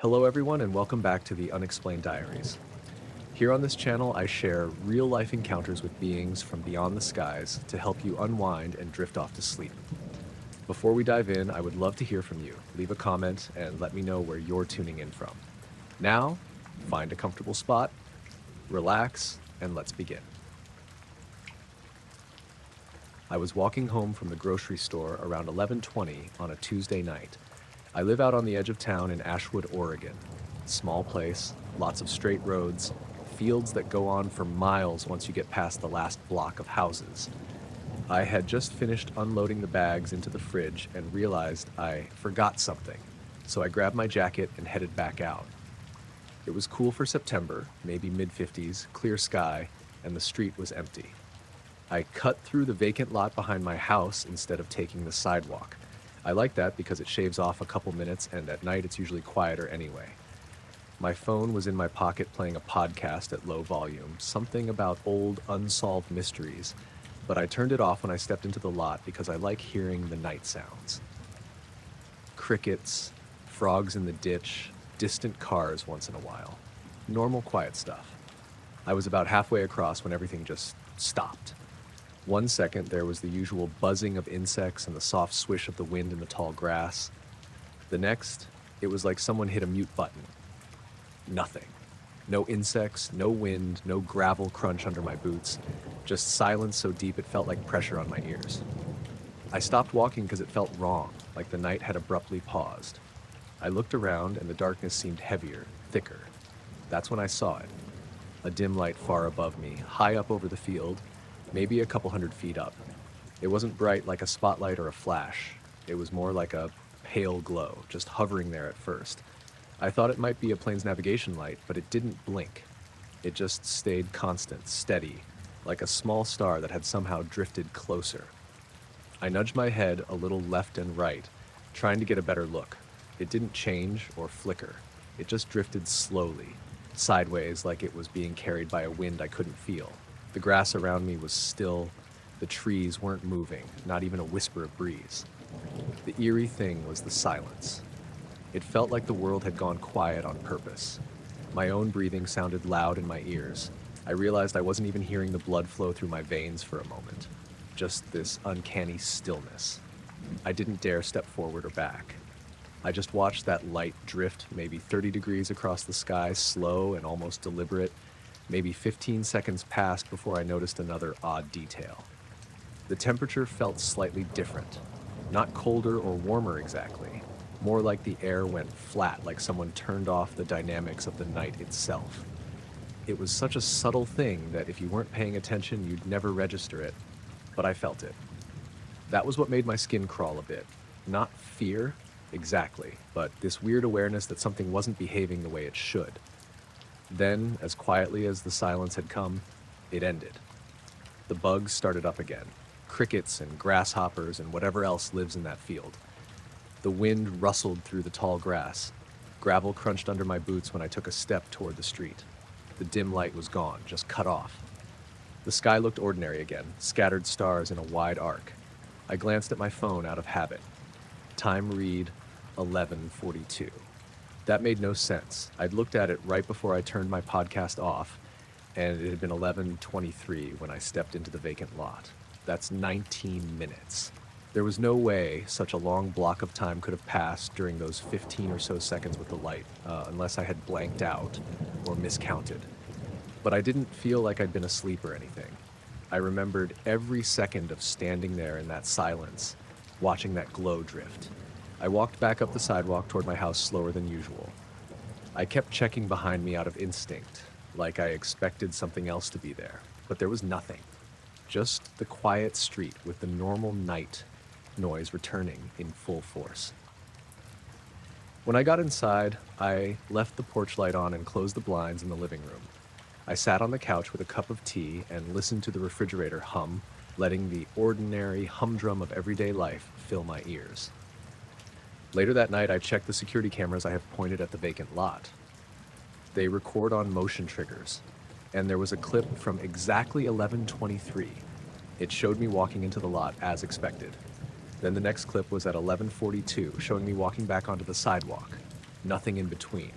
Hello everyone and welcome back to the Unexplained Diaries. Here on this channel I share real-life encounters with beings from beyond the skies to help you unwind and drift off to sleep. Before we dive in, I would love to hear from you. Leave a comment and let me know where you're tuning in from. Now, find a comfortable spot, relax, and let's begin. I was walking home from the grocery store around 11:20 on a Tuesday night. I live out on the edge of town in Ashwood, Oregon. Small place, lots of straight roads, fields that go on for miles once you get past the last block of houses. I had just finished unloading the bags into the fridge and realized I forgot something, so I grabbed my jacket and headed back out. It was cool for September, maybe mid-50s, clear sky, and the street was empty. I cut through the vacant lot behind my house instead of taking the sidewalk. I like that because it shaves off a couple minutes and at night it's usually quieter anyway. My phone was in my pocket playing a podcast at low volume, something about old unsolved mysteries, but I turned it off when I stepped into the lot because I like hearing the night sounds. Crickets, frogs in the ditch, distant cars once in a while. Normal quiet stuff. I was about halfway across when everything just stopped. 1 second, there was the usual buzzing of insects and the soft swish of the wind in the tall grass. The next, it was like someone hit a mute button. Nothing. No insects, no wind, no gravel crunch under my boots. Just silence so deep it felt like pressure on my ears. I stopped walking because it felt wrong, like the night had abruptly paused. I looked around and the darkness seemed heavier, thicker. That's when I saw it. A dim light far above me, high up over the field, maybe a couple 100 feet up. It wasn't bright like a spotlight or a flash. It was more like a pale glow, just hovering there at first. I thought it might be a plane's navigation light, but it didn't blink. It just stayed constant, steady, like a small star that had somehow drifted closer. I nudged my head a little left and right, trying to get a better look. It didn't change or flicker. It just drifted slowly, sideways like it was being carried by a wind I couldn't feel. The grass around me was still, the trees weren't moving, not even a whisper of breeze. The eerie thing was the silence. It felt like the world had gone quiet on purpose. My own breathing sounded loud in my ears. I realized I wasn't even hearing the blood flow through my veins for a moment. Just this uncanny stillness. I didn't dare step forward or back. I just watched that light drift maybe 30 degrees across the sky, slow and almost deliberate. Maybe 15 seconds passed before I noticed another odd detail. The temperature felt slightly different. Not colder or warmer exactly. More like the air went flat, like someone turned off the dynamics of the night itself. It was such a subtle thing that if you weren't paying attention, you'd never register it. But I felt it. That was what made my skin crawl a bit. Not fear, exactly, but this weird awareness that something wasn't behaving the way it should. Then, as quietly as the silence had come, it ended. The bugs started up again, crickets and grasshoppers and whatever else lives in that field. The wind rustled through the tall grass. Gravel crunched under my boots when I took a step toward the street. The dim light was gone, just cut off. The sky looked ordinary again, scattered stars in a wide arc. I glanced at my phone out of habit. Time read 11:42. That made no sense. I'd looked at it right before I turned my podcast off, and it had been 11:23 when I stepped into the vacant lot. That's 19 minutes. There was no way such a long block of time could have passed during those 15 or so seconds with the light, unless I had blanked out or miscounted. But I didn't feel like I'd been asleep or anything. I remembered every second of standing there in that silence, watching that glow drift. I walked back up the sidewalk toward my house slower than usual. I kept checking behind me out of instinct, like I expected something else to be there, but there was nothing. Just the quiet street with the normal night noise returning in full force. When I got inside, I left the porch light on and closed the blinds in the living room. I sat on the couch with a cup of tea and listened to the refrigerator hum, letting the ordinary humdrum of everyday life fill my ears. Later that night, I checked the security cameras I have pointed at the vacant lot. They record on motion triggers, and there was a clip from exactly 11:23. It showed me walking into the lot as expected. Then the next clip was at 11:42, showing me walking back onto the sidewalk. Nothing in between.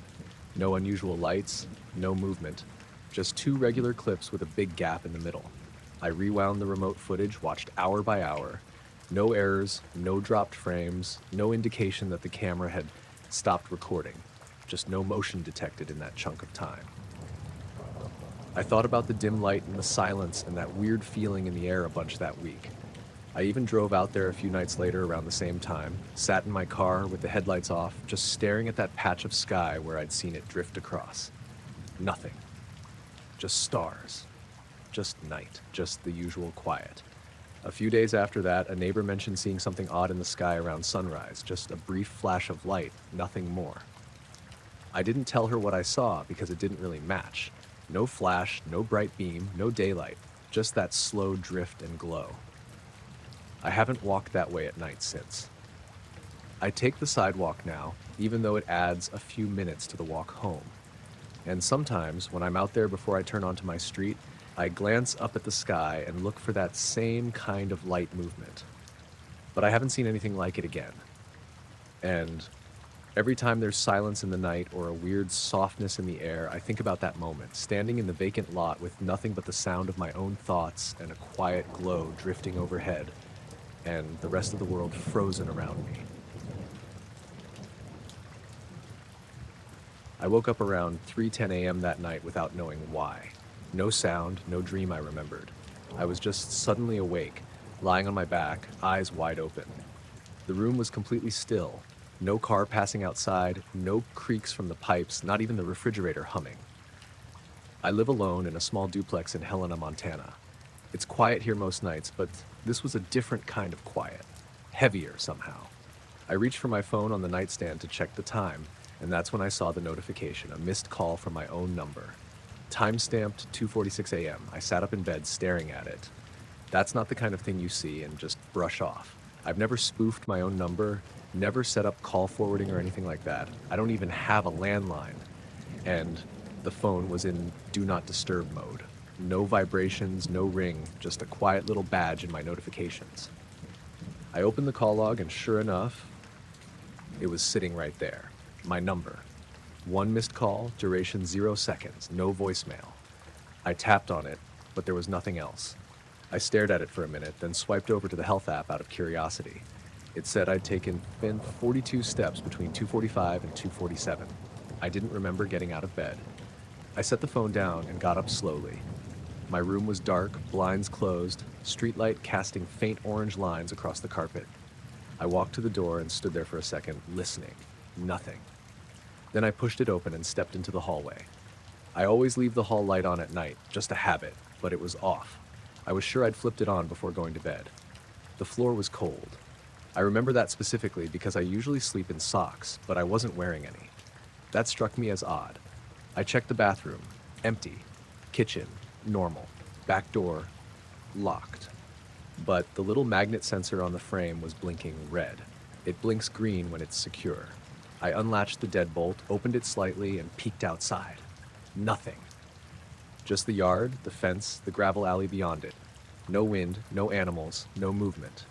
No unusual lights, no movement, just two regular clips with a big gap in the middle. I rewound the remote footage, watched hour by hour. No errors, no dropped frames, no indication that the camera had stopped recording. Just no motion detected in that chunk of time. I thought about the dim light and the silence and that weird feeling in the air a bunch that week. I even drove out there a few nights later around the same time, sat in my car with the headlights off, just staring at that patch of sky where I'd seen it drift across. Nothing. Just stars. Just night. Just the usual quiet. A few days after that, a neighbor mentioned seeing something odd in the sky around sunrise, just a brief flash of light, nothing more. I didn't tell her what I saw because it didn't really match. No flash, no bright beam, no daylight, just that slow drift and glow. I haven't walked that way at night since. I take the sidewalk now, even though it adds a few minutes to the walk home. And sometimes, when I'm out there before I turn onto my street, I glance up at the sky and look for that same kind of light movement. But I haven't seen anything like it again. And every time there's silence in the night or a weird softness in the air, I think about that moment, standing in the vacant lot with nothing but the sound of my own thoughts and a quiet glow drifting overhead, and the rest of the world frozen around me. I woke up around 3:10 a.m. that night without knowing why. No sound, no dream I remembered. I was just suddenly awake, lying on my back, eyes wide open. The room was completely still. No car passing outside, no creaks from the pipes, not even the refrigerator humming. I live alone in a small duplex in Helena, Montana. It's quiet here most nights, but this was a different kind of quiet. Heavier somehow. I reached for my phone on the nightstand to check the time, and that's when I saw the notification, a missed call from my own number. Time-stamped 2:46 a.m. I sat up in bed staring at it. That's not the kind of thing you see and just brush off. I've never spoofed my own number, never set up call forwarding or anything like that. I don't even have a landline. And the phone was in do not disturb mode. No vibrations, no ring, just a quiet little badge in my notifications. I opened the call log and sure enough, it was sitting right there. My number. One missed call, duration 0 seconds, no voicemail. I tapped on it, but there was nothing else. I stared at it for a minute, then swiped over to the health app out of curiosity. It said I'd taken 42 steps between 2:45 and 2:47. I didn't remember getting out of bed. I set the phone down and got up slowly. My room was dark, blinds closed, streetlight casting faint orange lines across the carpet. I walked to the door and stood there for a second, listening. Nothing. Then I pushed it open and stepped into the hallway. I always leave the hall light on at night, just a habit, but it was off. I was sure I'd flipped it on before going to bed. The floor was cold. I remember that specifically because I usually sleep in socks, but I wasn't wearing any. That struck me as odd. I checked the bathroom. Empty. Kitchen. Normal. Back door. Locked. But the little magnet sensor on the frame was blinking red. It blinks green when it's secure. I unlatched the deadbolt, opened it slightly, and peeked outside. Nothing. Just the yard, the fence, the gravel alley beyond it. No wind, no animals, no movement.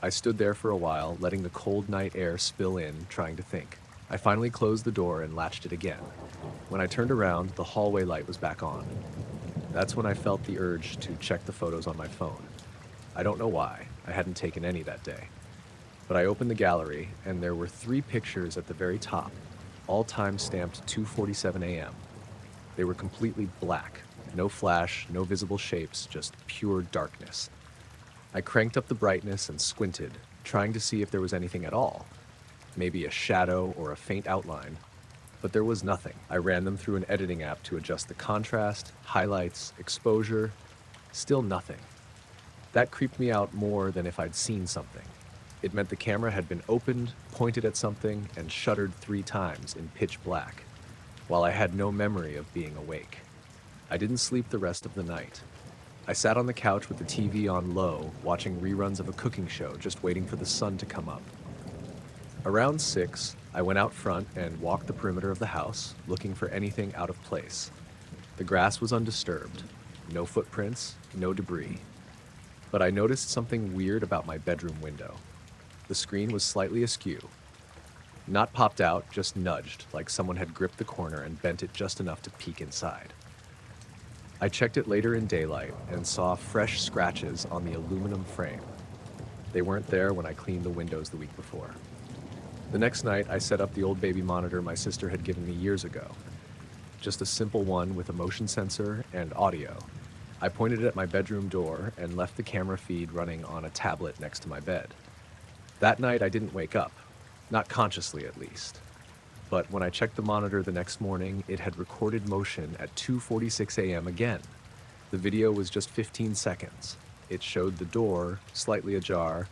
I stood there for a while, letting the cold night air spill in, trying to think. I finally closed the door and latched it again. When I turned around, the hallway light was back on. That's when I felt the urge to check the photos on my phone. I don't know why. I hadn't taken any that day. But I opened the gallery, and there were 3 pictures at the very top, all time-stamped 2:47 a.m. They were completely black. No flash, no visible shapes, just pure darkness. I cranked up the brightness and squinted, trying to see if there was anything at all. Maybe a shadow or a faint outline. But there was nothing. I ran them through an editing app to adjust the contrast, highlights, exposure. Still nothing. That creeped me out more than if I'd seen something. It meant the camera had been opened, pointed at something, and shuttered 3 times in pitch black, while I had no memory of being awake. I didn't sleep the rest of the night. I sat on the couch with the TV on low, watching reruns of a cooking show, just waiting for the sun to come up. Around 6, I went out front and walked the perimeter of the house, looking for anything out of place. The grass was undisturbed. No footprints, no debris. But I noticed something weird about my bedroom window. The screen was slightly askew. Not popped out, just nudged, like someone had gripped the corner and bent it just enough to peek inside. I checked it later in daylight and saw fresh scratches on the aluminum frame. They weren't there when I cleaned the windows the week before. The next night, I set up the old baby monitor my sister had given me years ago. Just a simple one with a motion sensor and audio. I pointed it at my bedroom door and left the camera feed running on a tablet next to my bed. That night, I didn't wake up. Not consciously, at least. But when I checked the monitor the next morning, it had recorded motion at 2:46 a.m. again. The video was just 15 seconds. It showed the door slightly ajar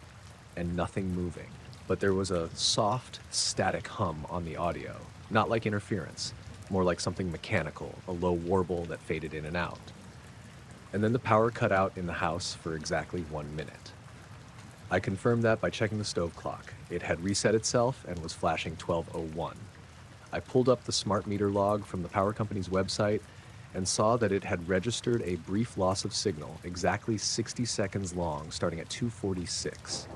and nothing moving. But there was a soft, static hum on the audio. Not like interference, more like something mechanical, a low warble that faded in and out. And then the power cut out in the house for exactly 1 minute. I confirmed that by checking the stove clock. It had reset itself and was flashing 12:01. I pulled up the smart meter log from the power company's website and saw that it had registered a brief loss of signal, exactly 60 seconds long, starting at 2:46.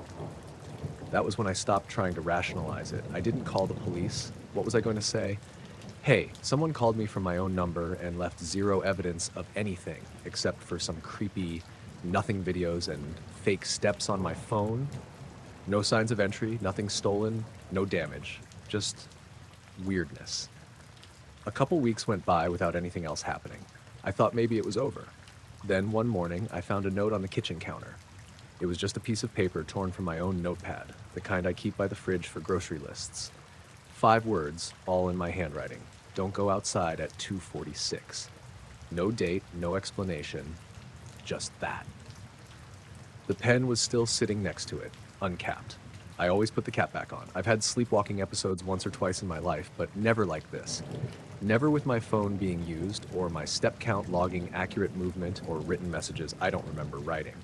That was when I stopped trying to rationalize it. I didn't call the police. What was I going to say? Hey, someone called me from my own number and left zero evidence of anything except for some creepy nothing videos and fake steps on my phone. No signs of entry, nothing stolen, no damage, just weirdness. A couple weeks went by without anything else happening. I thought maybe it was over. Then one morning, I found a note on the kitchen counter. It was just a piece of paper torn from my own notepad, the kind I keep by the fridge for grocery lists. 5 words, all in my handwriting. Don't go outside at 2:46. No date, no explanation, just that. The pen was still sitting next to it, uncapped. I always put the cap back on. I've had sleepwalking episodes once or twice in my life, but never like this. Never with my phone being used, or my step count logging accurate movement or written messages I don't remember writing,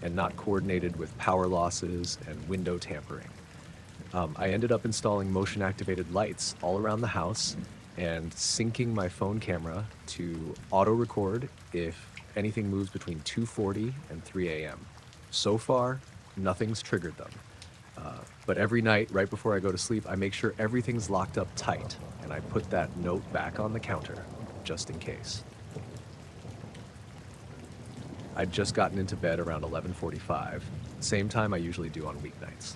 and not coordinated with power losses and window tampering. I ended up installing motion-activated lights all around the house and syncing my phone camera to auto-record if anything moves between 2:40 and 3 a.m. So far, nothing's triggered them. But every night, right before I go to sleep, I make sure everything's locked up tight, and I put that note back on the counter, just in case. I'd just gotten into bed around 11:45, same time I usually do on weeknights.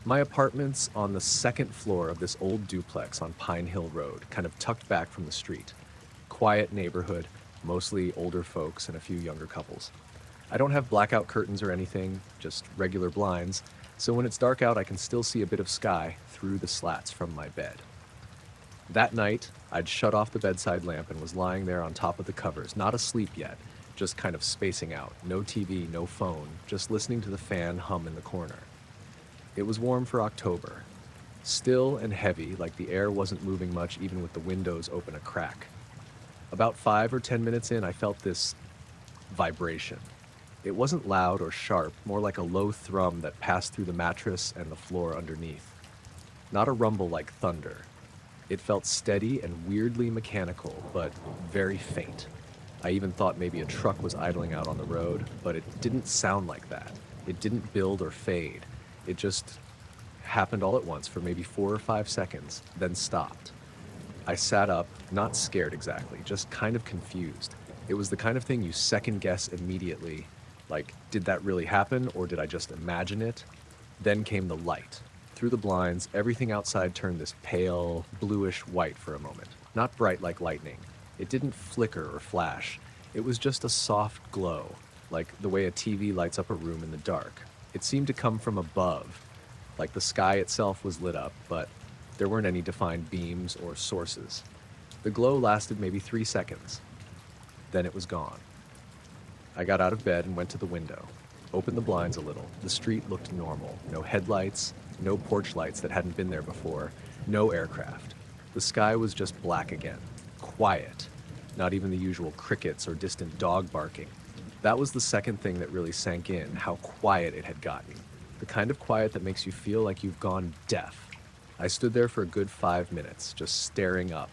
My apartment's on the second floor of this old duplex on Pine Hill Road, kind of tucked back from the street. Quiet neighborhood, mostly older folks and a few younger couples. I don't have blackout curtains or anything, just regular blinds, so when it's dark out I can still see a bit of sky through the slats from my bed. That night, I'd shut off the bedside lamp and was lying there on top of the covers, not asleep yet, just kind of spacing out. No TV, no phone, just listening to the fan hum in the corner. It was warm for October. Still and heavy, like the air wasn't moving much even with the windows open a crack. About 5 or 10 minutes in, I felt this vibration. It wasn't loud or sharp, more like a low thrum that passed through the mattress and the floor underneath. Not a rumble like thunder. It felt steady and weirdly mechanical, but very faint. I even thought maybe a truck was idling out on the road, but it didn't sound like that. It didn't build or fade. It just happened all at once for maybe 4 or 5 seconds, then stopped. I sat up, not scared exactly, just kind of confused. It was the kind of thing you second guess immediately, like, did that really happen or did I just imagine it? Then came the light. Through the blinds, everything outside turned this pale, bluish white for a moment. Not bright like lightning. It didn't flicker or flash. It was just a soft glow, like the way a TV lights up a room in the dark. It seemed to come from above, like the sky itself was lit up, but there weren't any defined beams or sources. The glow lasted maybe 3 seconds. Then it was gone. I got out of bed and went to the window, opened the blinds a little. The street looked normal. No headlights, no porch lights that hadn't been there before, no aircraft. The sky was just black again. Quiet. Not even the usual crickets or distant dog barking. That was the second thing that really sank in, how quiet it had gotten. The kind of quiet that makes you feel like you've gone deaf. I stood there for a good 5 minutes, just staring up.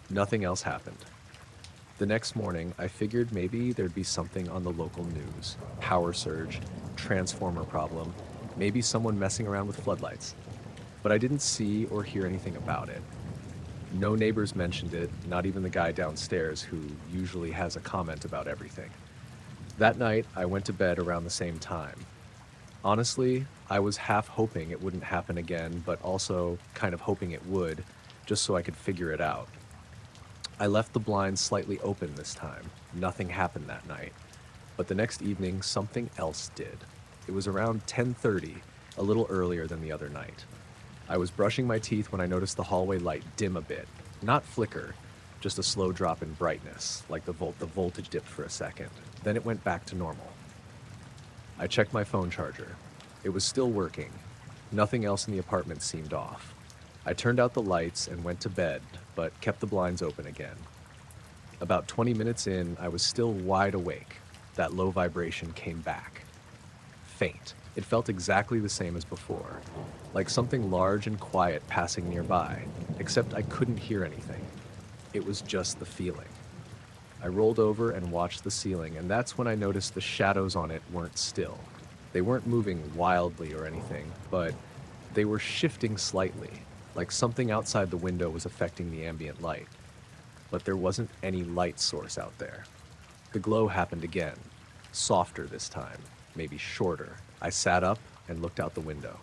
Nothing else happened. The next morning, I figured maybe there'd be something on the local news. Power surge, transformer problem, maybe someone messing around with floodlights. but I didn't see or hear anything about it. No neighbors mentioned it, not even the guy downstairs who usually has a comment about everything. That night, I went to bed around the same time. Honestly, I was half hoping it wouldn't happen again, but also kind of hoping it would, just so I could figure it out. I left the blinds slightly open this time. Nothing happened that night. But the next evening, something else did. It was around 10:30, a little earlier than the other night. I was brushing my teeth when I noticed the hallway light dim a bit. Not flicker, just a slow drop in brightness, like the voltage dipped for a second. Then it went back to normal. I checked my phone charger. It was still working. Nothing else in the apartment seemed off. I turned out the lights and went to bed, but kept the blinds open again. About 20 minutes in, I was still wide awake. That low vibration came back. Faint. It felt exactly the same as before, like something large and quiet passing nearby, except I couldn't hear anything. It was just the feeling. I rolled over and watched the ceiling, and that's when I noticed the shadows on it weren't still. They weren't moving wildly or anything, but they were shifting slightly, like something outside the window was affecting the ambient light. But there wasn't any light source out there. The glow happened again, softer this time, maybe shorter. I sat up and looked out the window.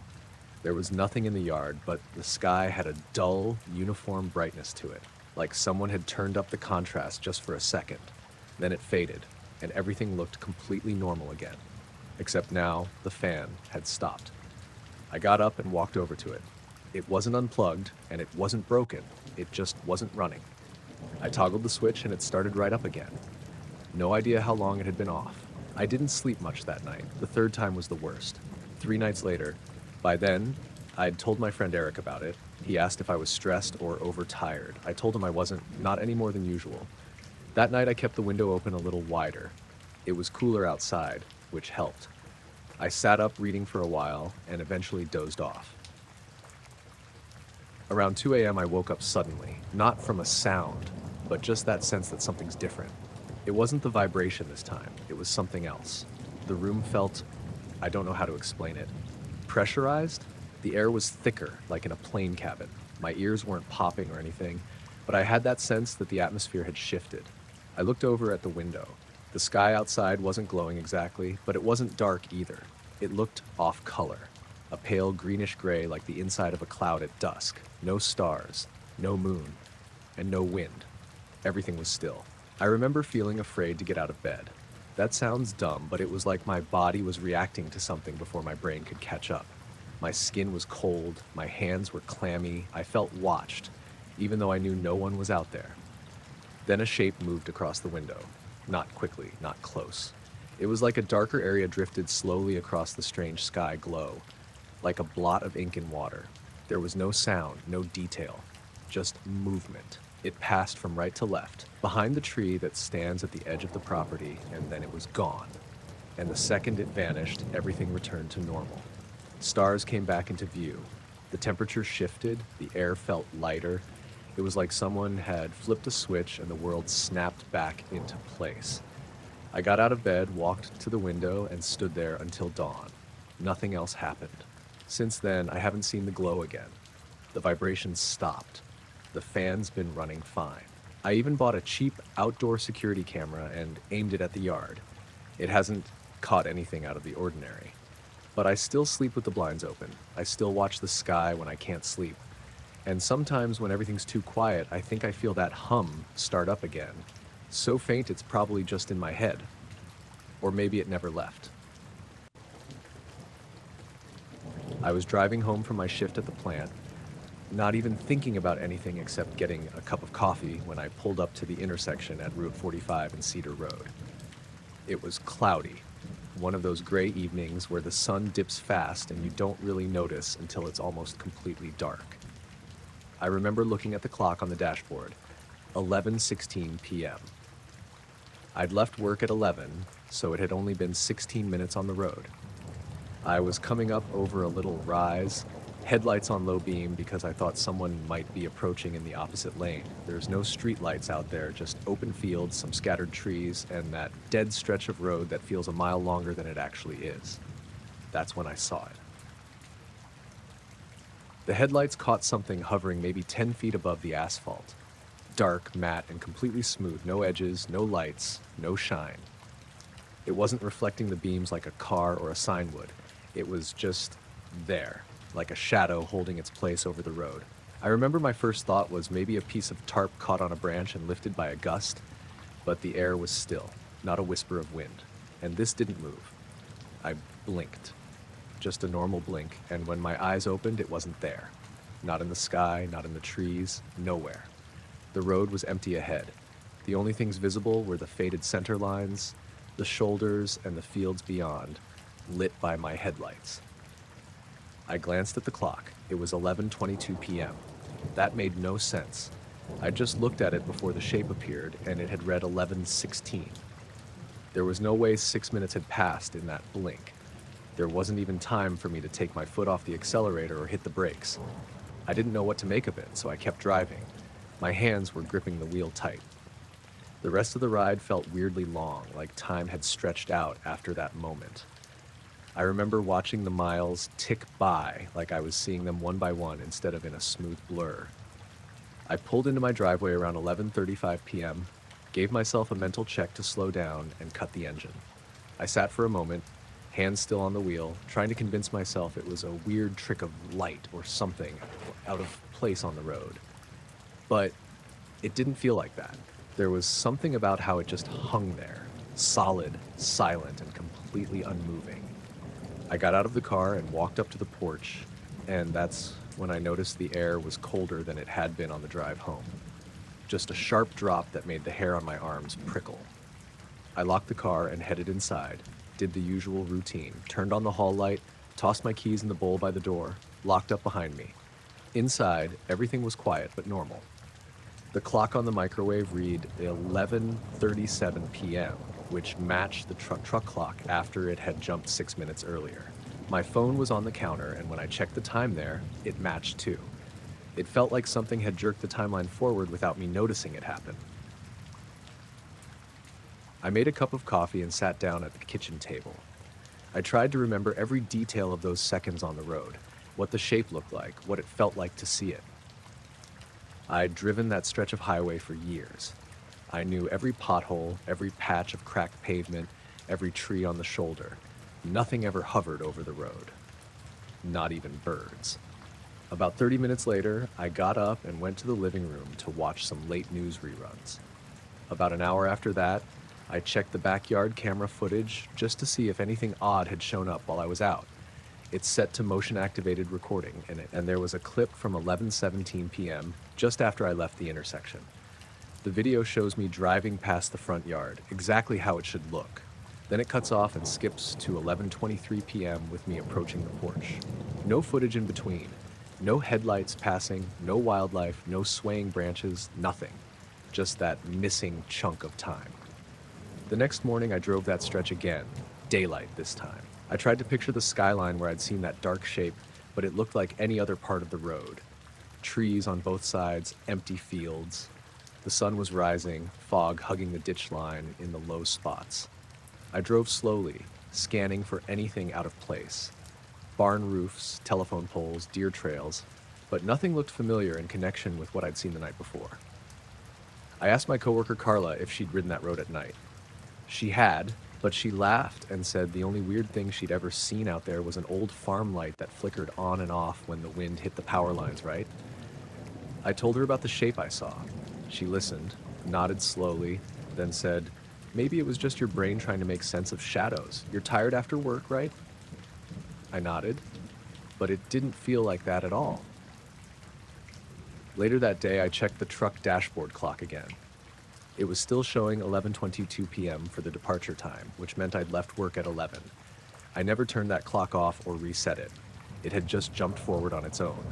There was nothing in the yard, but the sky had a dull, uniform brightness to it, like someone had turned up the contrast just for a second. Then it faded, and everything looked completely normal again. Except now, the fan had stopped. I got up and walked over to it. It wasn't unplugged, and it wasn't broken. It just wasn't running. I toggled the switch, and it started right up again. No idea how long it had been off. I didn't sleep much that night. The third time was the worst. 3 nights later, by then, I'd told my friend Eric about it. He asked if I was stressed or overtired. I told him I wasn't, not any more than usual. That night I kept the window open a little wider. It was cooler outside, which helped. I sat up reading for a while and eventually dozed off. Around 2 a.m. I woke up suddenly, not from a sound, but just that sense that something's different. It wasn't the vibration this time, it was something else. The room felt, I don't know how to explain it, pressurized. The air was thicker, like in a plane cabin. My ears weren't popping or anything, but I had that sense that the atmosphere had shifted. I looked over at the window. The sky outside wasn't glowing exactly, but it wasn't dark either. It looked off color, a pale greenish gray like the inside of a cloud at dusk. No stars, no moon, and no wind. Everything was still. I remember feeling afraid to get out of bed. That sounds dumb, but it was like my body was reacting to something before my brain could catch up. My skin was cold, my hands were clammy, I felt watched, even though I knew no one was out there. Then a shape moved across the window. Not quickly, not close. It was like a darker area drifted slowly across the strange sky glow, like a blot of ink in water. There was no sound, no detail, just movement. It passed from right to left, behind the tree that stands at the edge of the property, and then it was gone. And the second it vanished, everything returned to normal. Stars came back into view. The temperature shifted, the air felt lighter. It was like someone had flipped a switch and the world snapped back into place. I got out of bed, walked to the window, and stood there until dawn. Nothing else happened. Since then, I haven't seen the glow again. The vibrations stopped. The fan's been running fine. I even bought a cheap outdoor security camera and aimed it at the yard. It hasn't caught anything out of the ordinary. But I still sleep with the blinds open. I still watch the sky when I can't sleep. And sometimes when everything's too quiet, I think I feel that hum start up again. So faint it's probably just in my head. Or maybe it never left. I was driving home from my shift at the plant, not even thinking about anything except getting a cup of coffee when I pulled up to the intersection at Route 45 and Cedar Road. It was cloudy, one of those gray evenings where the sun dips fast and you don't really notice until it's almost completely dark. I remember looking at the clock on the dashboard, 11:16 p.m. I'd left work at 11, so it had only been 16 minutes on the road. I was coming up over a little rise, headlights on low beam because I thought someone might be approaching in the opposite lane. There's no street lights out there, just open fields, some scattered trees, and that dead stretch of road that feels a mile longer than it actually is. That's when I saw it. The headlights caught something hovering maybe 10 feet above the asphalt. Dark, matte, and completely smooth, no edges, no lights, no shine. It wasn't reflecting the beams like a car or a sign would. It was just there, like a shadow holding its place over the road. I remember my first thought was maybe a piece of tarp caught on a branch and lifted by a gust, but the air was still, not a whisper of wind, and this didn't move. I blinked, just a normal blink, and when my eyes opened, it wasn't there. Not in the sky, not in the trees, nowhere. The road was empty ahead. The only things visible were the faded center lines, the shoulders, and the fields beyond, lit by my headlights. I glanced at the clock. It was 11:22 p.m. That made no sense. I just looked at it before the shape appeared, and it had read 11:16. There was no way 6 minutes had passed in that blink. There wasn't even time for me to take my foot off the accelerator or hit the brakes. I didn't know what to make of it, so I kept driving. My hands were gripping the wheel tight. The rest of the ride felt weirdly long, like time had stretched out after that moment. I remember watching the miles tick by like I was seeing them one by one instead of in a smooth blur. I pulled into my driveway around 11:35 p.m., gave myself a mental check to slow down, and cut the engine. I sat for a moment, hands still on the wheel, trying to convince myself it was a weird trick of light or something out of place on the road. But it didn't feel like that. There was something about how it just hung there, solid, silent, and completely unmoving. I got out of the car and walked up to the porch, and that's when I noticed the air was colder than it had been on the drive home. Just a sharp drop that made the hair on my arms prickle. I locked the car and headed inside, did the usual routine, turned on the hall light, tossed my keys in the bowl by the door, locked up behind me. Inside, everything was quiet but normal. The clock on the microwave read 11:37 p.m., which matched the truck clock after it had jumped 6 minutes earlier. My phone was on the counter, and when I checked the time there, it matched too. It felt like something had jerked the timeline forward without me noticing it happen. I made a cup of coffee and sat down at the kitchen table. I tried to remember every detail of those seconds on the road, what the shape looked like, what it felt like to see it. I'd driven that stretch of highway for years. I knew every pothole, every patch of cracked pavement, every tree on the shoulder. Nothing ever hovered over the road. Not even birds. About 30 minutes later, I got up and went to the living room to watch some late news reruns. About an hour after that, I checked the backyard camera footage just to see if anything odd had shown up while I was out. It's set to motion-activated recording, and there was a clip from 11:17 p.m. just after I left the intersection. The video shows me driving past the front yard, exactly how it should look. Then it cuts off and skips to 11:23 p.m. with me approaching the porch. No footage in between. No headlights passing, no wildlife, no swaying branches, nothing. Just that missing chunk of time. The next morning I drove that stretch again, daylight this time. I tried to picture the skyline where I'd seen that dark shape, but it looked like any other part of the road. Trees on both sides, empty fields. The sun was rising, fog hugging the ditch line in the low spots. I drove slowly, scanning for anything out of place. Barn roofs, telephone poles, deer trails, but nothing looked familiar in connection with what I'd seen the night before. I asked my coworker Carla if she'd ridden that road at night. She had, but she laughed and said the only weird thing she'd ever seen out there was an old farm light that flickered on and off when the wind hit the power lines, right? I told her about the shape I saw. She listened, nodded slowly, then said, "Maybe it was just your brain trying to make sense of shadows. You're tired after work, right?" I nodded, but it didn't feel like that at all. Later that day, I checked the truck dashboard clock again. It was still showing 11:22 p.m. for the departure time, which meant I'd left work at 11. I never turned that clock off or reset it. It had just jumped forward on its own.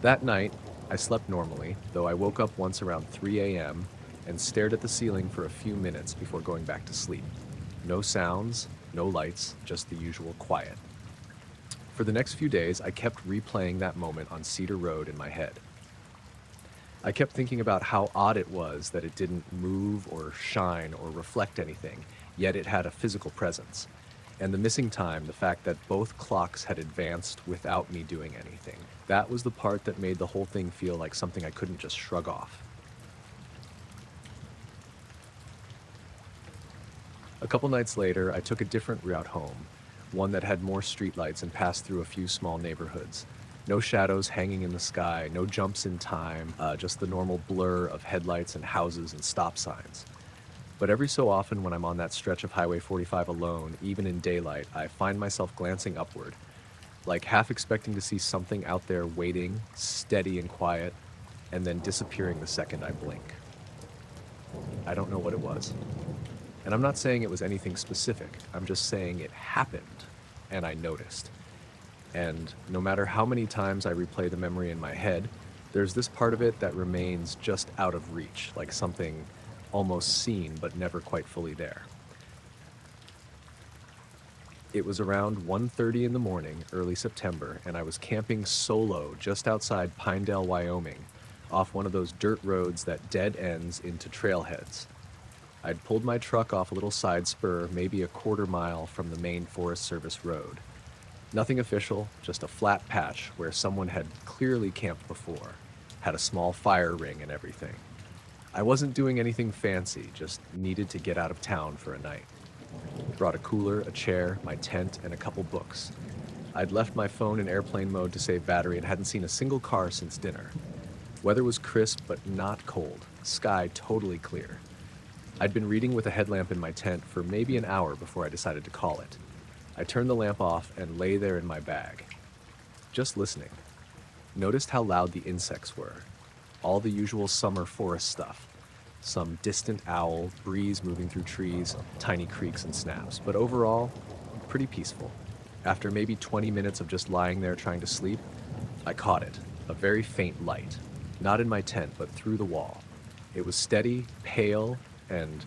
That night, I slept normally, though I woke up once around 3 a.m. and stared at the ceiling for a few minutes before going back to sleep. No sounds, no lights, just the usual quiet. For the next few days, I kept replaying that moment on Cedar Road in my head. I kept thinking about how odd it was that it didn't move or shine or reflect anything, yet it had a physical presence. And the missing time, the fact that both clocks had advanced without me doing anything, that was the part that made the whole thing feel like something I couldn't just shrug off. A couple nights later, I took a different route home, one that had more streetlights and passed through a few small neighborhoods. No shadows hanging in the sky, no jumps in time, just the normal blur of headlights and houses and stop signs. But every so often, when I'm on that stretch of Highway 45 alone, even in daylight, I find myself glancing upward, like half expecting to see something out there waiting, steady and quiet, and then disappearing the second I blink. I don't know what it was. And I'm not saying it was anything specific. I'm just saying it happened, and I noticed. And no matter how many times I replay the memory in my head, there's this part of it that remains just out of reach, like something almost seen but never quite fully there. It was around 1:30 in the morning, early September, and I was camping solo just outside Pinedale, Wyoming, off one of those dirt roads that dead ends into trailheads. I'd pulled my truck off a little side spur, maybe a quarter mile from the main Forest Service road. Nothing official, just a flat patch where someone had clearly camped before, had a small fire ring and everything. I wasn't doing anything fancy, just needed to get out of town for a night. Brought a cooler, a chair, my tent, and a couple books. I'd left my phone in airplane mode to save battery and hadn't seen a single car since dinner. Weather was crisp but not cold, sky totally clear. I'd been reading with a headlamp in my tent for maybe an hour before I decided to call it. I turned the lamp off and lay there in my bag, just listening. Noticed how loud the insects were. All the usual summer forest stuff. Some distant owl, breeze moving through trees, tiny creaks and snaps, but overall, pretty peaceful. After maybe 20 minutes of just lying there trying to sleep, I caught it, a very faint light, not in my tent, but through the wall. It was steady, pale, and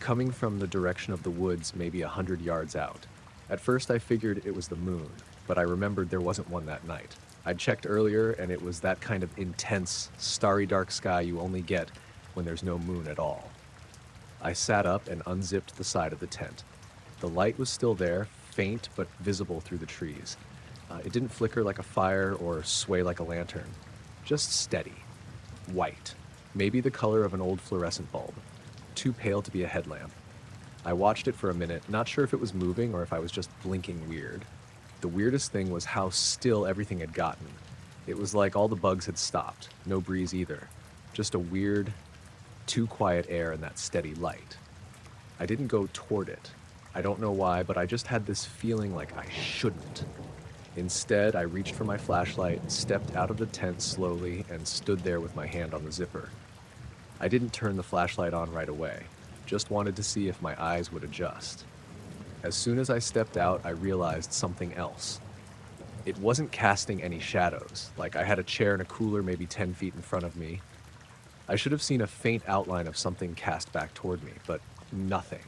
coming from the direction of the woods maybe 100 yards out. At first I figured it was the moon, but I remembered there wasn't one that night. I'd checked earlier and it was that kind of intense, starry dark sky you only get when there's no moon at all. I sat up and unzipped the side of the tent. The light was still there, faint but visible through the trees. It didn't flicker like a fire or sway like a lantern. Just steady. White. Maybe the color of an old fluorescent bulb. Too pale to be a headlamp. I watched it for a minute, not sure if it was moving or if I was just blinking weird. The weirdest thing was how still everything had gotten. It was like all the bugs had stopped, no breeze either. Just a weird, too quiet air and that steady light. I didn't go toward it. I don't know why, but I just had this feeling like I shouldn't. Instead, I reached for my flashlight, stepped out of the tent slowly, and stood there with my hand on the zipper. I didn't turn the flashlight on right away, just wanted to see if my eyes would adjust. As soon as I stepped out, I realized something else. It wasn't casting any shadows, like I had a chair and a cooler maybe 10 feet in front of me. I should have seen a faint outline of something cast back toward me, but nothing.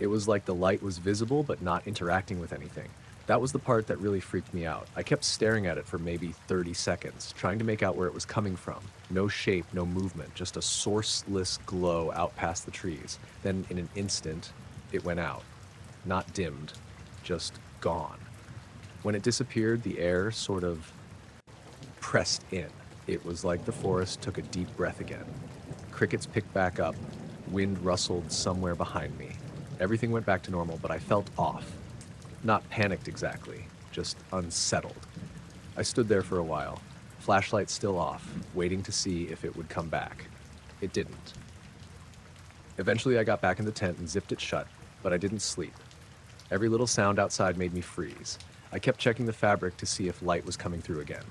It was like the light was visible but not interacting with anything. That was the part that really freaked me out. I kept staring at it for maybe 30 seconds, trying to make out where it was coming from. No shape, no movement, just a sourceless glow out past the trees. Then in an instant, it went out. Not dimmed, just gone. When it disappeared, the air sort of pressed in. It was like the forest took a deep breath again. Crickets picked back up. Wind rustled somewhere behind me. Everything went back to normal, but I felt off. Not panicked exactly, just unsettled. I stood there for a while, flashlight still off, waiting to see if it would come back. It didn't. Eventually I got back in the tent and zipped it shut, but I didn't sleep. Every little sound outside made me freeze. I kept checking the fabric to see if light was coming through again.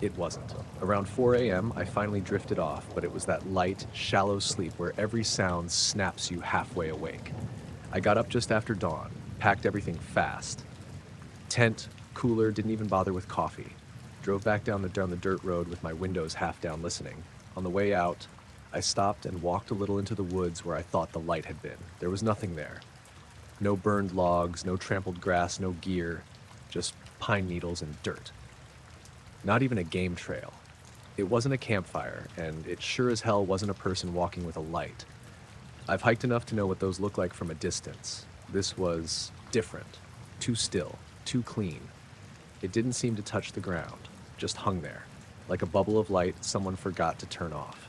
It wasn't. Around 4 a.m., I finally drifted off, but it was that light, shallow sleep where every sound snaps you halfway awake. I got up just after dawn, packed everything fast. Tent, cooler, didn't even bother with coffee. Drove back down the dirt road with my windows half down listening. On the way out, I stopped and walked a little into the woods where I thought the light had been. There was nothing there. No burned logs, no trampled grass, no gear, just pine needles and dirt. Not even a game trail. It wasn't a campfire, and it sure as hell wasn't a person walking with a light. I've hiked enough to know what those look like from a distance. This was different, too still, too clean. It didn't seem to touch the ground, just hung there, like a bubble of light someone forgot to turn off.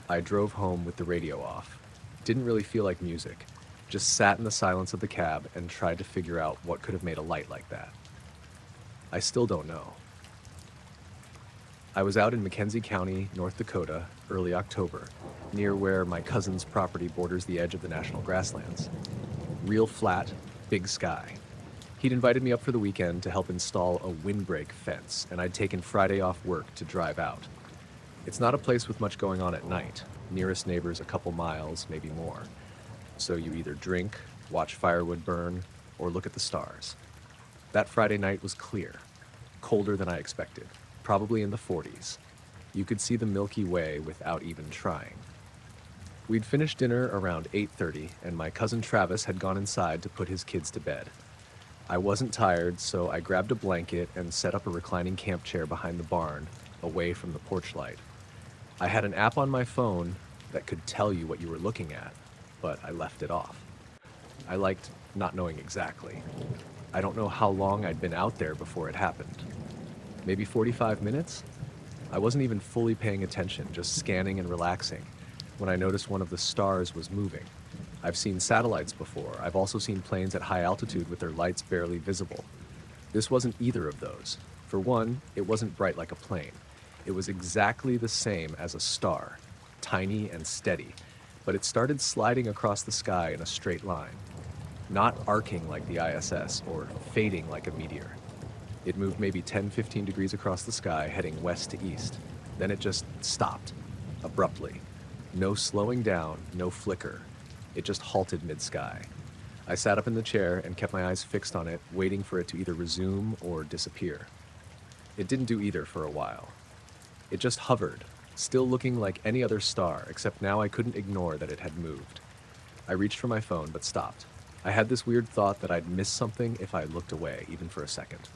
I drove home with the radio off. Didn't really feel like music, just sat in the silence of the cab and tried to figure out what could have made a light like that. I still don't know. I was out in McKenzie County, North Dakota, early October, near where my cousin's property borders the edge of the national grasslands. Real flat, big sky. He'd invited me up for the weekend to help install a windbreak fence, and I'd taken Friday off work to drive out. It's not a place with much going on at night. Nearest neighbor's a couple miles, maybe more. So you either drink, watch firewood burn, or look at the stars. That Friday night was clear, colder than I expected, probably in the 40s. You could see the Milky Way without even trying. We'd finished dinner around 8:30, and my cousin Travis had gone inside to put his kids to bed. I wasn't tired, so I grabbed a blanket and set up a reclining camp chair behind the barn, away from the porch light. I had an app on my phone that could tell you what you were looking at, but I left it off. I liked not knowing exactly. I don't know how long I'd been out there before it happened. Maybe 45 minutes? I wasn't even fully paying attention, just scanning and relaxing, when I noticed one of the stars was moving. I've seen satellites before. I've also seen planes at high altitude with their lights barely visible. This wasn't either of those. For one, it wasn't bright like a plane. It was exactly the same as a star, tiny and steady, but it started sliding across the sky in a straight line, not arcing like the ISS or fading like a meteor. It moved maybe 10-15 degrees across the sky, heading west to east. Then it just stopped, abruptly. No slowing down, no flicker. It just halted mid-sky. I sat up in the chair and kept my eyes fixed on it, waiting for it to either resume or disappear. It didn't do either for a while. It just hovered, still looking like any other star, except now I couldn't ignore that it had moved. I reached for my phone, but stopped. I had this weird thought that I'd miss something if I looked away, even for a second.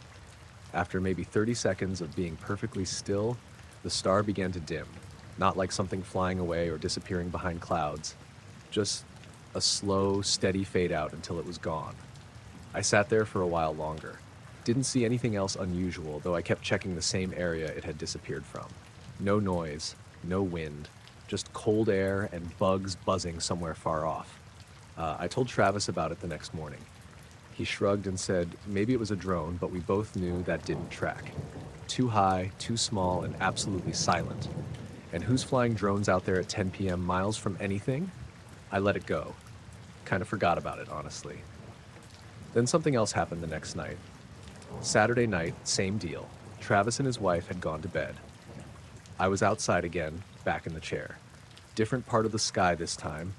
After maybe 30 seconds of being perfectly still, the star began to dim, not like something flying away or disappearing behind clouds, just a slow, steady fade out until it was gone. I sat there for a while longer. Didn't see anything else unusual, though I kept checking the same area it had disappeared from. No noise, no wind, just cold air and bugs buzzing somewhere far off. I told Travis about it the next morning. He shrugged and said maybe it was a drone, but we both knew that didn't track. Too high, too small, and absolutely silent. And who's flying drones out there at 10 p.m. miles from anything? I let it go. Kind of forgot about it, honestly. Then something else happened the next night. Saturday night, same deal. Travis and his wife had gone to bed. I was outside again, back in the chair. Different part of the sky this time,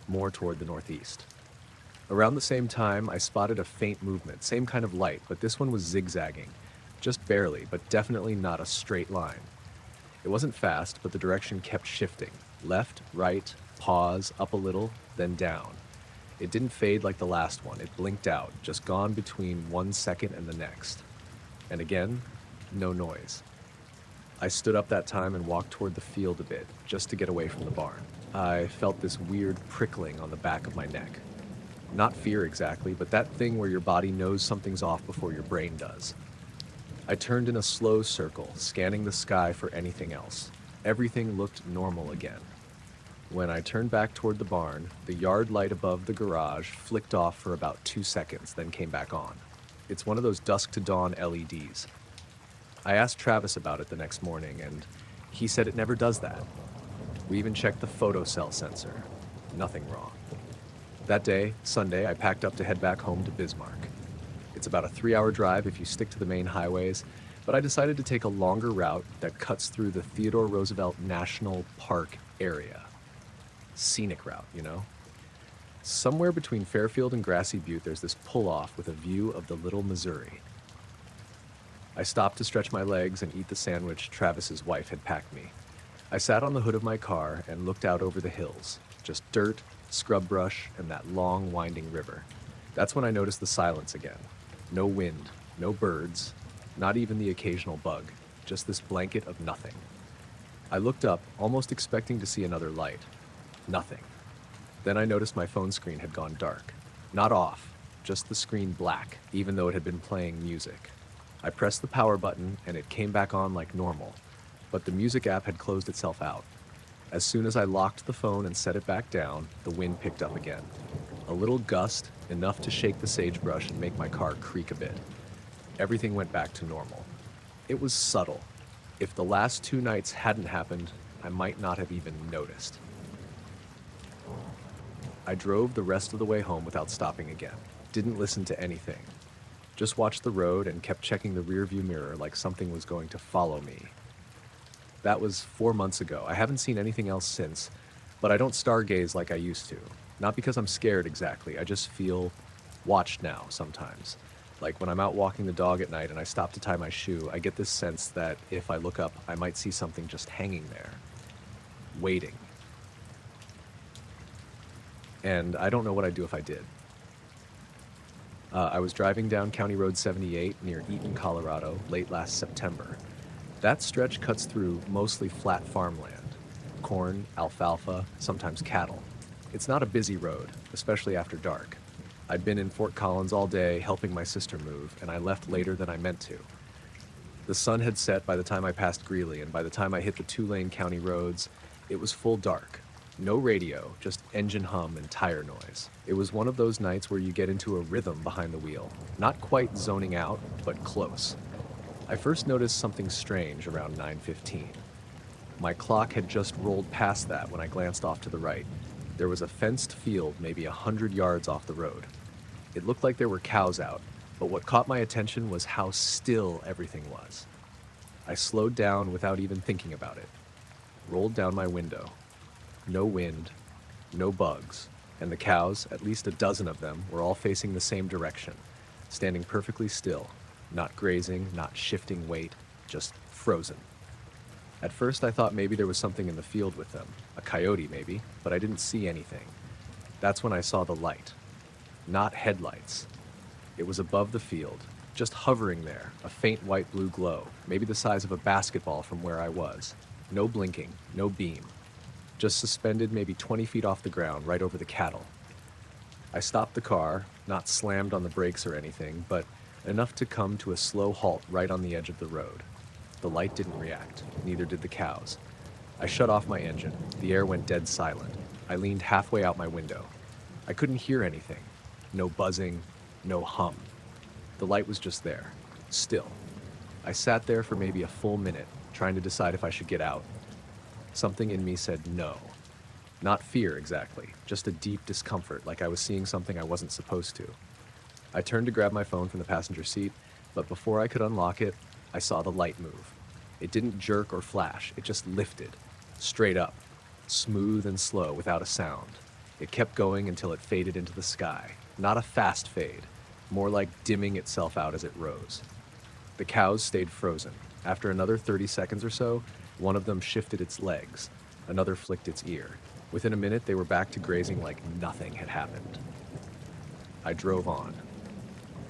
more toward the northeast. Around the same time, I spotted a faint movement, same kind of light, but this one was zigzagging. Just barely, but definitely not a straight line. It wasn't fast, but the direction kept shifting. Left, right, pause, up a little, then down. It didn't fade like the last one. It blinked out, just gone between 1 second and the next. And again, no noise. I stood up that time and walked toward the field a bit, just to get away from the barn. I felt this weird prickling on the back of my neck. Not fear exactly, but that thing where your body knows something's off before your brain does. I turned in a slow circle, scanning the sky for anything else. Everything looked normal again. When I turned back toward the barn, the yard light above the garage flicked off for about 2 seconds, then came back on. It's one of those dusk-to-dawn LEDs. I asked Travis about it the next morning, and he said it never does that. We even checked the photocell sensor. Nothing wrong. That day, Sunday, I packed up to head back home to Bismarck. It's about a 3-hour drive if you stick to the main highways, but I decided to take a longer route that cuts through the Theodore Roosevelt National Park area. Scenic route, you know? Somewhere between Fairfield and Grassy Butte, there's this pull-off with a view of the Little Missouri. I stopped to stretch my legs and eat the sandwich Travis's wife had packed me. I sat on the hood of my car and looked out over the hills, just dirt, scrub brush, and that long, winding river. That's when I noticed the silence again. No wind, no birds, not even the occasional bug, just this blanket of nothing. I looked up, almost expecting to see another light. Nothing. Then I noticed my phone screen had gone dark. Not off, just the screen black, even though it had been playing music. I pressed the power button and it came back on like normal, but the music app had closed itself out. As soon as I locked the phone and set it back down, the wind picked up again. A little gust, enough to shake the sagebrush and make my car creak a bit. Everything went back to normal. It was subtle. If the last 2 nights hadn't happened, I might not have even noticed. I drove the rest of the way home without stopping again. Didn't listen to anything. Just watched the road and kept checking the rearview mirror like something was going to follow me. That was 4 months ago. I haven't seen anything else since, but I don't stargaze like I used to. Not because I'm scared exactly, I just feel watched now sometimes. Like when I'm out walking the dog at night and I stop to tie my shoe, I get this sense that if I look up, I might see something just hanging there, waiting. And I don't know what I'd do if I did. I was driving down County Road 78 near Eaton, Colorado, late last September. That stretch cuts through mostly flat farmland, corn, alfalfa, sometimes cattle. It's not a busy road, especially after dark. I'd been in Fort Collins all day helping my sister move, and I left later than I meant to. The sun had set by the time I passed Greeley, and by the time I hit the 2-lane county roads, it was full dark. No radio, just engine hum and tire noise. It was one of those nights where you get into a rhythm behind the wheel. Not quite zoning out, but close. I first noticed something strange around 9:15. My clock had just rolled past that when I glanced off to the right. There was a fenced field maybe 100 yards off the road. It looked like there were cows out, but what caught my attention was how still everything was. I slowed down without even thinking about it. Rolled down my window. No wind, no bugs, and the cows, at least a dozen of them, were all facing the same direction, standing perfectly still, not grazing, not shifting weight, just frozen. At first I thought maybe there was something in the field with them, a coyote maybe, but I didn't see anything. That's when I saw the light. Not headlights. It was above the field, just hovering there, a faint white-blue glow, maybe the size of a basketball from where I was. No blinking, no beam. Just suspended maybe 20 feet off the ground, right over the cattle. I stopped the car, not slammed on the brakes or anything, but enough to come to a slow halt right on the edge of the road. The light didn't react, neither did the cows. I shut off my engine. The air went dead silent. I leaned halfway out my window. I couldn't hear anything. No buzzing, no hum. The light was just there, still. I sat there for maybe a full minute, trying to decide if I should get out. Something in me said no. Not fear exactly, just a deep discomfort, like I was seeing something I wasn't supposed to. I turned to grab my phone from the passenger seat, but before I could unlock it, I saw the light move. It didn't jerk or flash, it just lifted, straight up, smooth and slow without a sound. It kept going until it faded into the sky. Not a fast fade, more like dimming itself out as it rose. The cows stayed frozen. After another 30 seconds or so, one of them shifted its legs. Another flicked its ear. Within a minute, they were back to grazing like nothing had happened. I drove on.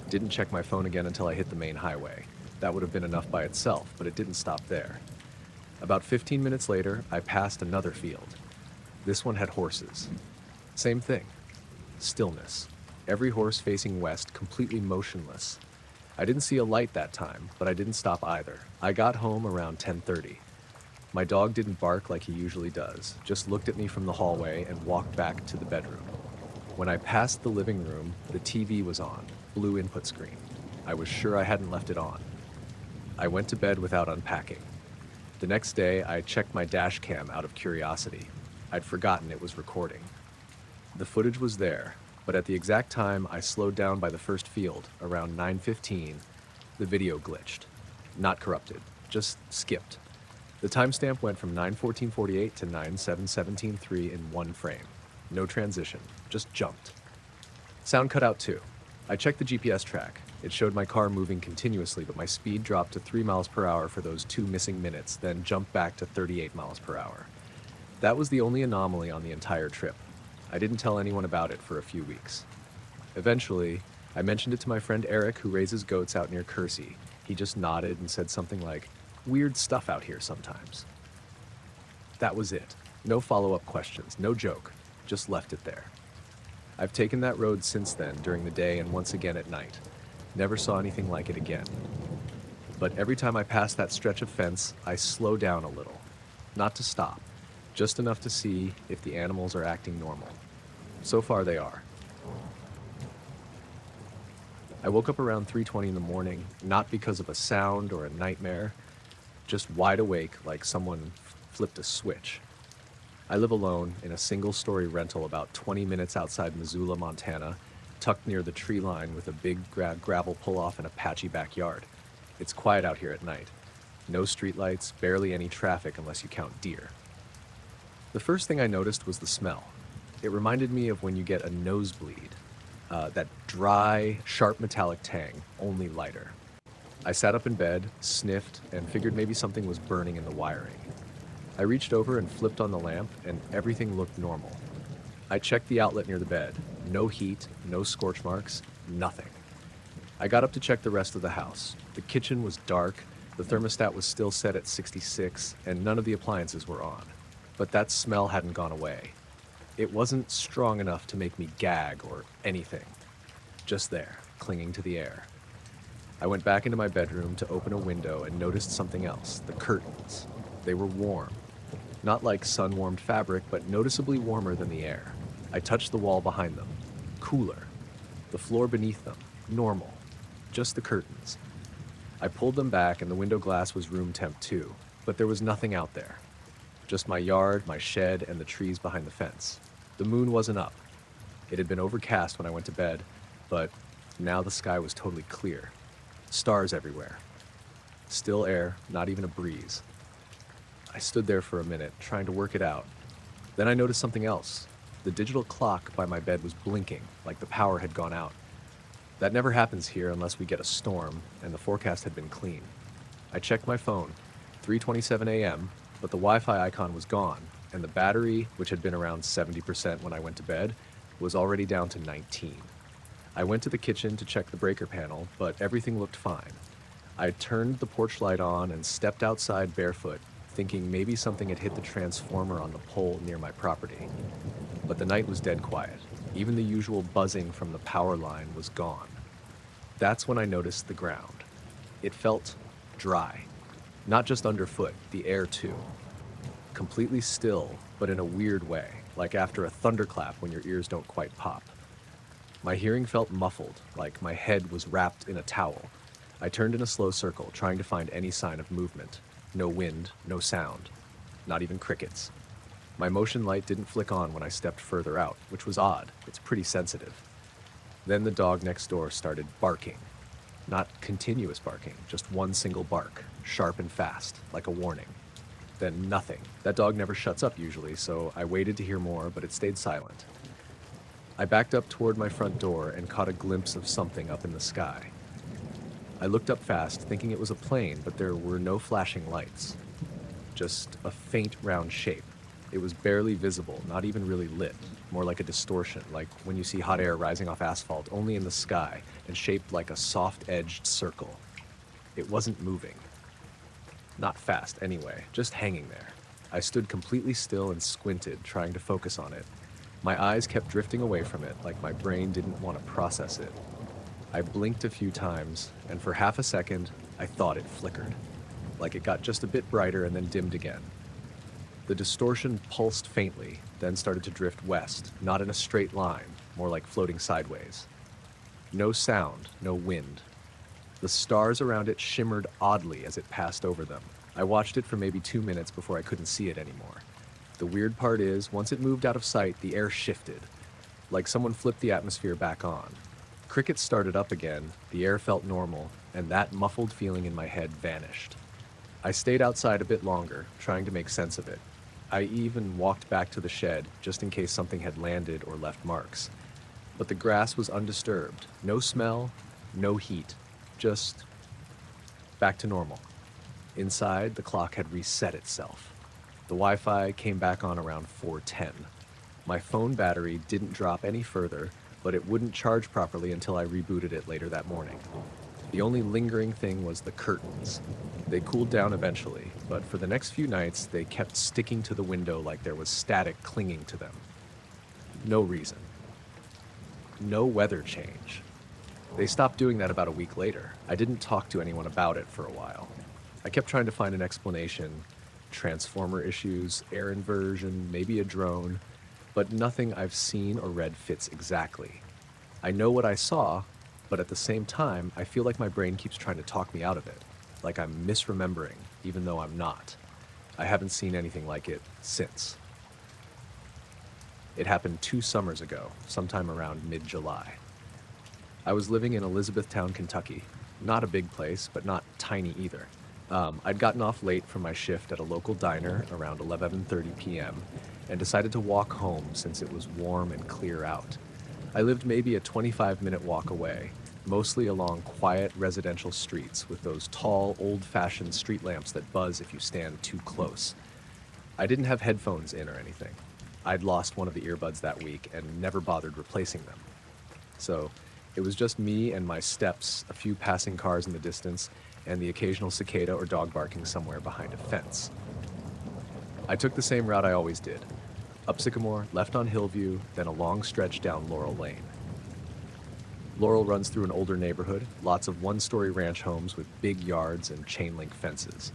Didn't check my phone again until I hit the main highway. That would have been enough by itself, but it didn't stop there. About 15 minutes later, I passed another field. This one had horses. Same thing. Stillness. Every horse facing west, completely motionless. I didn't see a light that time, but I didn't stop either. I got home around 10:30. My dog didn't bark like he usually does, just looked at me from the hallway and walked back to the bedroom. When I passed the living room, the TV was on, blue input screen. I was sure I hadn't left it on. I went to bed without unpacking. The next day, I checked my dash cam out of curiosity. I'd forgotten it was recording. The footage was there, but at the exact time I slowed down by the first field, around 9:15, the video glitched. Not corrupted, just skipped. The timestamp went from 9:14:48 to 9:7:17:3 in one frame. No transition, just jumped. Sound cut out too. I checked the GPS track. It showed my car moving continuously, but my speed dropped to 3 miles per hour for those 2 missing minutes, then jumped back to 38 miles per hour. That was the only anomaly on the entire trip. I didn't tell anyone about it for a few weeks. Eventually, I mentioned it to my friend Eric, who raises goats out near Kersey. He just nodded and said something like, "Weird stuff out here sometimes." That was it. No follow-up questions, no joke. Just left it there. I've taken that road since then during the day and once again at night. Never saw anything like it again. But every time I pass that stretch of fence, I slow down a little. Not to stop, just enough to see if the animals are acting normal. So far they are. I woke up around 3:20 in the morning, not because of a sound or a nightmare, just wide awake like someone flipped a switch. I live alone in a single-story rental about 20 minutes outside Missoula, Montana, tucked near the tree line with a big gravel pull-off and a patchy backyard. It's quiet out here at night. No streetlights, barely any traffic unless you count deer. The first thing I noticed was the smell. It reminded me of when you get a nosebleed. That dry, sharp metallic tang, only lighter. I sat up in bed, sniffed, and figured maybe something was burning in the wiring. I reached over and flipped on the lamp, and everything looked normal. I checked the outlet near the bed. No heat, no scorch marks, nothing. I got up to check the rest of the house. The kitchen was dark, the thermostat was still set at 66, and none of the appliances were on. But that smell hadn't gone away. It wasn't strong enough to make me gag or anything. Just there, clinging to the air. I went back into my bedroom to open a window and noticed something else, the curtains. They were warm. Not like sun-warmed fabric, but noticeably warmer than the air. I touched the wall behind them. Cooler. The floor beneath them. Normal. Just the curtains. I pulled them back and the window glass was room temp too, but there was nothing out there. Just my yard, my shed, and the trees behind the fence. The moon wasn't up. It had been overcast when I went to bed, but now the sky was totally clear. Stars everywhere. Still air, not even a breeze. I stood there for a minute, trying to work it out. Then I noticed something else. The digital clock by my bed was blinking, like the power had gone out. That never happens here unless we get a storm, and the forecast had been clean. I checked my phone, 3:27 a.m., but the Wi-Fi icon was gone, and the battery, which had been around 70% when I went to bed, was already down to 19. I went to the kitchen to check the breaker panel, but everything looked fine. I turned the porch light on and stepped outside barefoot, thinking maybe something had hit the transformer on the pole near my property. But the night was dead quiet. Even the usual buzzing from the power line was gone. That's when I noticed the ground. It felt dry. Not just underfoot, the air too. Completely still, but in a weird way, like after a thunderclap when your ears don't quite pop. My hearing felt muffled, like my head was wrapped in a towel. I turned in a slow circle, trying to find any sign of movement. No wind, no sound, not even crickets. My motion light didn't flick on when I stepped further out, which was odd. It's pretty sensitive. Then the dog next door started barking. Not continuous barking, just one single bark, sharp and fast, like a warning. Then nothing. That dog never shuts up usually, so I waited to hear more, but it stayed silent. I backed up toward my front door and caught a glimpse of something up in the sky. I looked up fast, thinking it was a plane, but there were no flashing lights. Just a faint round shape. It was barely visible, not even really lit, more like a distortion, like when you see hot air rising off asphalt, only in the sky, and shaped like a soft-edged circle. It wasn't moving. Not fast, anyway, just hanging there. I stood completely still and squinted, trying to focus on it. My eyes kept drifting away from it, like my brain didn't want to process it. I blinked a few times, and for half a second, I thought it flickered. Like it got just a bit brighter and then dimmed again. The distortion pulsed faintly, then started to drift west, not in a straight line, more like floating sideways. No sound, no wind. The stars around it shimmered oddly as it passed over them. I watched it for maybe 2 minutes before I couldn't see it anymore. The weird part is, once it moved out of sight, the air shifted, like someone flipped the atmosphere back on. Crickets started up again, the air felt normal, and that muffled feeling in my head vanished. I stayed outside a bit longer, trying to make sense of it. I even walked back to the shed, just in case something had landed or left marks. But the grass was undisturbed. No smell, no heat. Just back to normal. Inside, the clock had reset itself. The Wi-Fi came back on around 4:10. My phone battery didn't drop any further, but it wouldn't charge properly until I rebooted it later that morning. The only lingering thing was the curtains. They cooled down eventually, but for the next few nights, they kept sticking to the window like there was static clinging to them. No reason. no weather change. They stopped doing that about a week later. I didn't talk to anyone about it for a while. I kept trying to find an explanation, transformer issues, air inversion, maybe a drone, but nothing I've seen or read fits exactly. I know what I saw, but at the same time, I feel like my brain keeps trying to talk me out of it, like I'm misremembering, even though I'm not. I haven't seen anything like it since. It happened 2 summers ago, sometime around mid-July. I was living in Elizabethtown, Kentucky. Not a big place, but not tiny either. I'd gotten off late from my shift at a local diner around 11:30 p.m. and decided to walk home since it was warm and clear out. I lived maybe a 25-minute walk away, mostly along quiet residential streets with those tall, old-fashioned street lamps that buzz if you stand too close. I didn't have headphones in or anything. I'd lost one of the earbuds that week and never bothered replacing them. So it was just me and my steps, a few passing cars in the distance, and the occasional cicada or dog barking somewhere behind a fence. I took the same route I always did. Up Sycamore, left on Hillview, then a long stretch down Laurel Lane. Laurel runs through an older neighborhood, lots of one-story ranch homes with big yards and chain-link fences.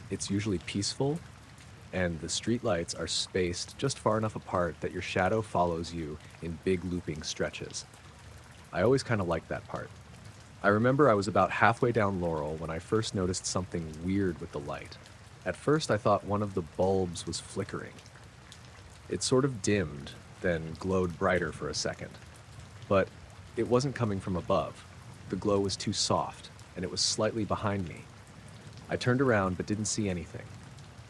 It's usually peaceful, and the streetlights are spaced just far enough apart that your shadow follows you in big looping stretches. I always kind of liked that part. I remember I was about halfway down Laurel when I first noticed something weird with the light. At first I thought one of the bulbs was flickering. It sort of dimmed, then glowed brighter for a second. But it wasn't coming from above. The glow was too soft, and it was slightly behind me. I turned around but didn't see anything.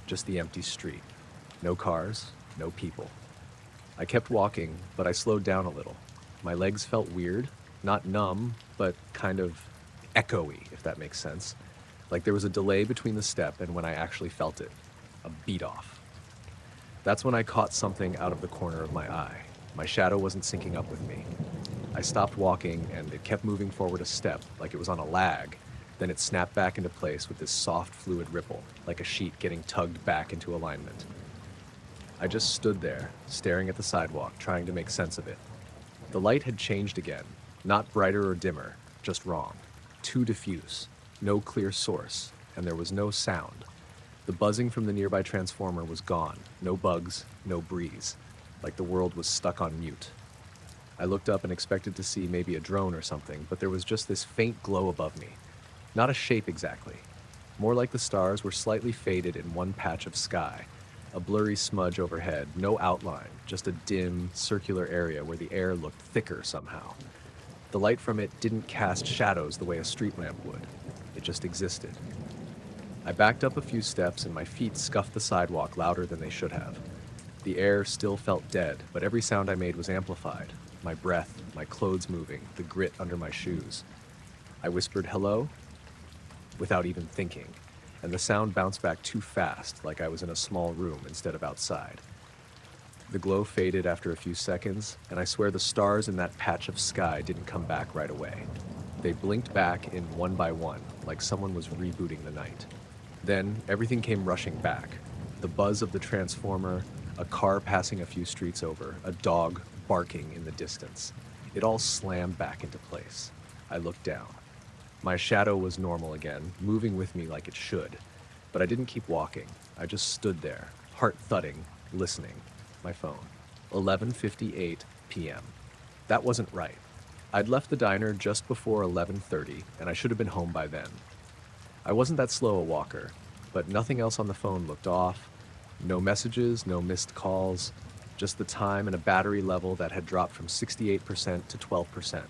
Just the empty street. No cars, no people. I kept walking, but I slowed down a little. My legs felt weird, not numb, but kind of echoey, if that makes sense. Like there was a delay between the step and when I actually felt it. A beat off. That's when I caught something out of the corner of my eye. My shadow wasn't syncing up with me. I stopped walking and it kept moving forward a step, like it was on a lag. Then it snapped back into place with this soft fluid ripple, like a sheet getting tugged back into alignment. I just stood there, staring at the sidewalk, trying to make sense of it. The light had changed again, not brighter or dimmer, just wrong. Too diffuse, no clear source, and there was no sound. The buzzing from the nearby transformer was gone, no bugs, no breeze, like the world was stuck on mute. I looked up and expected to see maybe a drone or something, but there was just this faint glow above me. Not a shape exactly. More like the stars were slightly faded in one patch of sky. A blurry smudge overhead, no outline, just a dim, circular area where the air looked thicker somehow. The light from it didn't cast shadows the way a street lamp would. It just existed. I backed up a few steps and my feet scuffed the sidewalk louder than they should have. The air still felt dead, but every sound I made was amplified. My breath, my clothes moving, the grit under my shoes. I whispered, "Hello?" without even thinking, and the sound bounced back too fast, like I was in a small room instead of outside. The glow faded after a few seconds, and I swear the stars in that patch of sky didn't come back right away. They blinked back in one by one, like someone was rebooting the night. Then everything came rushing back. The buzz of the transformer, a car passing a few streets over, a dog barking in the distance. It all slammed back into place. I looked down. My shadow was normal again, moving with me like it should. But I didn't keep walking. I just stood there, heart thudding, listening. My phone. 11:58 p.m. That wasn't right. I'd left the diner just before 11:30, and I should have been home by then. I wasn't that slow a walker, but nothing else on the phone looked off. No messages, no missed calls, just the time and a battery level that had dropped from 68% to 12%.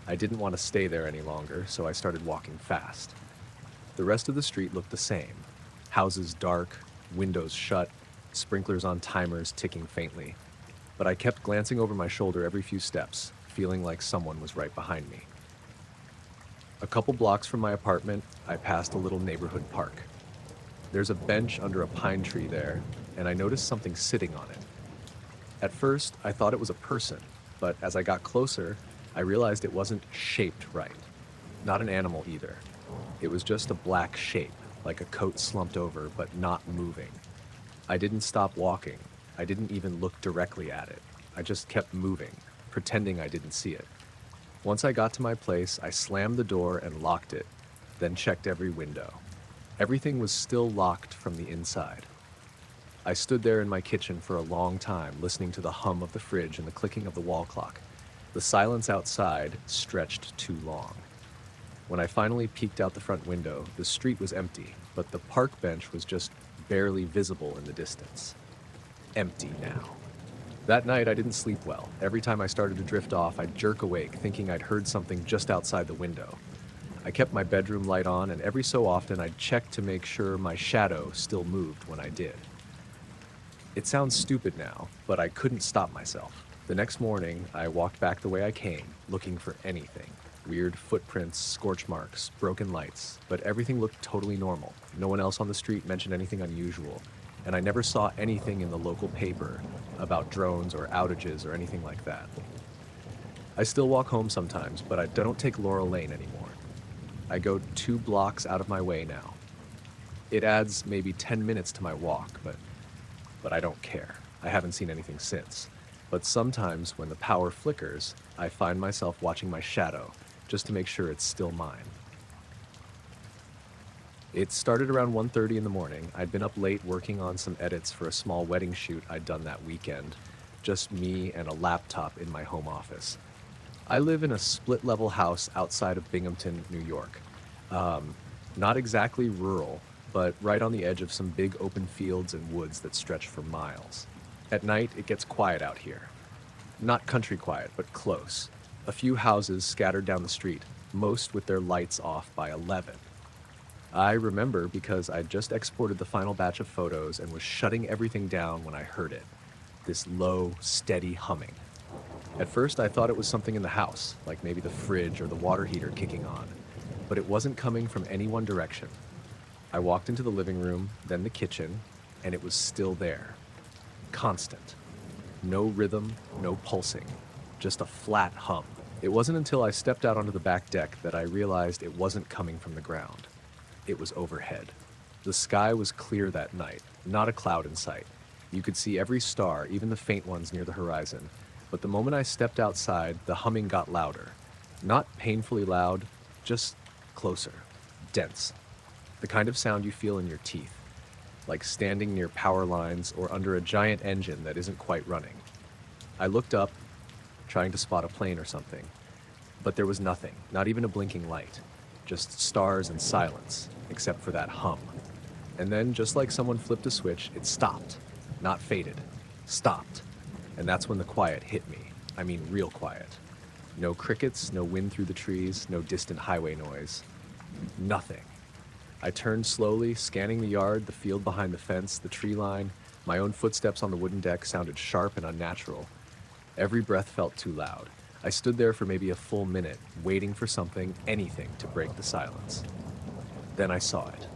I didn't want to stay there any longer, so I started walking fast. The rest of the street looked the same. Houses dark, windows shut, sprinklers on timers ticking faintly. But I kept glancing over my shoulder every few steps, feeling like someone was right behind me. A couple blocks from my apartment, I passed a little neighborhood park. There's a bench under a pine tree there, and I noticed something sitting on it. At first, I thought it was a person, but as I got closer, I realized it wasn't shaped right. Not an animal either. It was just a black shape, like a coat slumped over, but not moving. I didn't stop walking. I didn't even look directly at it. I just kept moving, pretending I didn't see it. Once I got to my place, I slammed the door and locked it, then checked every window. Everything was still locked from the inside. I stood there in my kitchen for a long time, listening to the hum of the fridge and the clicking of the wall clock. The silence outside stretched too long. When I finally peeked out the front window, the street was empty, but the park bench was just barely visible in the distance. Empty now. That night, I didn't sleep well. Every time I started to drift off, I'd jerk awake, thinking I'd heard something just outside the window. I kept my bedroom light on, and every so often I'd check to make sure my shadow still moved when I did. It sounds stupid now, but I couldn't stop myself. The next morning, I walked back the way I came, looking for anything. Weird footprints, scorch marks, broken lights, but everything looked totally normal. No one else on the street mentioned anything unusual, and I never saw anything in the local paper about drones or outages or anything like that. I still walk home sometimes, but I don't take Laurel Lane anymore. I go 2 blocks out of my way now. It adds maybe 10 minutes to my walk, but I don't care. I haven't seen anything since. But sometimes when the power flickers, I find myself watching my shadow just to make sure it's still mine. It started around 1:30 in the morning. I'd been up late working on some edits for a small wedding shoot I'd done that weekend. Just me and a laptop in my home office. I live in a split-level house outside of Binghamton, New York. Not exactly rural, but right on the edge of some big open fields and woods that stretch for miles. At night, it gets quiet out here. Not country quiet, but close. A few houses scattered down the street, most with their lights off by 11. I remember because I'd just exported the final batch of photos and was shutting everything down when I heard it. This low, steady humming. At first, I thought it was something in the house, like maybe the fridge or the water heater kicking on, but it wasn't coming from any one direction. I walked into the living room, then the kitchen, and it was still there. Constant. No rhythm, no pulsing, just a flat hum. It wasn't until I stepped out onto the back deck that I realized it wasn't coming from the ground. It was overhead. The sky was clear that night, not a cloud in sight. You could see every star, even the faint ones near the horizon. But the moment I stepped outside, the humming got louder. Not painfully loud, just closer, dense. The kind of sound you feel in your teeth, like standing near power lines or under a giant engine that isn't quite running. I looked up, trying to spot a plane or something, but there was nothing, not even a blinking light, just stars and silence, except for that hum. And then, just like someone flipped a switch, it stopped, not faded, stopped. And that's when the quiet hit me. I mean, real quiet. No crickets, no wind through the trees, no distant highway noise. Nothing. I turned slowly, scanning the yard, the field behind the fence, the tree line. My own footsteps on the wooden deck sounded sharp and unnatural. Every breath felt too loud. I stood there for maybe a full minute, waiting for something, anything, to break the silence. Then I saw it.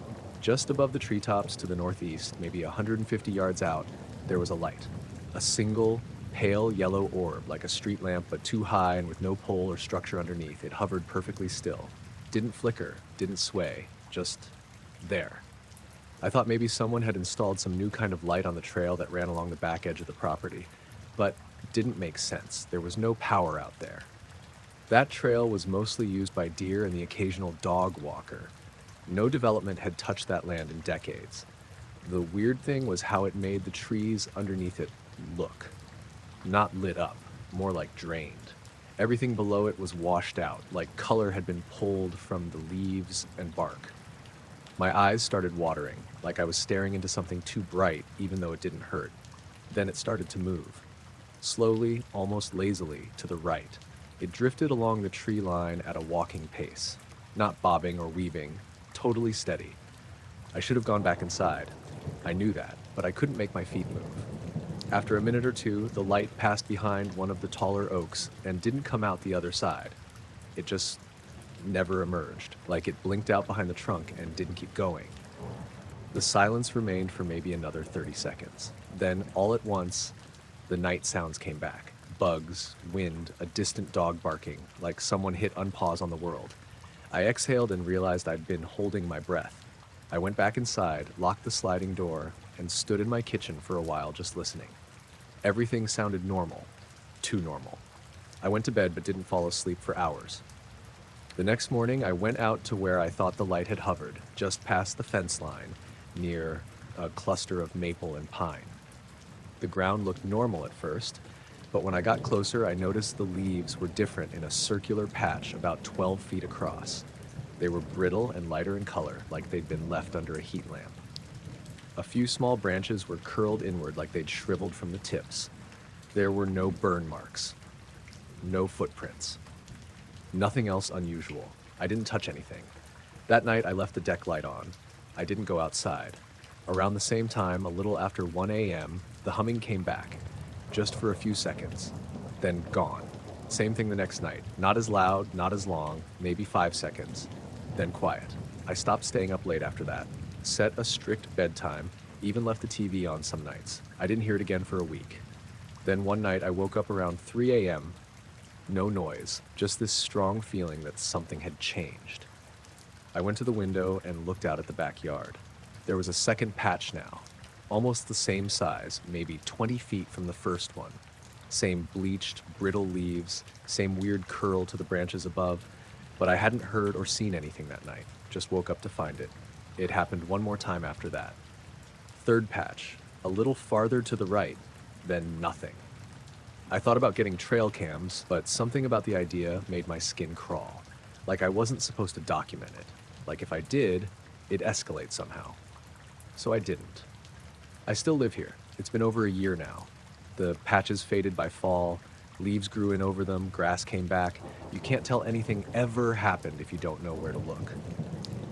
Just above the treetops to the northeast, maybe 150 yards out, there was a light. A single, pale yellow orb, like a street lamp, but too high and with no pole or structure underneath. It hovered perfectly still. Didn't flicker, didn't sway, just there. I thought maybe someone had installed some new kind of light on the trail that ran along the back edge of the property, but it didn't make sense. There was no power out there. That trail was mostly used by deer and the occasional dog walker. No development had touched that land in decades. The weird thing was how it made the trees underneath it look. Not lit up, more like drained. Everything below it was washed out, like color had been pulled from the leaves and bark. My eyes started watering, like I was staring into something too bright, even though it didn't hurt. Then it started to move. Slowly, almost lazily, to the right. It drifted along the tree line at a walking pace. Not bobbing or weaving, totally steady. I should have gone back inside. I knew that, but I couldn't make my feet move. After a minute or two, the light passed behind one of the taller oaks and didn't come out the other side. It just never emerged, like it blinked out behind the trunk and didn't keep going. The silence remained for maybe another 30 seconds. Then, all at once, the night sounds came back. Bugs, wind, a distant dog barking, like someone hit unpause on the world. I exhaled and realized I'd been holding my breath. I went back inside, locked the sliding door, and stood in my kitchen for a while just listening. Everything sounded normal. Too normal. I went to bed but didn't fall asleep for hours. The next morning, I went out to where I thought the light had hovered, just past the fence line, near a cluster of maple and pine. The ground looked normal at first, but when I got closer, I noticed the leaves were different in a circular patch about 12 feet across. They were brittle and lighter in color, like they'd been left under a heat lamp. A few small branches were curled inward like they'd shriveled from the tips. There were no burn marks, no footprints. Nothing else unusual. I didn't touch anything. That night, I left the deck light on. I didn't go outside. Around the same time, a little after 1 a.m., the humming came back, just for a few seconds, then gone. Same thing the next night. Not as loud, not as long, maybe 5 seconds, then quiet. I stopped staying up late after that, set a strict bedtime, even left the TV on some nights. I didn't hear it again for a week. Then one night, I woke up around 3 a.m., no noise, just this strong feeling that something had changed. I went to the window and looked out at the backyard. There was a second patch now, almost the same size, maybe 20 feet from the first one. Same bleached, brittle leaves, same weird curl to the branches above, but I hadn't heard or seen anything that night, just woke up to find it. It happened one more time after that. Third patch, a little farther to the right, then nothing. I thought about getting trail cams, but something about the idea made my skin crawl. Like I wasn't supposed to document it. Like if I did, it'd escalate somehow. So I didn't. I still live here. It's been over a year now. The patches faded by fall, leaves grew in over them, grass came back. You can't tell anything ever happened if you don't know where to look.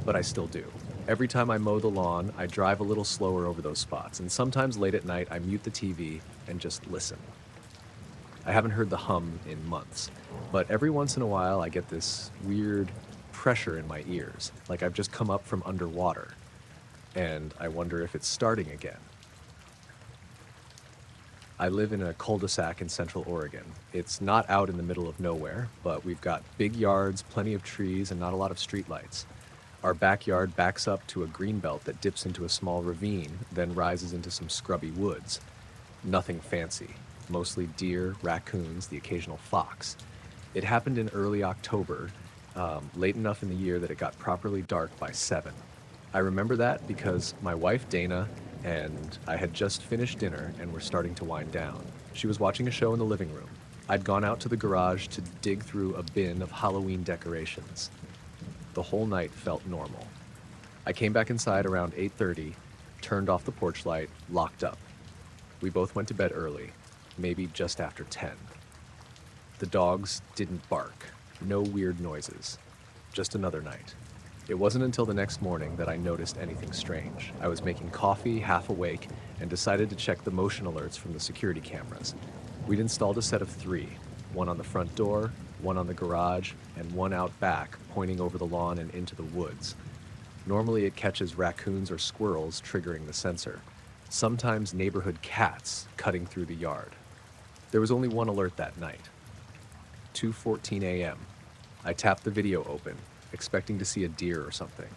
But I still do. Every time I mow the lawn, I drive a little slower over those spots, and sometimes late at night I mute the TV and just listen. I haven't heard the hum in months, but every once in a while I get this weird pressure in my ears, like I've just come up from underwater, and I wonder if it's starting again. I live in a cul-de-sac in Central Oregon. It's not out in the middle of nowhere, but we've got big yards, plenty of trees, and not a lot of streetlights. Our backyard backs up to a greenbelt that dips into a small ravine, then rises into some scrubby woods. Nothing fancy. Mostly deer, raccoons, the occasional fox. It happened in early October, late enough in the year that it got properly dark by 7. I remember that because my wife Dana and I had just finished dinner and were starting to wind down. She was watching a show in the living room. I'd gone out to the garage to dig through a bin of Halloween decorations. The whole night felt normal. I came back inside around 8:30, turned off the porch light, locked up. We both went to bed early. Maybe just after 10. The dogs didn't bark, no weird noises, just another night. It wasn't until the next morning that I noticed anything strange. I was making coffee, half awake, and decided to check the motion alerts from the security cameras. We'd installed a set of 3, one on the front door, one on the garage, and one out back, pointing over the lawn and into the woods. Normally it catches raccoons or squirrels, triggering the sensor. Sometimes neighborhood cats cutting through the yard. There was only one alert that night. 2:14 a.m. I tapped the video open, expecting to see a deer or something.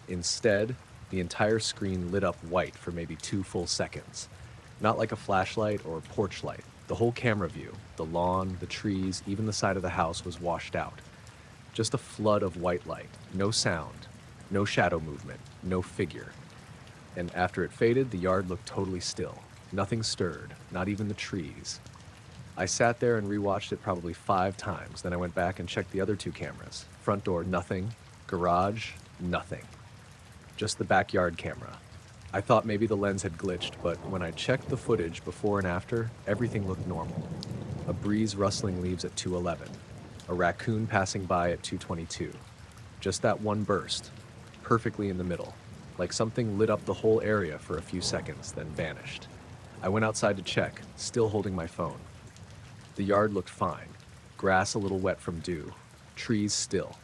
Instead, the entire screen lit up white for maybe 2 full seconds. Not like a flashlight or porch light. The whole camera view, the lawn, the trees, even the side of the house was washed out. Just a flood of white light, no sound, no shadow movement, no figure. And after it faded, the yard looked totally still. Nothing stirred, not even the trees. I sat there and rewatched it probably 5 times. Then I went back and checked the other 2 cameras. Front door, nothing. Garage, nothing. Just the backyard camera. I thought maybe the lens had glitched, but when I checked the footage before and after, everything looked normal. A breeze rustling leaves at 2:11. A raccoon passing by at 2:22. Just that one burst, perfectly in the middle. Like something lit up the whole area for a few seconds, then vanished. I went outside to check, still holding my phone. The yard looked fine. Grass a little wet from dew. Trees still.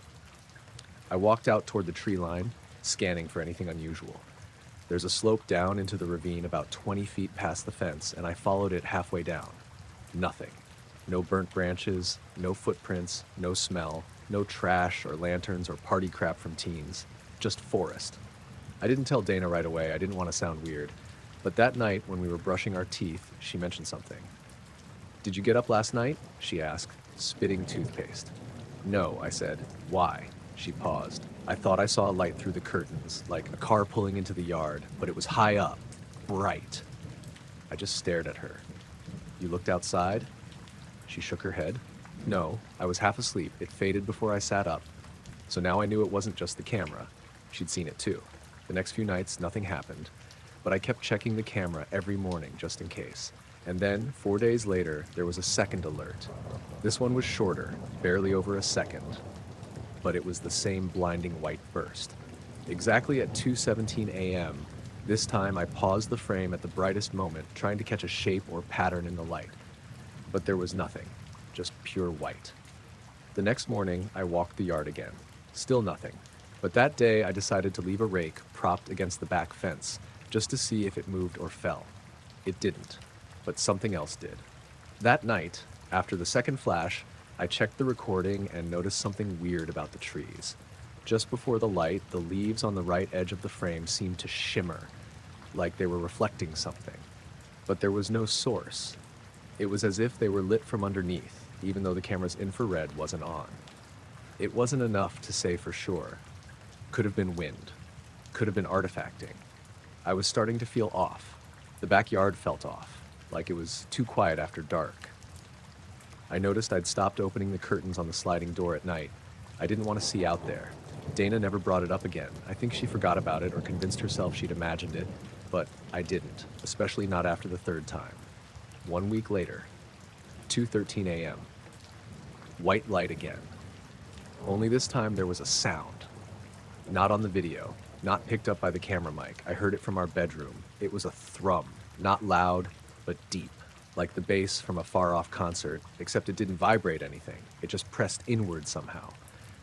I walked out toward the tree line, scanning for anything unusual. There's a slope down into the ravine about 20 feet past the fence, and I followed it halfway down. Nothing. No burnt branches, no footprints, no smell, no trash or lanterns or party crap from teens. Just forest. I didn't tell Dana right away. I didn't want to sound weird. But that night, when we were brushing our teeth, she mentioned something. "Did you get up last night?" she asked. spitting toothpaste. No, I said. Why? She paused. I thought I saw a light through the curtains, like a car pulling into the yard, but it was high up, bright. I just stared at her. You looked outside? She shook her head. No, I was half asleep. It faded before I sat up. So now I knew it wasn't just the camera. She'd seen it too. The next few nights, nothing happened, but I kept checking the camera every morning just in case. And then, 4 days later, there was a second alert. This one was shorter, barely over a second, but it was the same blinding white burst. Exactly at 2:17 a.m., this time I paused the frame at the brightest moment, trying to catch a shape or pattern in the light. But there was nothing, just pure white. The next morning, I walked the yard again. Still nothing. But that day, I decided to leave a rake propped against the back fence, just to see if it moved or fell. It didn't, but something else did. That night, after the second flash, I checked the recording and noticed something weird about the trees. Just before the light, the leaves on the right edge of the frame seemed to shimmer, like they were reflecting something. But there was no source. It was as if they were lit from underneath, even though the camera's infrared wasn't on. It wasn't enough to say for sure. Could have been wind. Could have been artifacting. I was starting to feel off. The backyard felt off, like it was too quiet after dark. I noticed I'd stopped opening the curtains on the sliding door at night. I didn't want to see out there. Dana never brought it up again. I think she forgot about it or convinced herself she'd imagined it, but I didn't, especially not after the third time. 1 week later, 2:13 a.m. White light again. Only this time there was a sound. Not on the video, not picked up by the camera mic. I heard it from our bedroom. It was a thrum, not loud, but deep, like the bass from a far-off concert, except it didn't vibrate anything. It just pressed inward somehow.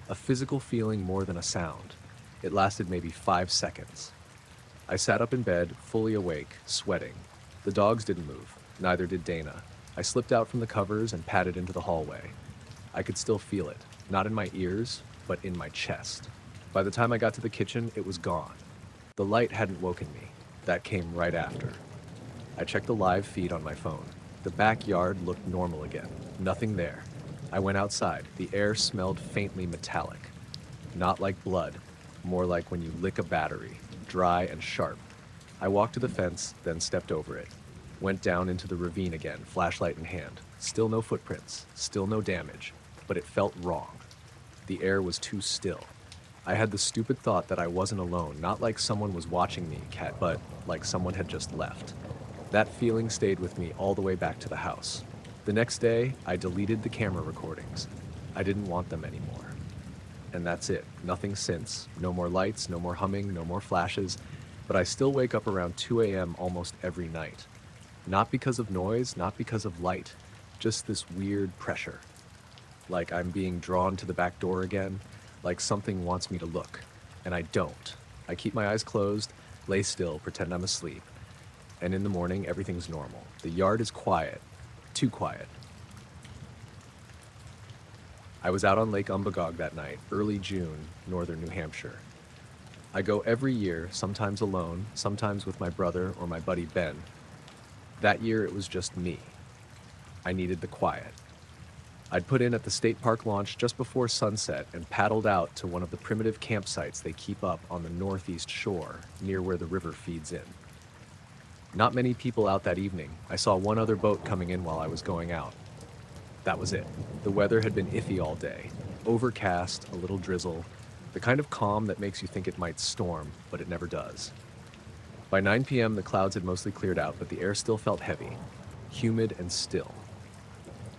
A physical feeling more than a sound. It lasted maybe 5 seconds. I sat up in bed, fully awake, sweating. The dogs didn't move, neither did Dana. I slipped out from the covers and padded into the hallway. I could still feel it, not in my ears, but in my chest. By the time I got to the kitchen, it was gone. The light hadn't woken me. That came right after. I checked the live feed on my phone. The backyard looked normal again. Nothing there. I went outside. The air smelled faintly metallic. Not like blood, more like when you lick a battery, dry and sharp. I walked to the fence, then stepped over it. Went down into the ravine again, flashlight in hand. Still no footprints, still no damage, but it felt wrong. The air was too still. I had the stupid thought that I wasn't alone, not like someone was watching me, but like someone had just left. That feeling stayed with me all the way back to the house. The next day, I deleted the camera recordings. I didn't want them anymore. And that's it. Nothing since. No more lights, no more humming, no more flashes. But I still wake up around 2 a.m. almost every night. Not because of noise, not because of light. Just this weird pressure. Like I'm being drawn to the back door again. Like something wants me to look. And I don't. I keep my eyes closed, lay still, pretend I'm asleep. And in the morning, everything's normal. The yard is quiet. Too quiet. I was out on Lake Umbagog that night, early June, northern New Hampshire. I go every year, sometimes alone, sometimes with my brother or my buddy Ben. That year it was just me. I needed the quiet. I'd put in at the state park launch just before sunset and paddled out to one of the primitive campsites they keep up on the northeast shore, near where the river feeds in. Not many people out that evening. I saw one other boat coming in while I was going out. That was it. The weather had been iffy all day. Overcast, a little drizzle, the kind of calm that makes you think it might storm, but it never does. By 9 p.m., the clouds had mostly cleared out, but the air still felt heavy, humid and still.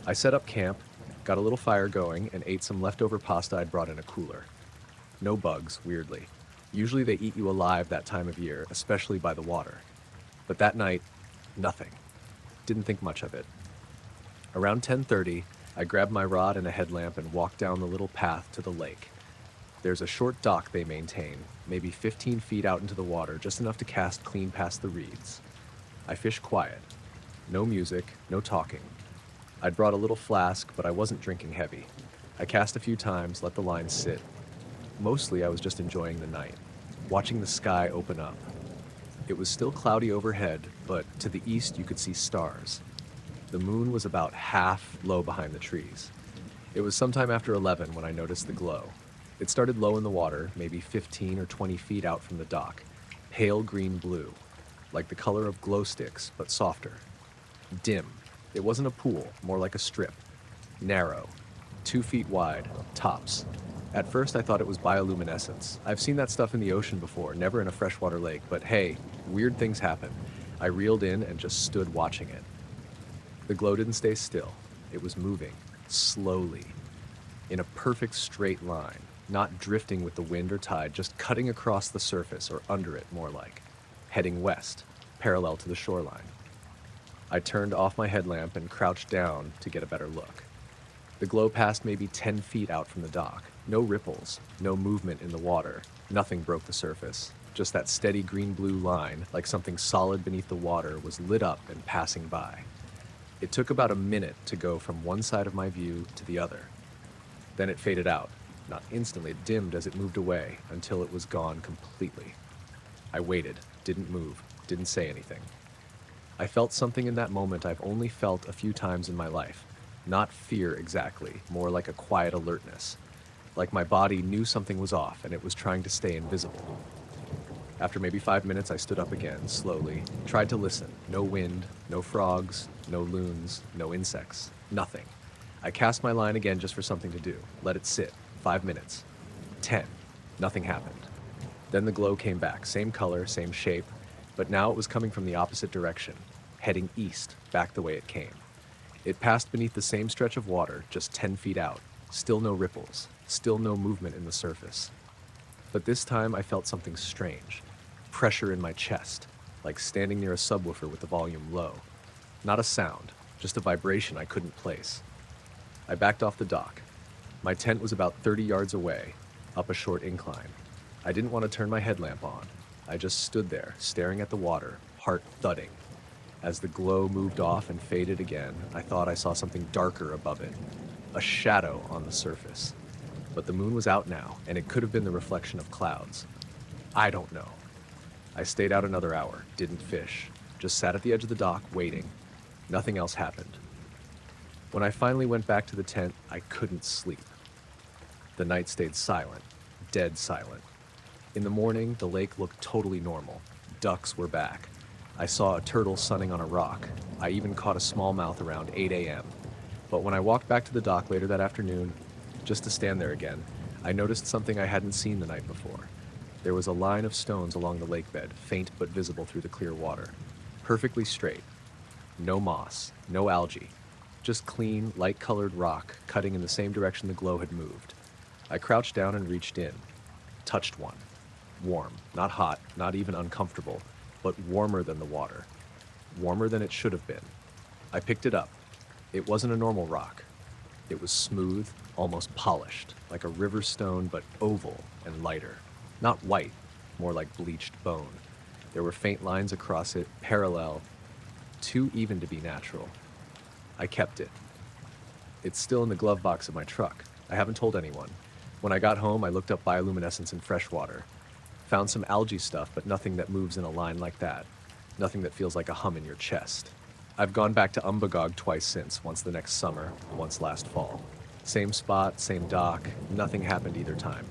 I set up camp, got a little fire going, and ate some leftover pasta I'd brought in a cooler. No bugs, weirdly. Usually they eat you alive that time of year, especially by the water. But that night, nothing. Didn't think much of it. Around 10:30, I grabbed my rod and a headlamp and walked down the little path to the lake. There's a short dock they maintain, maybe 15 feet out into the water, just enough to cast clean past the reeds. I fish quiet. No music, no talking. I'd brought a little flask, but I wasn't drinking heavy. I cast a few times, let the line sit. Mostly I was just enjoying the night, watching the sky open up. It was still cloudy overhead, but to the east you could see stars. The moon was about half low behind the trees. It was sometime after 11 when I noticed the glow. It started low in the water, maybe 15 or 20 feet out from the dock. Pale green blue, like the color of glow sticks, but softer. Dim. It wasn't a pool, more like a strip. Narrow. 2 feet wide, tops. At first I thought it was bioluminescence. I've seen that stuff in the ocean before, never in a freshwater lake, but hey, weird things happen. I reeled in and just stood watching it. The glow didn't stay still. It was moving, slowly, in a perfect straight line, not drifting with the wind or tide, just cutting across the surface, or under it more like, heading west, parallel to the shoreline. I turned off my headlamp and crouched down to get a better look. The glow passed maybe 10 feet out from the dock. No ripples, no movement in the water. Nothing broke the surface. Just that steady green-blue line, like something solid beneath the water, was lit up and passing by. It took about a minute to go from one side of my view to the other. Then it faded out. Not instantly, it dimmed as it moved away until it was gone completely. I waited, didn't move, didn't say anything. I felt something in that moment I've only felt a few times in my life. Not fear exactly, more like a quiet alertness. Like my body knew something was off and it was trying to stay invisible. After maybe 5 minutes, I stood up again, slowly, tried to listen. No wind, no frogs, no loons, no insects, nothing. I cast my line again just for something to do. Let it sit. 5 minutes. 10. Nothing happened. Then the glow came back, same color, same shape, but now it was coming from the opposite direction, heading east, back the way it came. It passed beneath the same stretch of water, just 10 feet out. Still no ripples, still no movement in the surface. But this time I felt something strange. Pressure in my chest, like standing near a subwoofer with the volume low. Not a sound, just a vibration I couldn't place. I backed off the dock. My tent was about 30 yards away, up a short incline. I didn't want to turn my headlamp on. I just stood there, staring at the water, heart thudding. As the glow moved off and faded again, I thought I saw something darker above it. A shadow on the surface. But the moon was out now, and it could have been the reflection of clouds. I don't know. I stayed out another hour, didn't fish, just sat at the edge of the dock, waiting. Nothing else happened. When I finally went back to the tent, I couldn't sleep. The night stayed silent, dead silent. In the morning, the lake looked totally normal. Ducks were back. I saw a turtle sunning on a rock. I even caught a smallmouth around 8 a.m. But when I walked back to the dock later that afternoon, just to stand there again, I noticed something I hadn't seen the night before. There was a line of stones along the lake bed, faint but visible through the clear water. Perfectly straight. No moss, no algae. Just clean, light-colored rock cutting in the same direction the glow had moved. I crouched down and reached in. Touched one. Warm, not hot, not even uncomfortable, but warmer than the water. Warmer than it should have been. I picked it up. It wasn't a normal rock. It was smooth, almost polished, like a river stone, but oval and lighter. Not white, more like bleached bone. There were faint lines across it, parallel, too even to be natural. I kept it. It's still in the glove box of my truck. I haven't told anyone. When I got home, I looked up bioluminescence in freshwater. Found some algae stuff, but nothing that moves in a line like that. Nothing that feels like a hum in your chest. I've gone back to Umbagog twice since, once the next summer, once last fall. Same spot, same dock, nothing happened either time.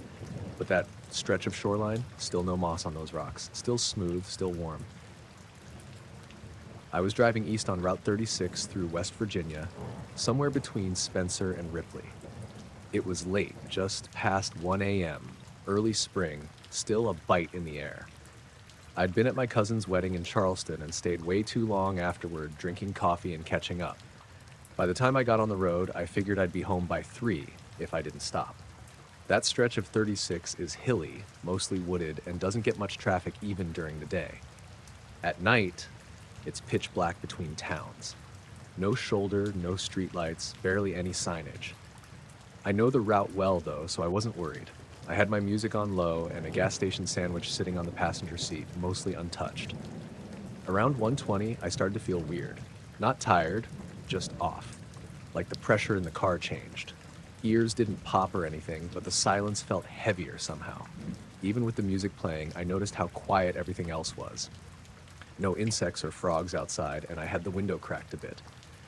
But that stretch of shoreline, still no moss on those rocks. Still smooth, still warm. I was driving east on Route 36 through West Virginia, somewhere between Spencer and Ripley. It was late, just past 1 a.m., early spring, still a bite in the air. I'd been at my cousin's wedding in Charleston and stayed way too long afterward, drinking coffee and catching up. By the time I got on the road, I figured I'd be home by 3 if I didn't stop. That stretch of 36 is hilly, mostly wooded, and doesn't get much traffic even during the day. At night, it's pitch black between towns. No shoulder, no streetlights, barely any signage. I know the route well, though, so I wasn't worried. I had my music on low and a gas station sandwich sitting on the passenger seat, mostly untouched. Around 1:20, I started to feel weird. Not tired, just off. Like the pressure in the car changed. Ears didn't pop or anything, but the silence felt heavier somehow. Even with the music playing, I noticed how quiet everything else was. No insects or frogs outside, and I had the window cracked a bit.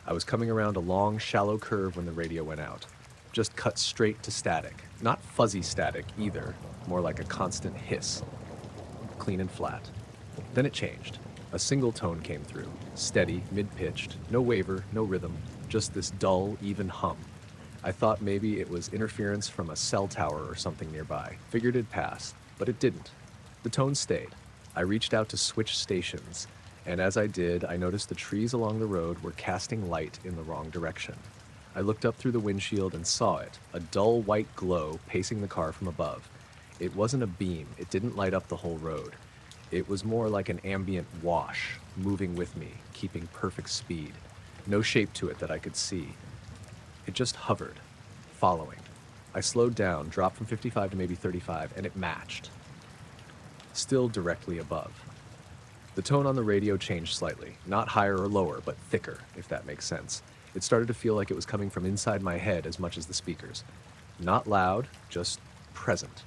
I was coming around a long, shallow curve when the radio went out. just cut straight to static. Not fuzzy static either, more like a constant hiss, clean and flat. Then it changed. A single tone came through, steady, mid-pitched, no waver, no rhythm, just this dull, even hum. I thought maybe it was interference from a cell tower or something nearby. Figured it'd pass, but it didn't. The tone stayed. I reached out to switch stations, and as I did, I noticed the trees along the road were casting light in the wrong direction. I looked up through the windshield and saw it, a dull white glow pacing the car from above. It wasn't a beam, it didn't light up the whole road. It was more like an ambient wash, moving with me, keeping perfect speed. No shape to it that I could see. It just hovered, following. I slowed down, dropped from 55 to maybe 35, and it matched. Still directly above. The tone on the radio changed slightly, not higher or lower, but thicker, if that makes sense. It started to feel like it was coming from inside my head as much as the speakers. Not loud, just present.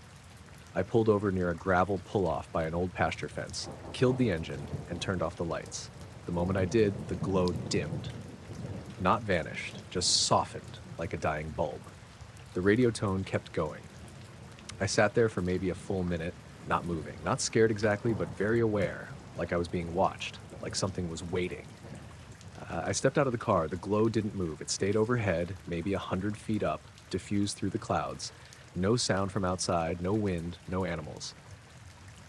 I pulled over near a gravel pull-off by an old pasture fence, killed the engine, and turned off the lights. The moment I did, the glow dimmed. Not vanished, just softened like a dying bulb. The radio tone kept going. I sat there for maybe a full minute, not moving, not scared exactly, but very aware, like I was being watched, like something was waiting. I stepped out of the car. The glow didn't move. It stayed overhead, maybe 100 feet up, diffused through the clouds. No sound from outside, no wind, no animals.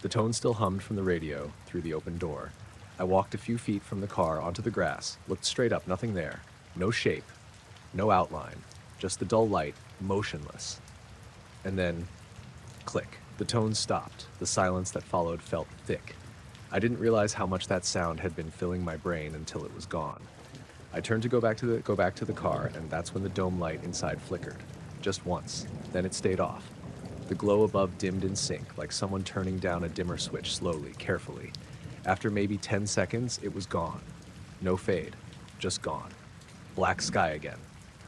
The tone still hummed from the radio through the open door. I walked a few feet from the car onto the grass, looked straight up, nothing there. No shape, no outline, just the dull light, motionless. And then, click. The tone stopped. The silence that followed felt thick. I didn't realize how much that sound had been filling my brain until it was gone. I turned to go back to the car, and that's when the dome light inside flickered. Just once. Then it stayed off. The glow above dimmed in sync, like someone turning down a dimmer switch slowly, carefully. After maybe 10 seconds, it was gone. No fade. Just gone. Black sky again.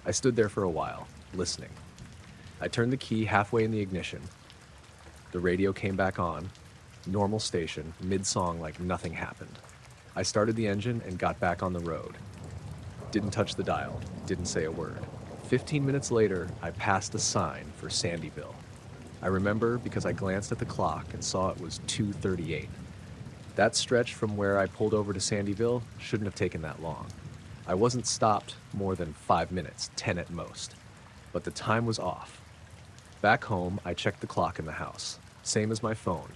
I stood there for a while, listening. I turned the key halfway in the ignition. The radio came back on. Normal station, mid-song like nothing happened. I started the engine and got back on the road. Didn't touch the dial, didn't say a word. 15 minutes later, I passed a sign for Sandyville. I remember because I glanced at the clock and saw it was 2:38. That stretch from where I pulled over to Sandyville shouldn't have taken that long. I wasn't stopped more than 5 minutes, 10 at most. But the time was off. Back home, I checked the clock in the house. Same as my phone.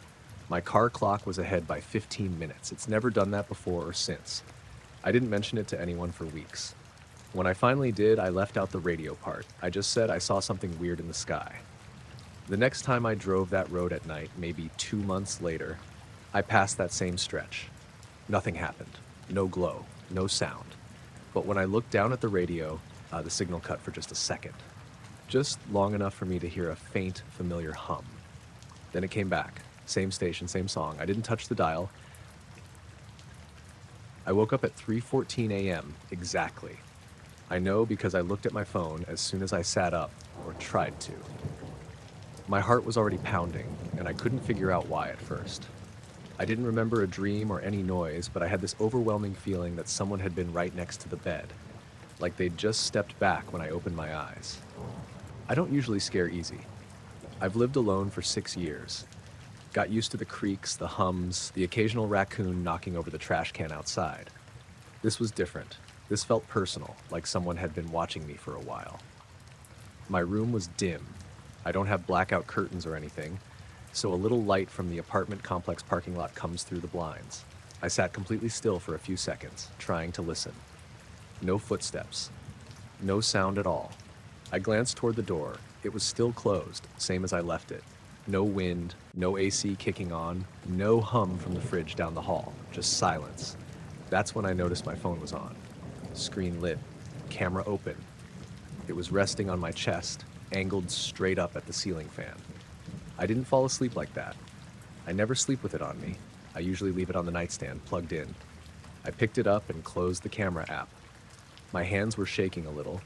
My car clock was ahead by 15 minutes. It's never done that before or since. I didn't mention it to anyone for weeks. When I finally did, I left out the radio part. I just said I saw something weird in the sky. The next time I drove that road at night, maybe 2 months later, I passed that same stretch. Nothing happened. No glow. No sound. But when I looked down at the radio, the signal cut for just a second. Just long enough for me to hear a faint, familiar hum. Then it came back. Same station, same song. I didn't touch the dial. I woke up at 3:14 a.m. exactly. I know because I looked at my phone as soon as I sat up, or tried to. My heart was already pounding, and I couldn't figure out why at first. I didn't remember a dream or any noise, but I had this overwhelming feeling that someone had been right next to the bed, like they'd just stepped back when I opened my eyes. I don't usually scare easy. I've lived alone for 6 years. Got used to the creaks, the hums, the occasional raccoon knocking over the trash can outside. This was different. This felt personal, like someone had been watching me for a while. My room was dim. I don't have blackout curtains or anything, so a little light from the apartment complex parking lot comes through the blinds. I sat completely still for a few seconds, trying to listen. No footsteps. No sound at all. I glanced toward the door. It was still closed, same as I left it. No wind, no AC kicking on, no hum from the fridge down the hall, just silence. That's when I noticed my phone was on. Screen lit, camera open. It was resting on my chest, angled straight up at the ceiling fan. I didn't fall asleep like that. I never sleep with it on me. I usually leave it on the nightstand, plugged in. I picked it up and closed the camera app. My hands were shaking a little.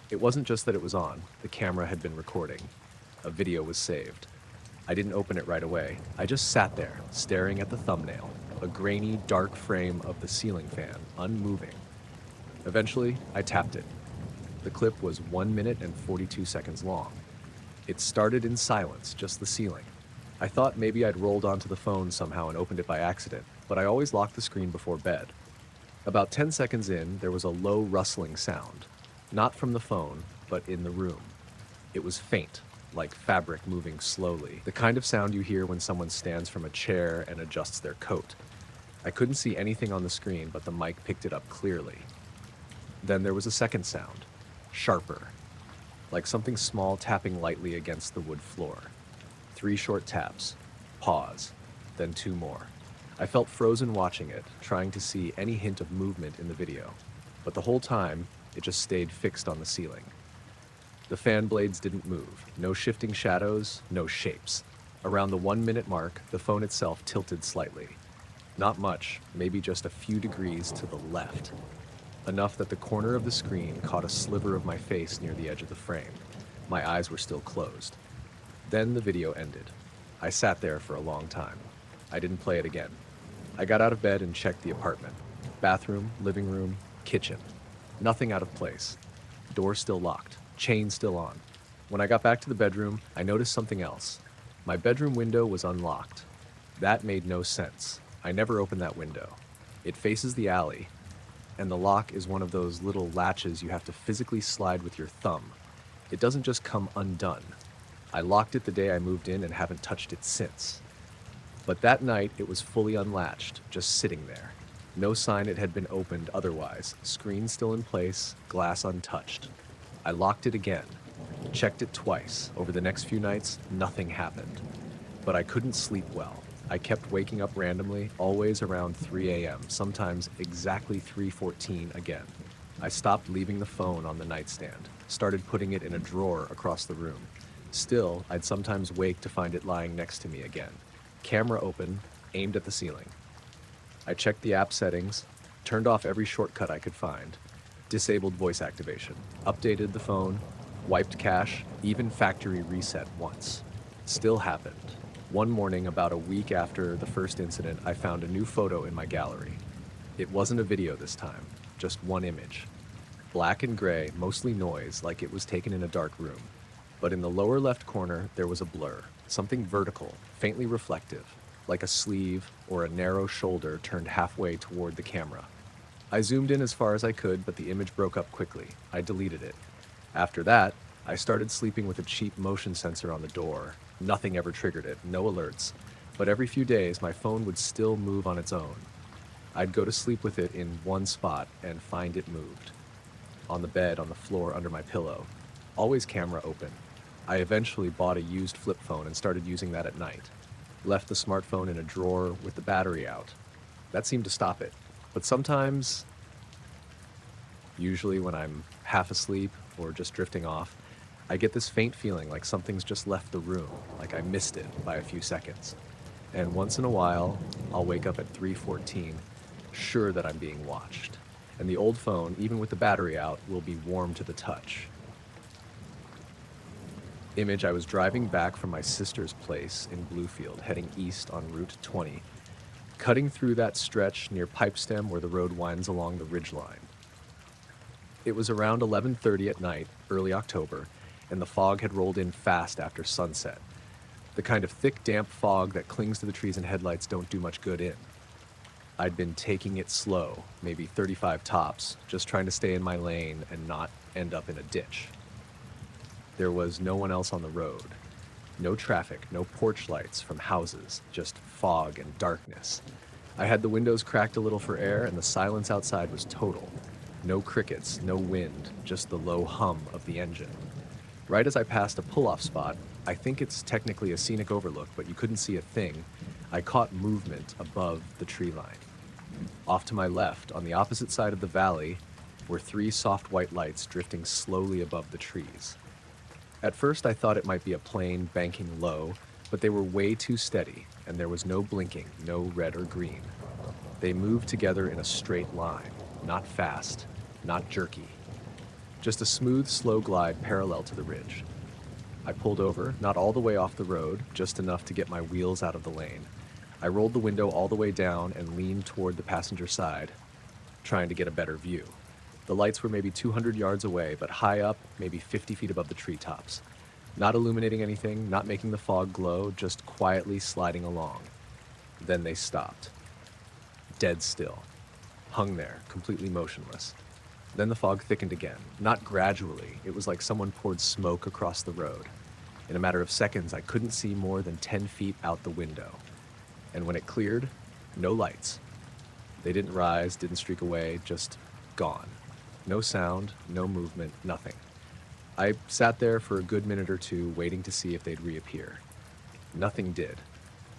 It wasn't just that it was on. The camera had been recording. A video was saved. I didn't open it right away. I just sat there, staring at the thumbnail, a grainy, dark frame of the ceiling fan, unmoving. Eventually, I tapped it. The clip was 1 minute and 42 seconds long. It started in silence, just the ceiling. I thought maybe I'd rolled onto the phone somehow and opened it by accident, but I always locked the screen before bed. About 10 seconds in, there was a low rustling sound. Not from the phone, but in the room. It was faint, like fabric moving slowly, the kind of sound you hear when someone stands from a chair and adjusts their coat. I couldn't see anything on the screen, but the mic picked it up clearly. Then there was a second sound, sharper, like something small tapping lightly against the wood floor. 3 short taps, pause, then 2 more. I felt frozen watching it, trying to see any hint of movement in the video, but the whole time, it just stayed fixed on the ceiling. The fan blades didn't move, no shifting shadows, no shapes. Around the 1 minute mark, the phone itself tilted slightly. Not much, maybe just a few degrees to the left. Enough that the corner of the screen caught a sliver of my face near the edge of the frame. My eyes were still closed. Then the video ended. I sat there for a long time. I didn't play it again. I got out of bed and checked the apartment. Bathroom, living room, kitchen. Nothing out of place. Door still locked, chain still on. When I got back to the bedroom, I noticed something else. My bedroom window was unlocked. That made no sense. I never opened that window. It faces the alley, and the lock is one of those little latches you have to physically slide with your thumb. It doesn't just come undone. I locked it the day I moved in and haven't touched it since. But that night, it was fully unlatched, just sitting there. No sign it had been opened otherwise. Screen still in place, glass untouched. I locked it again, checked it twice. Over the next few nights, nothing happened. But I couldn't sleep well. I kept waking up randomly, always around 3 a.m., sometimes exactly 3:14 again. I stopped leaving the phone on the nightstand, started putting it in a drawer across the room. Still, I'd sometimes wake to find it lying next to me again. Camera open, aimed at the ceiling. I checked the app settings, turned off every shortcut I could find, disabled voice activation, updated the phone, wiped cache, even factory reset once. Still happened. One morning, about a week after the first incident, I found a new photo in my gallery. It wasn't a video this time, just one image. Black and gray, mostly noise, like it was taken in a dark room. But in the lower left corner, there was a blur, something vertical, faintly reflective, like a sleeve or a narrow shoulder turned halfway toward the camera. I zoomed in as far as I could, but the image broke up quickly. I deleted it. After that, I started sleeping with a cheap motion sensor on the door. Nothing ever triggered it, no alerts. But every few days, my phone would still move on its own. I'd go to sleep with it in one spot and find it moved. On the bed, on the floor, under my pillow. Always camera open. I eventually bought a used flip phone and started using that at night. Left the smartphone in a drawer with the battery out. That seemed to stop it. But sometimes, usually when I'm half asleep or just drifting off, I get this faint feeling like something's just left the room, like I missed it by a few seconds. And once in a while, I'll wake up at 3:14, sure that I'm being watched. And the old phone, even with the battery out, will be warm to the touch. Image: I was driving back from my sister's place in Bluefield, heading east on Route 20, cutting through that stretch near Pipestem where the road winds along the ridgeline. It was around 11:30 at night, early October, and the fog had rolled in fast after sunset. The kind of thick, damp fog that clings to the trees and headlights don't do much good in. I'd been taking it slow, maybe 35 tops, just trying to stay in my lane and not end up in a ditch. There was no one else on the road. No traffic, no porch lights from houses, just fog and darkness. I had the windows cracked a little for air, and the silence outside was total. No crickets, no wind, just the low hum of the engine. Right as I passed a pull-off spot, I think it's technically a scenic overlook, but you couldn't see a thing, I caught movement above the tree line. Off to my left, on the opposite side of the valley, were 3 soft white lights drifting slowly above the trees. At first, I thought it might be a plane banking low, but they were way too steady, and there was no blinking, no red or green. They moved together in a straight line, not fast, not jerky. Just a smooth, slow glide parallel to the ridge. I pulled over, not all the way off the road, just enough to get my wheels out of the lane. I rolled the window all the way down and leaned toward the passenger side, trying to get a better view. The lights were maybe 200 yards away, but high up, maybe 50 feet above the treetops. Not illuminating anything, not making the fog glow, just quietly sliding along. Then they stopped. Dead still. Hung there, completely motionless. Then the fog thickened again. Not gradually, it was like someone poured smoke across the road. In a matter of seconds, I couldn't see more than 10 feet out the window. And when it cleared, no lights. They didn't rise, didn't streak away, just gone. No sound, no movement, nothing. I sat there for a good minute or two, waiting to see if they'd reappear. Nothing did.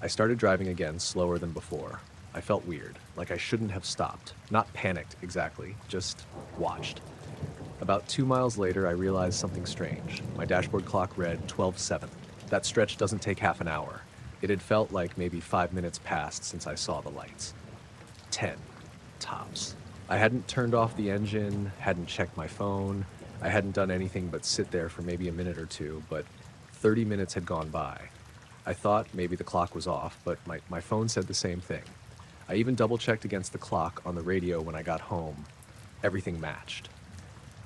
I started driving again, slower than before. I felt weird, like I shouldn't have stopped. Not panicked, exactly, just watched. About 2 miles later, I realized something strange. My dashboard clock read 12:07. That stretch doesn't take half an hour. It had felt like maybe 5 minutes passed since I saw the lights. 10, tops. I hadn't turned off the engine, hadn't checked my phone. I hadn't done anything but sit there for maybe a minute or two, but 30 minutes had gone by. I thought maybe the clock was off, but my phone said the same thing. I even double-checked against the clock on the radio when I got home. Everything matched.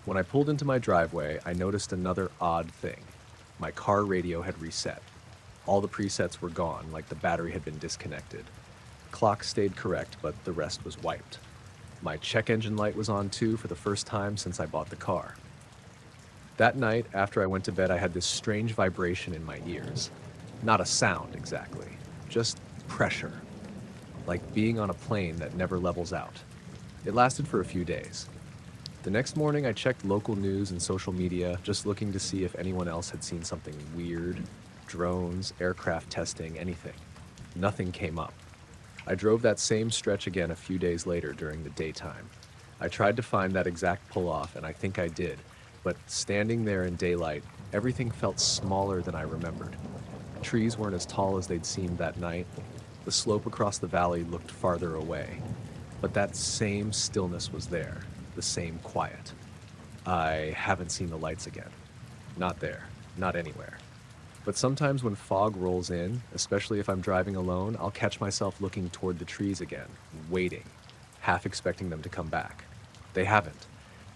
When I pulled into my driveway, I noticed another odd thing. My car radio had reset. All the presets were gone, like the battery had been disconnected. Clock stayed correct, but the rest was wiped. My check engine light was on too for the first time since I bought the car. That night, after I went to bed, I had this strange vibration in my ears. Not a sound, exactly. Just pressure. Like being on a plane that never levels out. It lasted for a few days. The next morning, I checked local news and social media, just looking to see if anyone else had seen something weird. Drones, aircraft testing, anything. Nothing came up. I drove that same stretch again a few days later during the daytime. I tried to find that exact pull-off, and I think I did, but standing there in daylight, everything felt smaller than I remembered. Trees weren't as tall as they'd seemed that night. The slope across the valley looked farther away, but that same stillness was there, the same quiet. I haven't seen the lights again. Not there, not anywhere. But sometimes when fog rolls in, especially if I'm driving alone, I'll catch myself looking toward the trees again, waiting, half expecting them to come back. They haven't,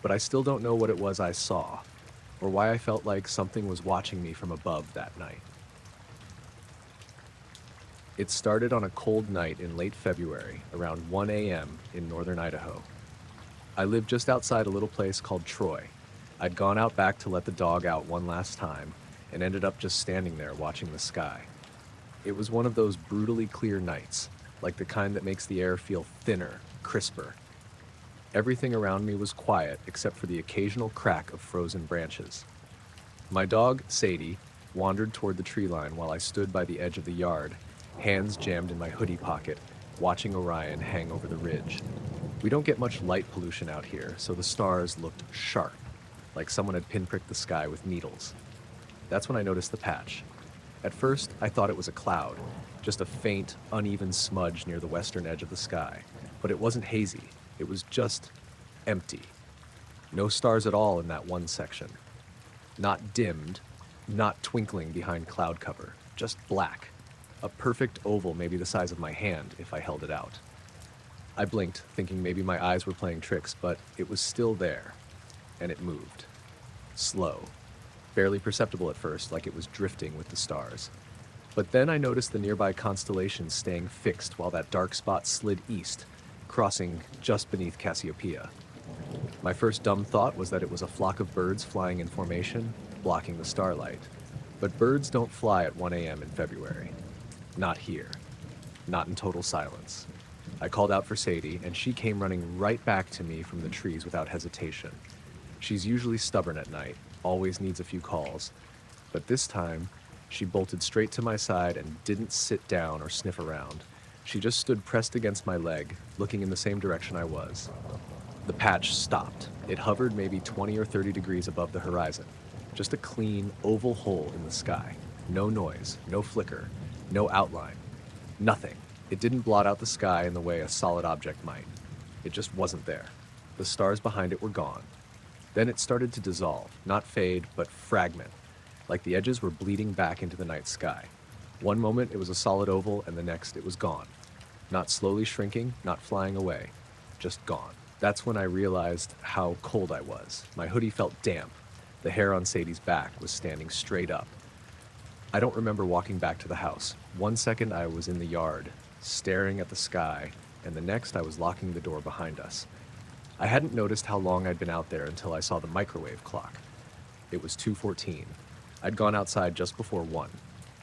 but I still don't know what it was I saw, or why I felt like something was watching me from above that night. It started on a cold night in late February, around 1 a.m. in northern Idaho. I lived just outside a little place called Troy. I'd gone out back to let the dog out one last time, and ended up just standing there watching the sky. It was one of those brutally clear nights, like the kind that makes the air feel thinner, crisper. Everything around me was quiet except for the occasional crack of frozen branches. My dog, Sadie, wandered toward the tree line while I stood by the edge of the yard, hands jammed in my hoodie pocket, watching Orion hang over the ridge. We don't get much light pollution out here, so the stars looked sharp, like someone had pinpricked the sky with needles. That's when I noticed the patch. At first, I thought it was a cloud, just a faint, uneven smudge near the western edge of the sky. But it wasn't hazy. It was just empty. No stars at all in that one section. Not dimmed, not twinkling behind cloud cover, just black. A perfect oval, maybe the size of my hand if I held it out. I blinked, thinking maybe my eyes were playing tricks, but it was still there, and it moved. Slow. Barely perceptible at first, like it was drifting with the stars. But then I noticed the nearby constellations staying fixed while that dark spot slid east, crossing just beneath Cassiopeia. My first dumb thought was that it was a flock of birds flying in formation, blocking the starlight. But birds don't fly at 1 a.m. in February. Not here. Not in total silence. I called out for Sadie, and she came running right back to me from the trees without hesitation. She's usually stubborn at night, always needs a few calls, but this time, she bolted straight to my side and didn't sit down or sniff around. She just stood pressed against my leg, looking in the same direction I was. The patch stopped. It hovered maybe 20 or 30 degrees above the horizon. Just a clean, oval hole in the sky. No noise, no flicker, no outline. Nothing. It didn't blot out the sky in the way a solid object might. It just wasn't there. The stars behind it were gone. Then it started to dissolve, not fade, but fragment, like the edges were bleeding back into the night sky. One moment it was a solid oval, and the next it was gone. Not slowly shrinking, not flying away, just gone. That's when I realized how cold I was. My hoodie felt damp. The hair on Sadie's back was standing straight up. I don't remember walking back to the house. One second I was in the yard, staring at the sky, and the next I was locking the door behind us. I hadn't noticed how long I'd been out there until I saw the microwave clock. It was 2:14. I'd gone outside just before 1,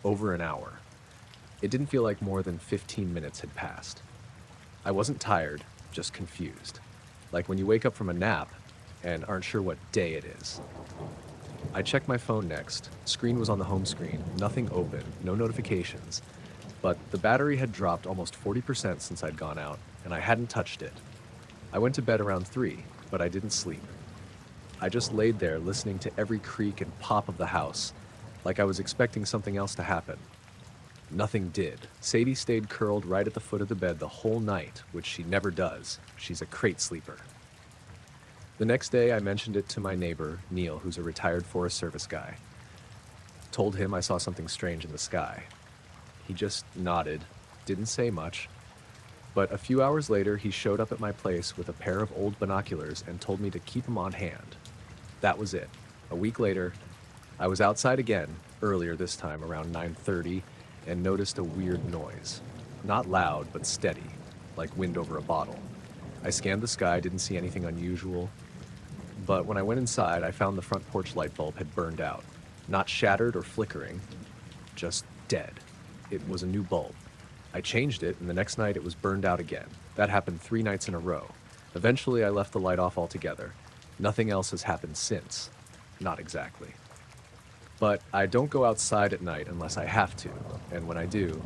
over an hour. It didn't feel like more than 15 minutes had passed. I wasn't tired, just confused. Like when you wake up from a nap and aren't sure what day it is. I checked my phone next. Screen was on the home screen, nothing open, no notifications. But the battery had dropped almost 40% since I'd gone out, and I hadn't touched it. I went to bed around 3, but I didn't sleep. I just laid there listening to every creak and pop of the house, like I was expecting something else to happen. Nothing did. Sadie stayed curled right at the foot of the bed the whole night, which she never does. She's a crate sleeper. The next day, I mentioned it to my neighbor, Neil, who's a retired Forest Service guy. Told him I saw something strange in the sky. He just nodded, didn't say much. But a few hours later, he showed up at my place with a pair of old binoculars and told me to keep them on hand. That was it. A week later, I was outside again, earlier this time, around 9:30, and noticed a weird noise. Not loud, but steady, like wind over a bottle. I scanned the sky, didn't see anything unusual. But when I went inside, I found the front porch light bulb had burned out. Not shattered or flickering, just dead. It was a new bulb. I changed it, and the next night it was burned out again. That happened 3 nights in a row. Eventually, I left the light off altogether. Nothing else has happened since. Not exactly. But I don't go outside at night unless I have to, and when I do,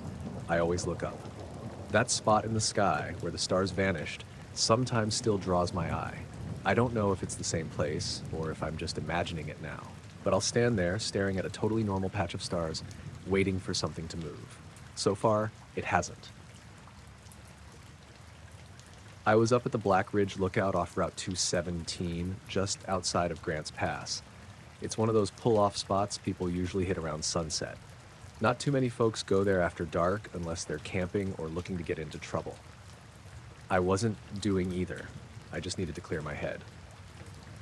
I always look up. That spot in the sky where the stars vanished sometimes still draws my eye. I don't know if it's the same place or if I'm just imagining it now, but I'll stand there staring at a totally normal patch of stars, waiting for something to move. So far, it hasn't. I was up at the Black Ridge Lookout off Route 217, just outside of Grants Pass. It's one of those pull-off spots people usually hit around sunset. Not too many folks go there after dark unless they're camping or looking to get into trouble. I wasn't doing either. I just needed to clear my head.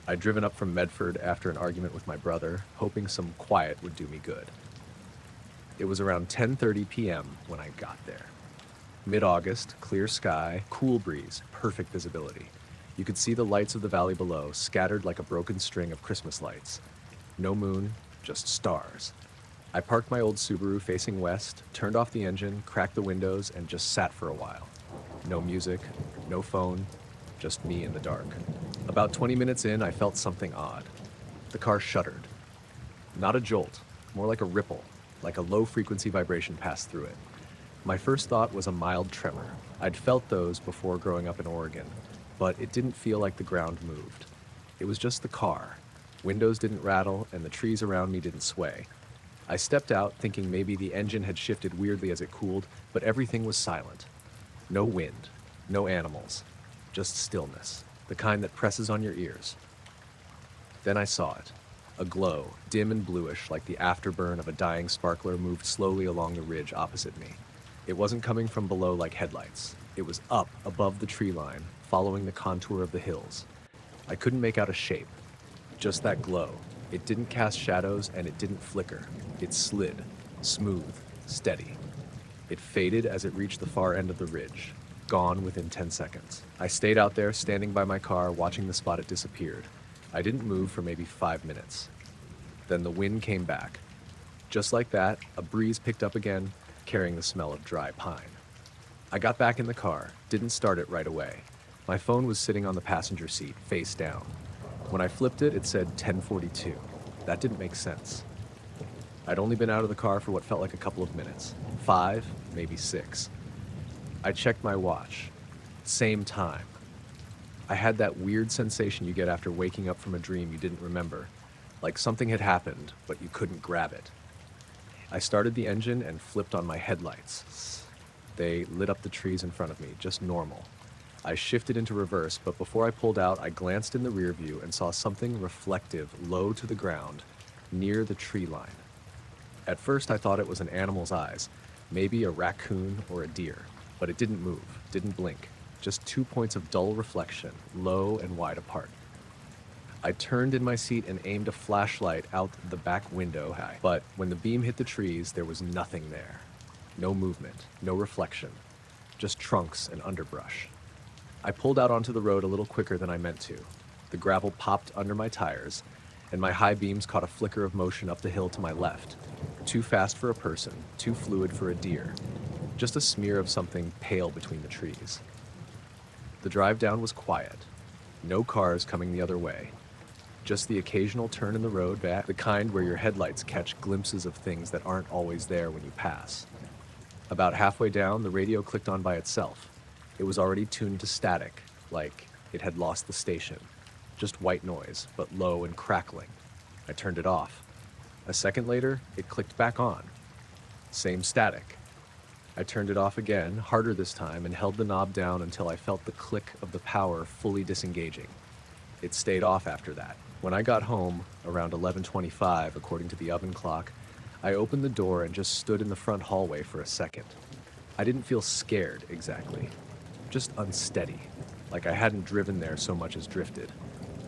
I'd driven up from Medford after an argument with my brother, hoping some quiet would do me good. It was around 10:30 p.m. when I got there. Mid-August, clear sky, cool breeze, perfect visibility. You could see the lights of the valley below, scattered like a broken string of Christmas lights. No moon, just stars. I parked my old Subaru facing west, turned off the engine, cracked the windows, and just sat for a while. No music, no phone, just me in the dark. About 20 minutes in, I felt something odd. The car shuddered. Not a jolt, more like a ripple, like a low-frequency vibration passed through it. My first thought was a mild tremor. I'd felt those before growing up in Oregon, but it didn't feel like the ground moved. It was just the car. Windows didn't rattle, and the trees around me didn't sway. I stepped out, thinking maybe the engine had shifted weirdly as it cooled, but everything was silent. No wind, no animals, just stillness, the kind that presses on your ears. Then I saw it. A glow, dim and bluish, like the afterburn of a dying sparkler, moved slowly along the ridge opposite me. It wasn't coming from below like headlights. It was up, above the tree line, following the contour of the hills. I couldn't make out a shape. Just that glow. It didn't cast shadows, and it didn't flicker. It slid, smooth, steady. It faded as it reached the far end of the ridge, gone within 10 seconds. I stayed out there, standing by my car, watching the spot it disappeared. I didn't move for maybe 5 minutes. Then the wind came back. Just like that, a breeze picked up again, carrying the smell of dry pine. I got back in the car, didn't start it right away. My phone was sitting on the passenger seat, face down. When I flipped it, it said 10:42. That didn't make sense. I'd only been out of the car for what felt like a couple of minutes. 5, maybe 6. I checked my watch. Same time. I had that weird sensation you get after waking up from a dream you didn't remember, like something had happened, but you couldn't grab it. I started the engine and flipped on my headlights. They lit up the trees in front of me, just normal. I shifted into reverse, but before I pulled out, I glanced in the rear view and saw something reflective low to the ground, near the tree line. At first, I thought it was an animal's eyes, maybe a raccoon or a deer, but it didn't move, didn't blink. just 2 points of dull reflection, low and wide apart. I turned in my seat and aimed a flashlight out the back window high, but when the beam hit the trees, there was nothing there. No movement, no reflection, just trunks and underbrush. I pulled out onto the road a little quicker than I meant to. The gravel popped under my tires, and my high beams caught a flicker of motion up the hill to my left. Too fast for a person, too fluid for a deer. Just a smear of something pale between the trees. The drive down was quiet. No cars coming the other way. Just the occasional turn in the road back, the kind where your headlights catch glimpses of things that aren't always there when you pass. About halfway down, the radio clicked on by itself. It was already tuned to static, like it had lost the station. Just white noise, but low and crackling. I turned it off. A second later, it clicked back on. Same static. I turned it off again, harder this time, and held the knob down until I felt the click of the power fully disengaging. It stayed off after that. When I got home, around 11:25, according to the oven clock, I opened the door and just stood in the front hallway for a second. I didn't feel scared, exactly. Just unsteady, like I hadn't driven there so much as drifted.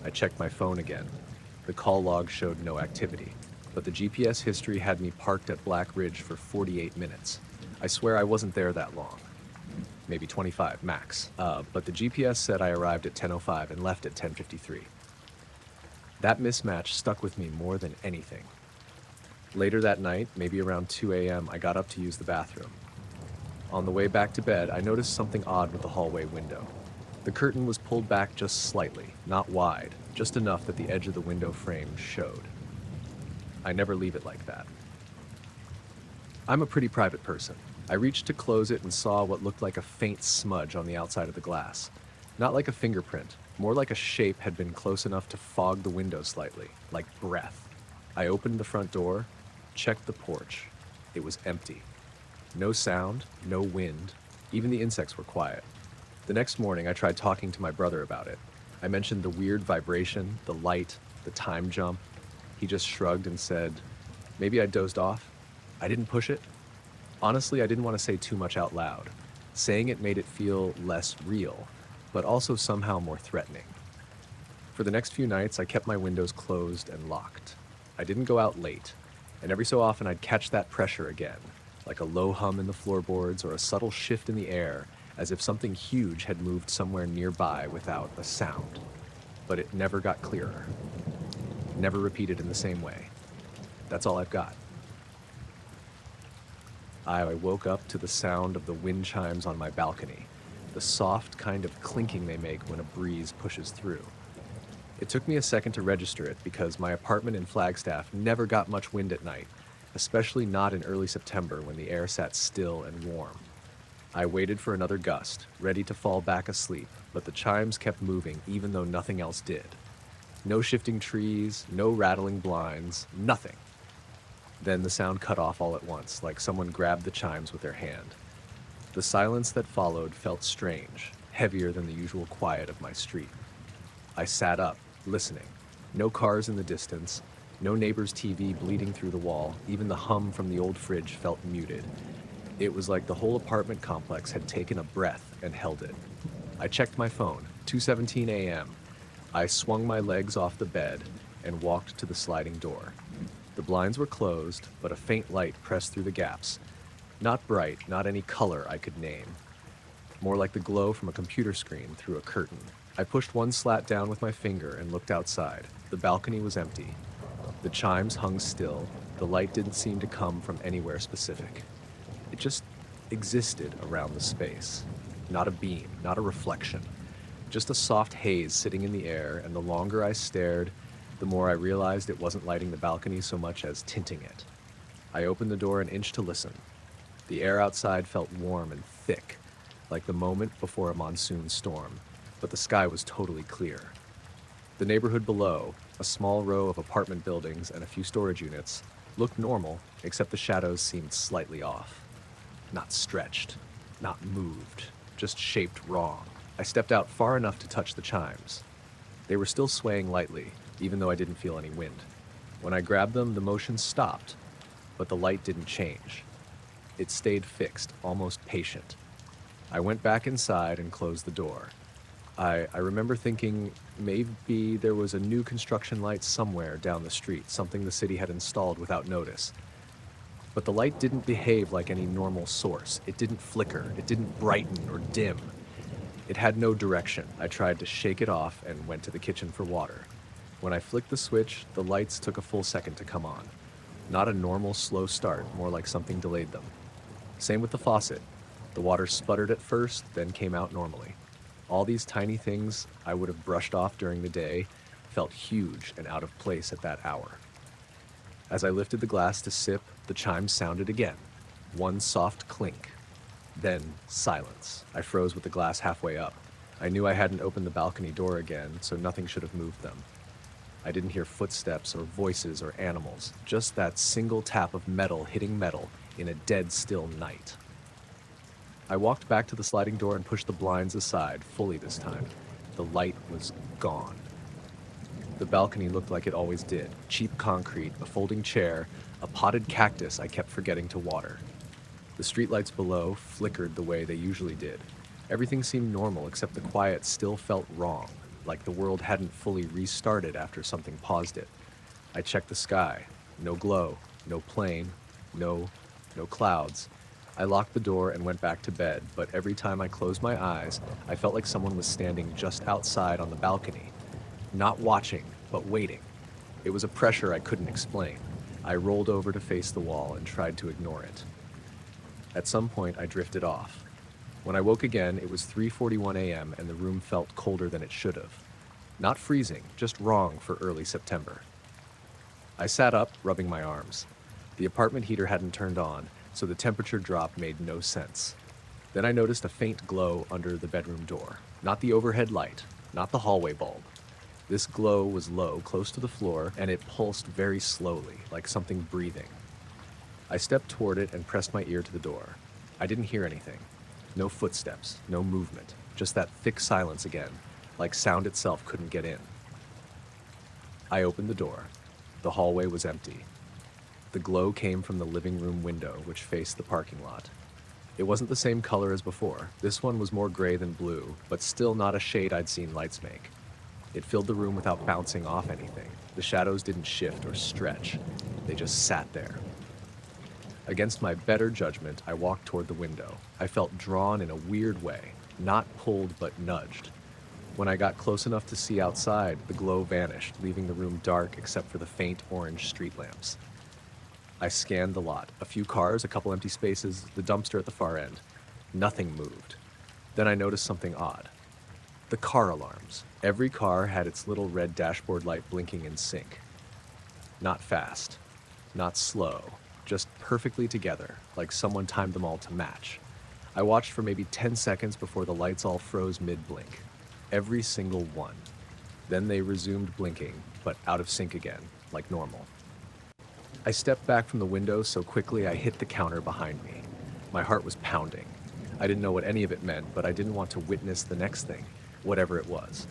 I checked my phone again. The call log showed no activity, but the GPS history had me parked at Black Ridge for 48 minutes. I swear I wasn't there that long. Maybe 25, max. But the GPS said I arrived at 10:05 and left at 10:53. That mismatch stuck with me more than anything. Later that night, maybe around 2 a.m., I got up to use the bathroom. On the way back to bed, I noticed something odd with the hallway window. The curtain was pulled back just slightly, not wide, just enough that the edge of the window frame showed. I never leave it like that. I'm a pretty private person. I reached to close it and saw what looked like a faint smudge on the outside of the glass. Not like a fingerprint, more like a shape had been close enough to fog the window slightly, like breath. I opened the front door, checked the porch. It was empty. No sound, no wind. Even the insects were quiet. The next morning, I tried talking to my brother about it. I mentioned the weird vibration, the light, the time jump. He just shrugged and said, maybe I dozed off. I didn't push it. Honestly, I didn't want to say too much out loud. Saying it made it feel less real, but also somehow more threatening. For the next few nights, I kept my windows closed and locked. I didn't go out late, and every so often I'd catch that pressure again, like a low hum in the floorboards or a subtle shift in the air, as if something huge had moved somewhere nearby without a sound. But it never got clearer. Never repeated in the same way. That's all I've got. I woke up to the sound of the wind chimes on my balcony, the soft kind of clinking they make when a breeze pushes through. It took me a second to register it because my apartment in Flagstaff never got much wind at night, especially not in early September when the air sat still and warm. I waited for another gust, ready to fall back asleep, but the chimes kept moving even though nothing else did. No shifting trees, no rattling blinds, nothing. Then the sound cut off all at once, like someone grabbed the chimes with their hand. The silence that followed felt strange, heavier than the usual quiet of my street. I sat up, listening. No cars in the distance, no neighbor's TV bleeding through the wall, even the hum from the old fridge felt muted. It was like the whole apartment complex had taken a breath and held it. I checked my phone, 2:17 a.m. I swung my legs off the bed and walked to the sliding door. The blinds were closed, but a faint light pressed through the gaps. Not bright, not any color I could name. More like the glow from a computer screen through a curtain. I pushed one slat down with my finger and looked outside. The balcony was empty. The chimes hung still. The light didn't seem to come from anywhere specific. It just existed around the space. Not a beam, not a reflection. Just a soft haze sitting in the air, and the longer I stared, the more I realized it wasn't lighting the balcony so much as tinting it. I opened the door an inch to listen. The air outside felt warm and thick, like the moment before a monsoon storm, but the sky was totally clear. The neighborhood below, a small row of apartment buildings and a few storage units, looked normal, except the shadows seemed slightly off. Not stretched, not moved, just shaped wrong. I stepped out far enough to touch the chimes. They were still swaying lightly, even though I didn't feel any wind. When I grabbed them, the motion stopped, but the light didn't change. It stayed fixed, almost patient. I went back inside and closed the door. I remember thinking maybe there was a new construction light somewhere down the street, something the city had installed without notice. But the light didn't behave like any normal source. It didn't flicker, it didn't brighten or dim. It had no direction. I tried to shake it off and went to the kitchen for water. When I flicked the switch, the lights took a full second to come on. Not a normal slow start, more like something delayed them. Same with the faucet. The water sputtered at first, then came out normally. All these tiny things I would have brushed off during the day felt huge and out of place at that hour. As I lifted the glass to sip, the chimes sounded again. One soft clink. Then silence. I froze with the glass halfway up. I knew I hadn't opened the balcony door again, so nothing should have moved them. I didn't hear footsteps or voices or animals, just that single tap of metal hitting metal in a dead still night. I walked back to the sliding door and pushed the blinds aside, fully this time. The light was gone. The balcony looked like it always did. Cheap concrete, a folding chair, a potted cactus I kept forgetting to water. The streetlights below flickered the way they usually did. Everything seemed normal, except the quiet still felt wrong, like the world hadn't fully restarted after something paused it. I checked the sky. No glow, no plane, no clouds. I locked the door and went back to bed, but every time I closed my eyes, I felt like someone was standing just outside on the balcony. Not watching, but waiting. It was a pressure I couldn't explain. I rolled over to face the wall and tried to ignore it. At some point, I drifted off. When I woke again, it was 3:41 a.m. and the room felt colder than it should have. Not freezing, just wrong for early September. I sat up, rubbing my arms. The apartment heater hadn't turned on, so the temperature drop made no sense. Then I noticed a faint glow under the bedroom door. Not the overhead light, not the hallway bulb. This glow was low, close to the floor, and it pulsed very slowly, like something breathing. I stepped toward it and pressed my ear to the door. I didn't hear anything. No footsteps, no movement, just that thick silence again, like sound itself couldn't get in. I opened the door. The hallway was empty. The glow came from the living room window, which faced the parking lot. It wasn't the same color as before. This one was more gray than blue, but still not a shade I'd seen lights make. It filled the room without bouncing off anything. The shadows didn't shift or stretch. They just sat there. Against my better judgment, I walked toward the window. I felt drawn in a weird way, not pulled but nudged. When I got close enough to see outside, the glow vanished, leaving the room dark except for the faint orange street lamps. I scanned the lot. A few cars, a couple empty spaces, the dumpster at the far end. Nothing moved. Then I noticed something odd. The car alarms. Every car had its little red dashboard light blinking in sync. Not fast, not slow, just perfectly together, like someone timed them all to match. I watched for maybe 10 seconds before the lights all froze mid-blink. Every single one. Then they resumed blinking, but out of sync again, like normal. I stepped back from the window so quickly I hit the counter behind me. My heart was pounding. I didn't know what any of it meant, but I didn't want to witness the next thing, whatever it was.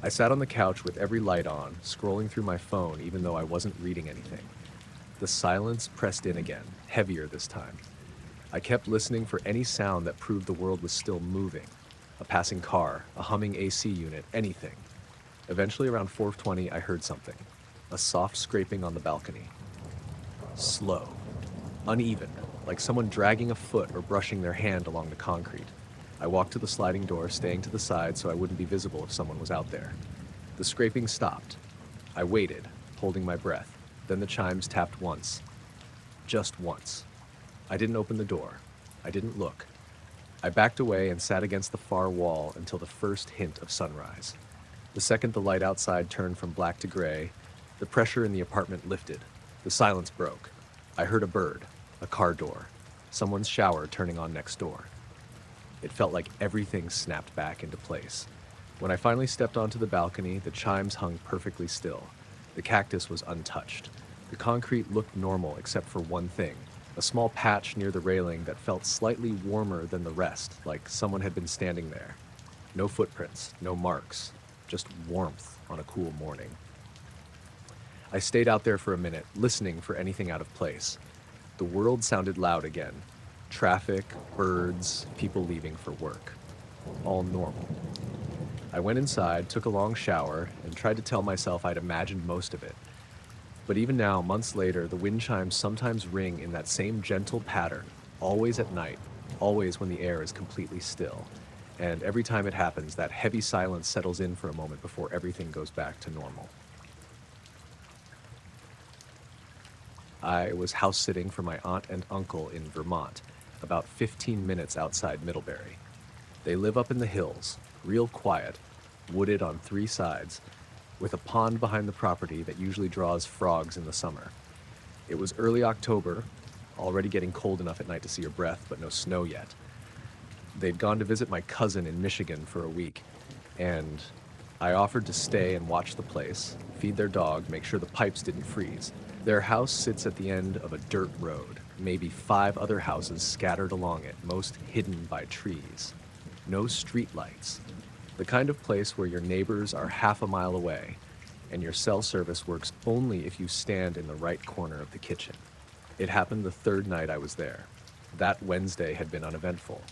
I sat on the couch with every light on, scrolling through my phone even though I wasn't reading anything. The silence pressed in again, heavier this time. I kept listening for any sound that proved the world was still moving. A passing car, a humming AC unit, anything. Eventually around 4:20 I heard something. A soft scraping on the balcony. Slow. Uneven, like someone dragging a foot or brushing their hand along the concrete. I walked to the sliding door, staying to the side so I wouldn't be visible if someone was out there. The scraping stopped. I waited, holding my breath. Then the chimes tapped once. Just once. I didn't open the door. I didn't look. I backed away and sat against the far wall until the first hint of sunrise. The second the light outside turned from black to gray, the pressure in the apartment lifted. The silence broke. I heard a bird, a car door, someone's shower turning on next door. It felt like everything snapped back into place. When I finally stepped onto the balcony, the chimes hung perfectly still. The cactus was untouched. The concrete looked normal except for one thing, a small patch near the railing that felt slightly warmer than the rest, like someone had been standing there. No footprints, no marks, just warmth on a cool morning. I stayed out there for a minute, listening for anything out of place. The world sounded loud again. Traffic, birds, people leaving for work. All normal. I went inside, took a long shower, and tried to tell myself I'd imagined most of it. But even now, months later, the wind chimes sometimes ring in that same gentle pattern, always at night, always when the air is completely still. And every time it happens, that heavy silence settles in for a moment before everything goes back to normal. I was house sitting for my aunt and uncle in Vermont, about 15 minutes outside Middlebury. They live up in the hills, real quiet, wooded on three sides, with a pond behind the property that usually draws frogs in the summer. It was early October, already getting cold enough at night to see your breath, but no snow yet. They'd gone to visit my cousin in Michigan for a week, and I offered to stay and watch the place, feed their dog, make sure the pipes didn't freeze. Their house sits at the end of a dirt road, maybe 5 other houses scattered along it, most hidden by trees. No street lights. The kind of place where your neighbors are half a mile away, and your cell service works only if you stand in the right corner of the kitchen. It happened the 3rd night I was there. That Wednesday had been uneventful.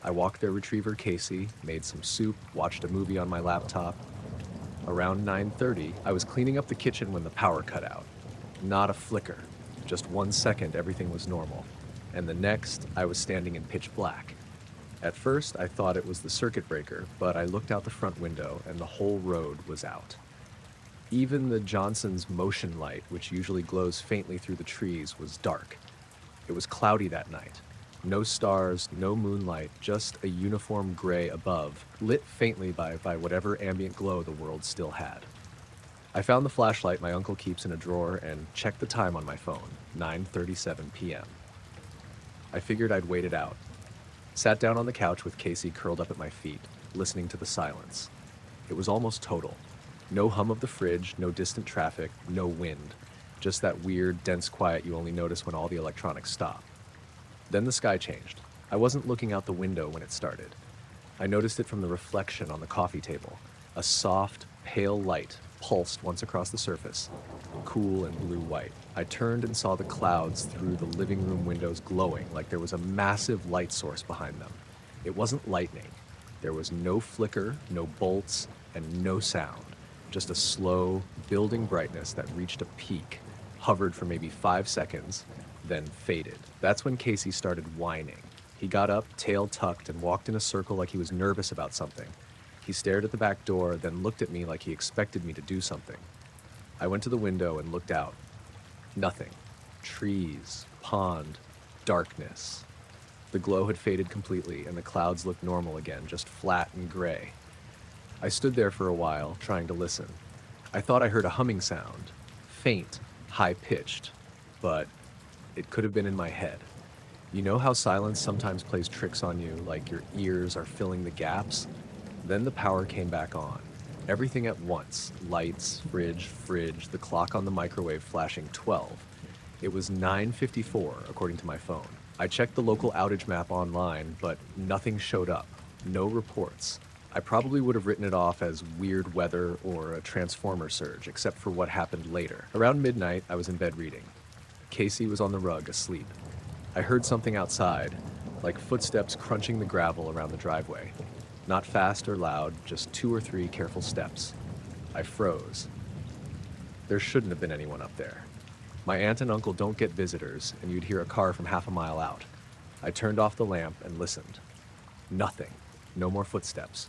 I walked their retriever Casey, made some soup, watched a movie on my laptop. Around 9:30, I was cleaning up the kitchen when the power cut out. Not a flicker. Just 1 second, everything was normal. And the next, I was standing in pitch black. At first, I thought it was the circuit breaker, but I looked out the front window and the whole road was out. Even the Johnson's motion light, which usually glows faintly through the trees, was dark. It was cloudy that night. No stars, no moonlight, just a uniform gray above, lit faintly by whatever ambient glow the world still had. I found the flashlight my uncle keeps in a drawer and checked the time on my phone, 9:37 p.m. I figured I'd wait it out. Sat down on the couch with Casey curled up at my feet, listening to the silence. It was almost total. No hum of the fridge, no distant traffic, no wind. Just that weird, dense quiet you only notice when all the electronics stop. Then the sky changed. I wasn't looking out the window when it started. I noticed it from the reflection on the coffee table. A soft, pale light pulsed once across the surface, cool and blue-white. I turned and saw the clouds through the living room windows glowing like there was a massive light source behind them. It wasn't lightning. There was no flicker, no bolts, and no sound. Just a slow, building brightness that reached a peak, hovered for maybe 5 seconds, then faded. That's when Casey started whining. He got up, tail tucked, and walked in a circle like he was nervous about something. He stared at the back door, then looked at me like he expected me to do something. I went to the window and looked out. Nothing. Trees, pond, darkness. The glow had faded completely, and the clouds looked normal again, just flat and gray. I stood there for a while, trying to listen. I thought I heard a humming sound, faint, high-pitched, but it could have been in my head. You know how silence sometimes plays tricks on you, like your ears are filling the gaps? Then the power came back on. Everything at once. Lights, fridge, the clock on the microwave flashing 12. It was 9:54, according to my phone. I checked the local outage map online, but nothing showed up. No reports. I probably would have written it off as weird weather or a transformer surge, except for what happened later. Around midnight, I was in bed reading. Casey was on the rug, asleep. I heard something outside, like footsteps crunching the gravel around the driveway. Not fast or loud, just 2 or 3 careful steps. I froze. There shouldn't have been anyone up there. My aunt and uncle don't get visitors, and you'd hear a car from half a mile out. I turned off the lamp and listened. Nothing. No more footsteps.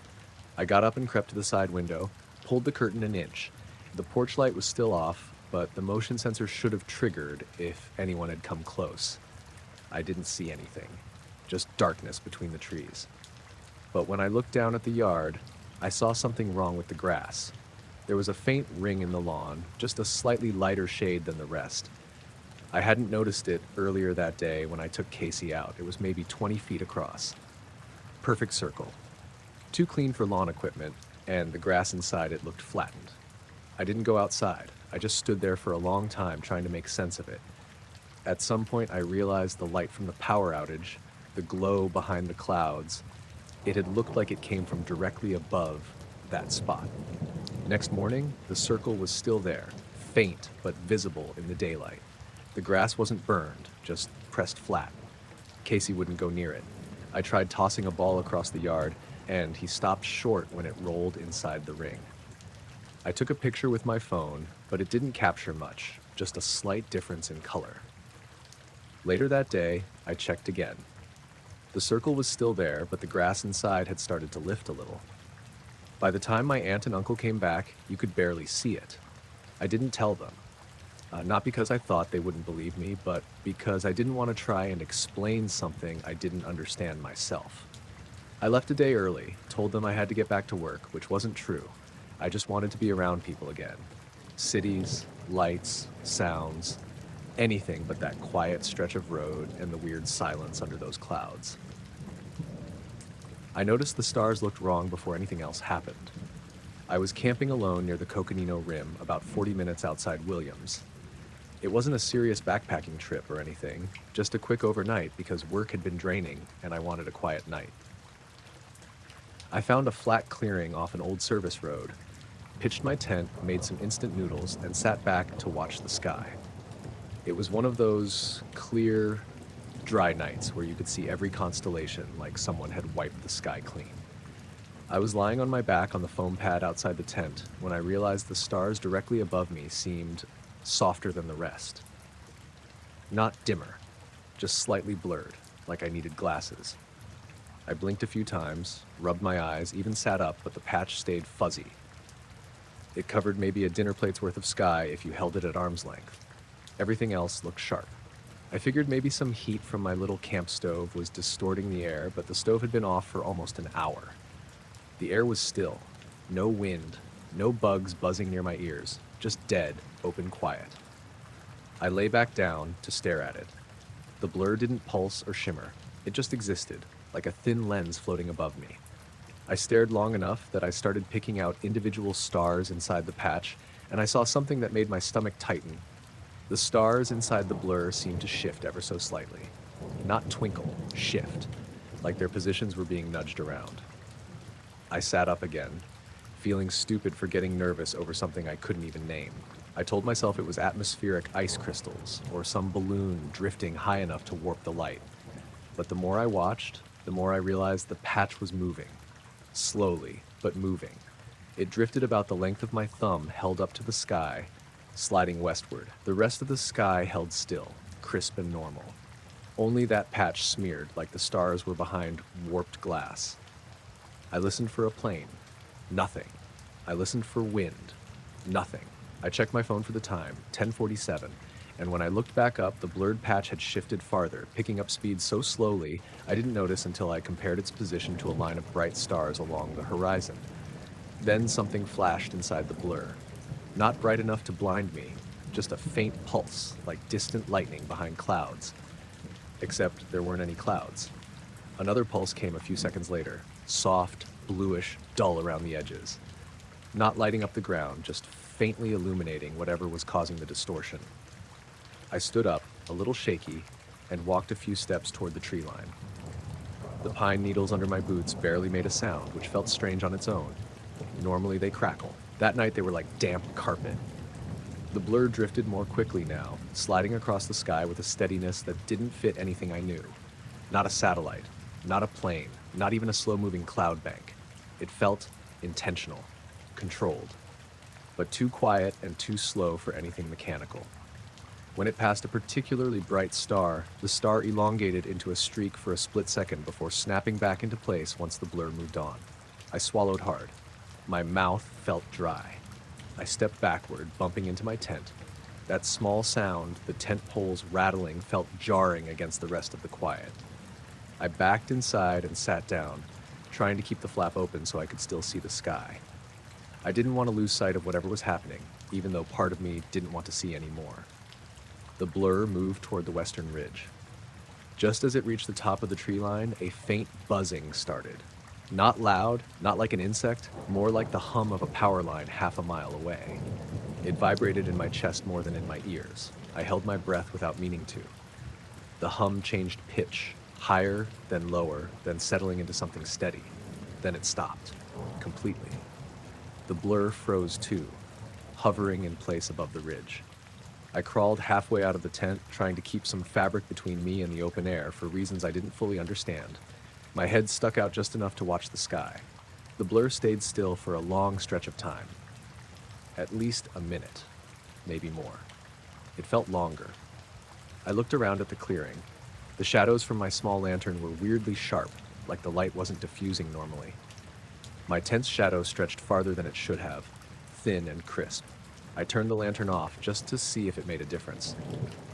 I got up and crept to the side window, pulled the curtain an inch. The porch light was still off, but the motion sensor should have triggered if anyone had come close. I didn't see anything, just darkness between the trees. But when I looked down at the yard, I saw something wrong with the grass. There was a faint ring in the lawn, just a slightly lighter shade than the rest. I hadn't noticed it earlier that day when I took Casey out. It was maybe 20 feet across. Perfect circle. Too clean for lawn equipment, and the grass inside it looked flattened. I didn't go outside. I just stood there for a long time trying to make sense of it. At some point, I realized the light from the power outage, the glow behind the clouds, it had looked like it came from directly above that spot. Next morning, the circle was still there, faint but visible in the daylight. The grass wasn't burned, just pressed flat. Casey wouldn't go near it. I tried tossing a ball across the yard, and he stopped short when it rolled inside the ring. I took a picture with my phone, but it didn't capture much, just a slight difference in color. Later that day, I checked again. The circle was still there, but the grass inside had started to lift a little. By the time my aunt and uncle came back, you could barely see it. I didn't tell them. Not because I thought they wouldn't believe me, but because I didn't want to try and explain something I didn't understand myself. I left a day early, told them I had to get back to work, which wasn't true. I just wanted to be around people again. Cities, lights, sounds, anything but that quiet stretch of road and the weird silence under those clouds. I noticed the stars looked wrong before anything else happened. I was camping alone near the Coconino Rim, about 40 minutes outside Williams. It wasn't a serious backpacking trip or anything, just a quick overnight because work had been draining and I wanted a quiet night. I found a flat clearing off an old service road, pitched my tent, made some instant noodles, and sat back to watch the sky. It was one of those clear, dry nights where you could see every constellation like someone had wiped the sky clean. I was lying on my back on the foam pad outside the tent when I realized the stars directly above me seemed softer than the rest. Not dimmer, just slightly blurred, like I needed glasses. I blinked a few times, rubbed my eyes, even sat up, but the patch stayed fuzzy. It covered maybe a dinner plate's worth of sky if you held it at arm's length. Everything else looked sharp. I figured maybe some heat from my little camp stove was distorting the air, but the stove had been off for almost an hour. The air was still. No wind, no bugs buzzing near my ears, just dead, open quiet. I lay back down to stare at it. The blur didn't pulse or shimmer. It just existed, like a thin lens floating above me. I stared long enough that I started picking out individual stars inside the patch, and I saw something that made my stomach tighten. The stars inside the blur seemed to shift ever so slightly. Not twinkle, shift, like their positions were being nudged around. I sat up again, feeling stupid for getting nervous over something I couldn't even name. I told myself it was atmospheric ice crystals, or some balloon drifting high enough to warp the light. But the more I watched, the more I realized the patch was moving. Slowly, but moving. It drifted about the length of my thumb held up to the sky, sliding westward. The rest of the sky held still, crisp and normal. Only that patch smeared like the stars were behind warped glass. I listened for a plane. Nothing. I listened for wind. Nothing. I checked my phone for the time, 10:47, and when I looked back up, the blurred patch had shifted farther, picking up speed so slowly I didn't notice until I compared its position to a line of bright stars along the horizon. Then something flashed inside the blur. Not bright enough to blind me, just a faint pulse, like distant lightning behind clouds. Except there weren't any clouds. Another pulse came a few seconds later, soft, bluish, dull around the edges. Not lighting up the ground, just faintly illuminating whatever was causing the distortion. I stood up, a little shaky, and walked a few steps toward the tree line. The pine needles under my boots barely made a sound, which felt strange on its own. Normally they crackle. That night they were like damp carpet. The blur drifted more quickly now, sliding across the sky with a steadiness that didn't fit anything I knew. Not a satellite, not a plane, not even a slow-moving cloud bank. It felt intentional, controlled, but too quiet and too slow for anything mechanical. When it passed a particularly bright star, the star elongated into a streak for a split second before snapping back into place once the blur moved on. I swallowed hard. My mouth felt dry. I stepped backward, bumping into my tent. That small sound, the tent poles rattling, felt jarring against the rest of the quiet. I backed inside and sat down, trying to keep the flap open so I could still see the sky. I didn't want to lose sight of whatever was happening, even though part of me didn't want to see any more. The blur moved toward the western ridge. Just as it reached the top of the tree line, a faint buzzing started. Not loud, not like an insect, more like the hum of a power line half a mile away. It vibrated in my chest more than in my ears. I held my breath without meaning to. The hum changed pitch, higher, then lower, then settling into something steady. Then it stopped, completely. The blur froze too, hovering in place above the ridge. I crawled halfway out of the tent, trying to keep some fabric between me and the open air for reasons I didn't fully understand. My head stuck out just enough to watch the sky. The blur stayed still for a long stretch of time. At least a minute, maybe more. It felt longer. I looked around at the clearing. The shadows from my small lantern were weirdly sharp, like the light wasn't diffusing normally. My tent's shadow stretched farther than it should have, thin and crisp. I turned the lantern off just to see if it made a difference.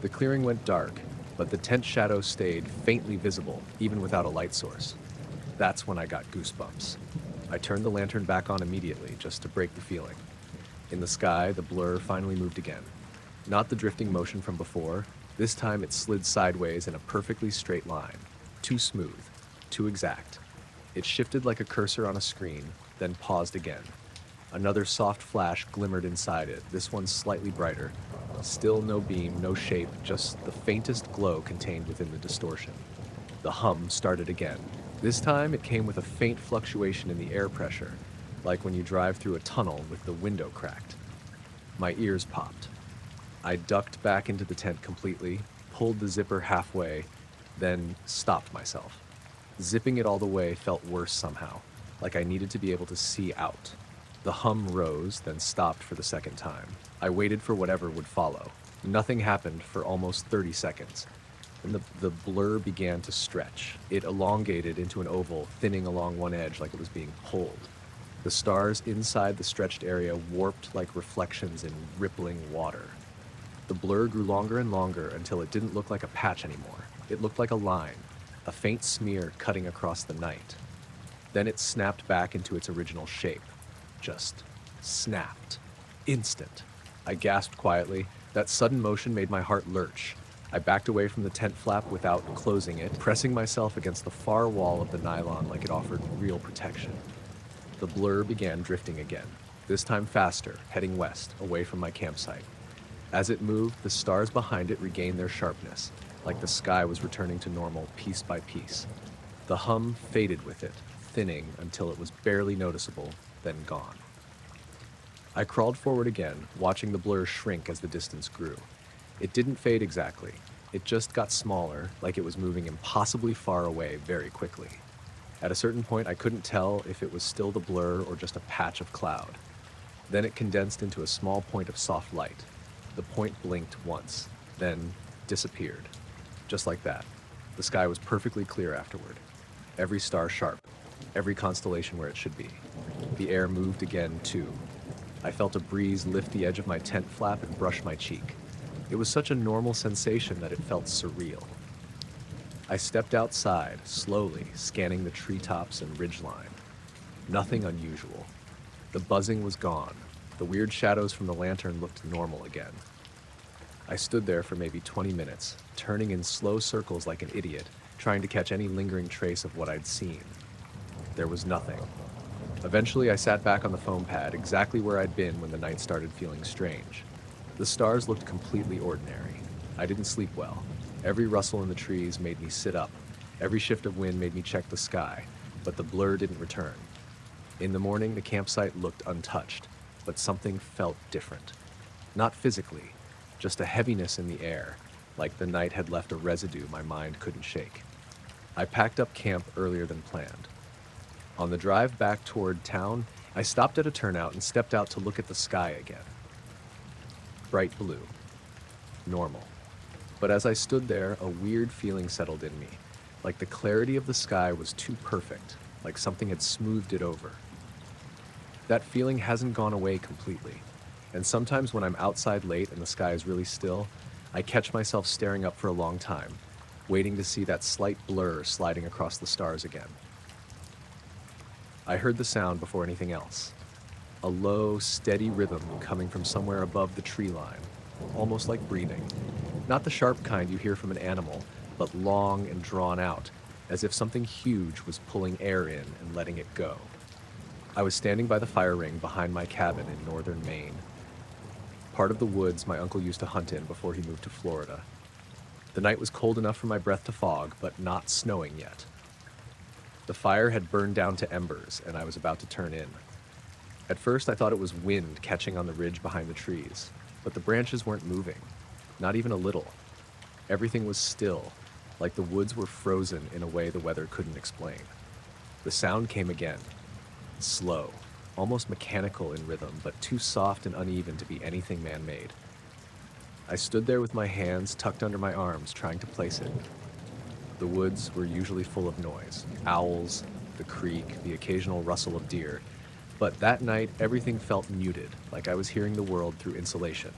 The clearing went dark, but the tent shadow stayed faintly visible, even without a light source. That's when I got goosebumps. I turned the lantern back on immediately, just to break the feeling. In the sky, the blur finally moved again. Not the drifting motion from before. This time it slid sideways in a perfectly straight line. Too smooth, too exact. It shifted like a cursor on a screen, then paused again. Another soft flash glimmered inside it, this one slightly brighter. Still no beam, no shape, just the faintest glow contained within the distortion. The hum started again. This time it came with a faint fluctuation in the air pressure, like when you drive through a tunnel with the window cracked. My ears popped. I ducked back into the tent completely, pulled the zipper halfway, then stopped myself. Zipping it all the way felt worse somehow, like I needed to be able to see out. The hum rose, then stopped for the second time. I waited for whatever would follow. Nothing happened for almost 30 seconds. Then the blur began to stretch. It elongated into an oval, thinning along one edge like it was being pulled. The stars inside the stretched area warped like reflections in rippling water. The blur grew longer and longer until it didn't look like a patch anymore. It looked like a line, a faint smear cutting across the night. Then it snapped back into its original shape. Just snapped. Instant. I gasped quietly. That sudden motion made my heart lurch. I backed away from the tent flap without closing it, pressing myself against the far wall of the nylon like it offered real protection. The blur began drifting again, this time faster, heading west, away from my campsite. As it moved, the stars behind it regained their sharpness, like the sky was returning to normal piece by piece. The hum faded with it, thinning until it was barely noticeable, then gone. I crawled forward again, watching the blur shrink as the distance grew. It didn't fade exactly. It just got smaller, like it was moving impossibly far away very quickly. At a certain point, I couldn't tell if it was still the blur or just a patch of cloud. Then it condensed into a small point of soft light. The point blinked once, then disappeared. Just like that. The sky was perfectly clear afterward. Every star sharp, every constellation where it should be. The air moved again, too. I felt a breeze lift the edge of my tent flap and brush my cheek. It was such a normal sensation that it felt surreal. I stepped outside, slowly, scanning the treetops and ridgeline. Nothing unusual. The buzzing was gone. The weird shadows from the lantern looked normal again. I stood there for maybe 20 minutes, turning in slow circles like an idiot, trying to catch any lingering trace of what I'd seen. There was nothing. Eventually, I sat back on the foam pad, exactly where I'd been when the night started feeling strange. The stars looked completely ordinary. I didn't sleep well. Every rustle in the trees made me sit up. Every shift of wind made me check the sky, but the blur didn't return. In the morning, the campsite looked untouched, but something felt different. Not physically, just a heaviness in the air, like the night had left a residue my mind couldn't shake. I packed up camp earlier than planned. On the drive back toward town, I stopped at a turnout and stepped out to look at the sky again. Bright blue. Normal. But as I stood there, a weird feeling settled in me, like the clarity of the sky was too perfect, like something had smoothed it over. That feeling hasn't gone away completely, and sometimes when I'm outside late and the sky is really still, I catch myself staring up for a long time, waiting to see that slight blur sliding across the stars again. I heard the sound before anything else. A low, steady rhythm coming from somewhere above the tree line, almost like breathing. Not the sharp kind you hear from an animal, but long and drawn out, as if something huge was pulling air in and letting it go. I was standing by the fire ring behind my cabin in northern Maine, part of the woods my uncle used to hunt in before he moved to Florida. The night was cold enough for my breath to fog, but not snowing yet. The fire had burned down to embers, and I was about to turn in. At first, I thought it was wind catching on the ridge behind the trees, but the branches weren't moving. Not even a little. Everything was still, like the woods were frozen in a way the weather couldn't explain. The sound came again, slow, almost mechanical in rhythm, but too soft and uneven to be anything man-made. I stood there with my hands tucked under my arms, trying to place it. The woods were usually full of noise, owls, the creek, the occasional rustle of deer, but that night everything felt muted, like I was hearing the world through insulation.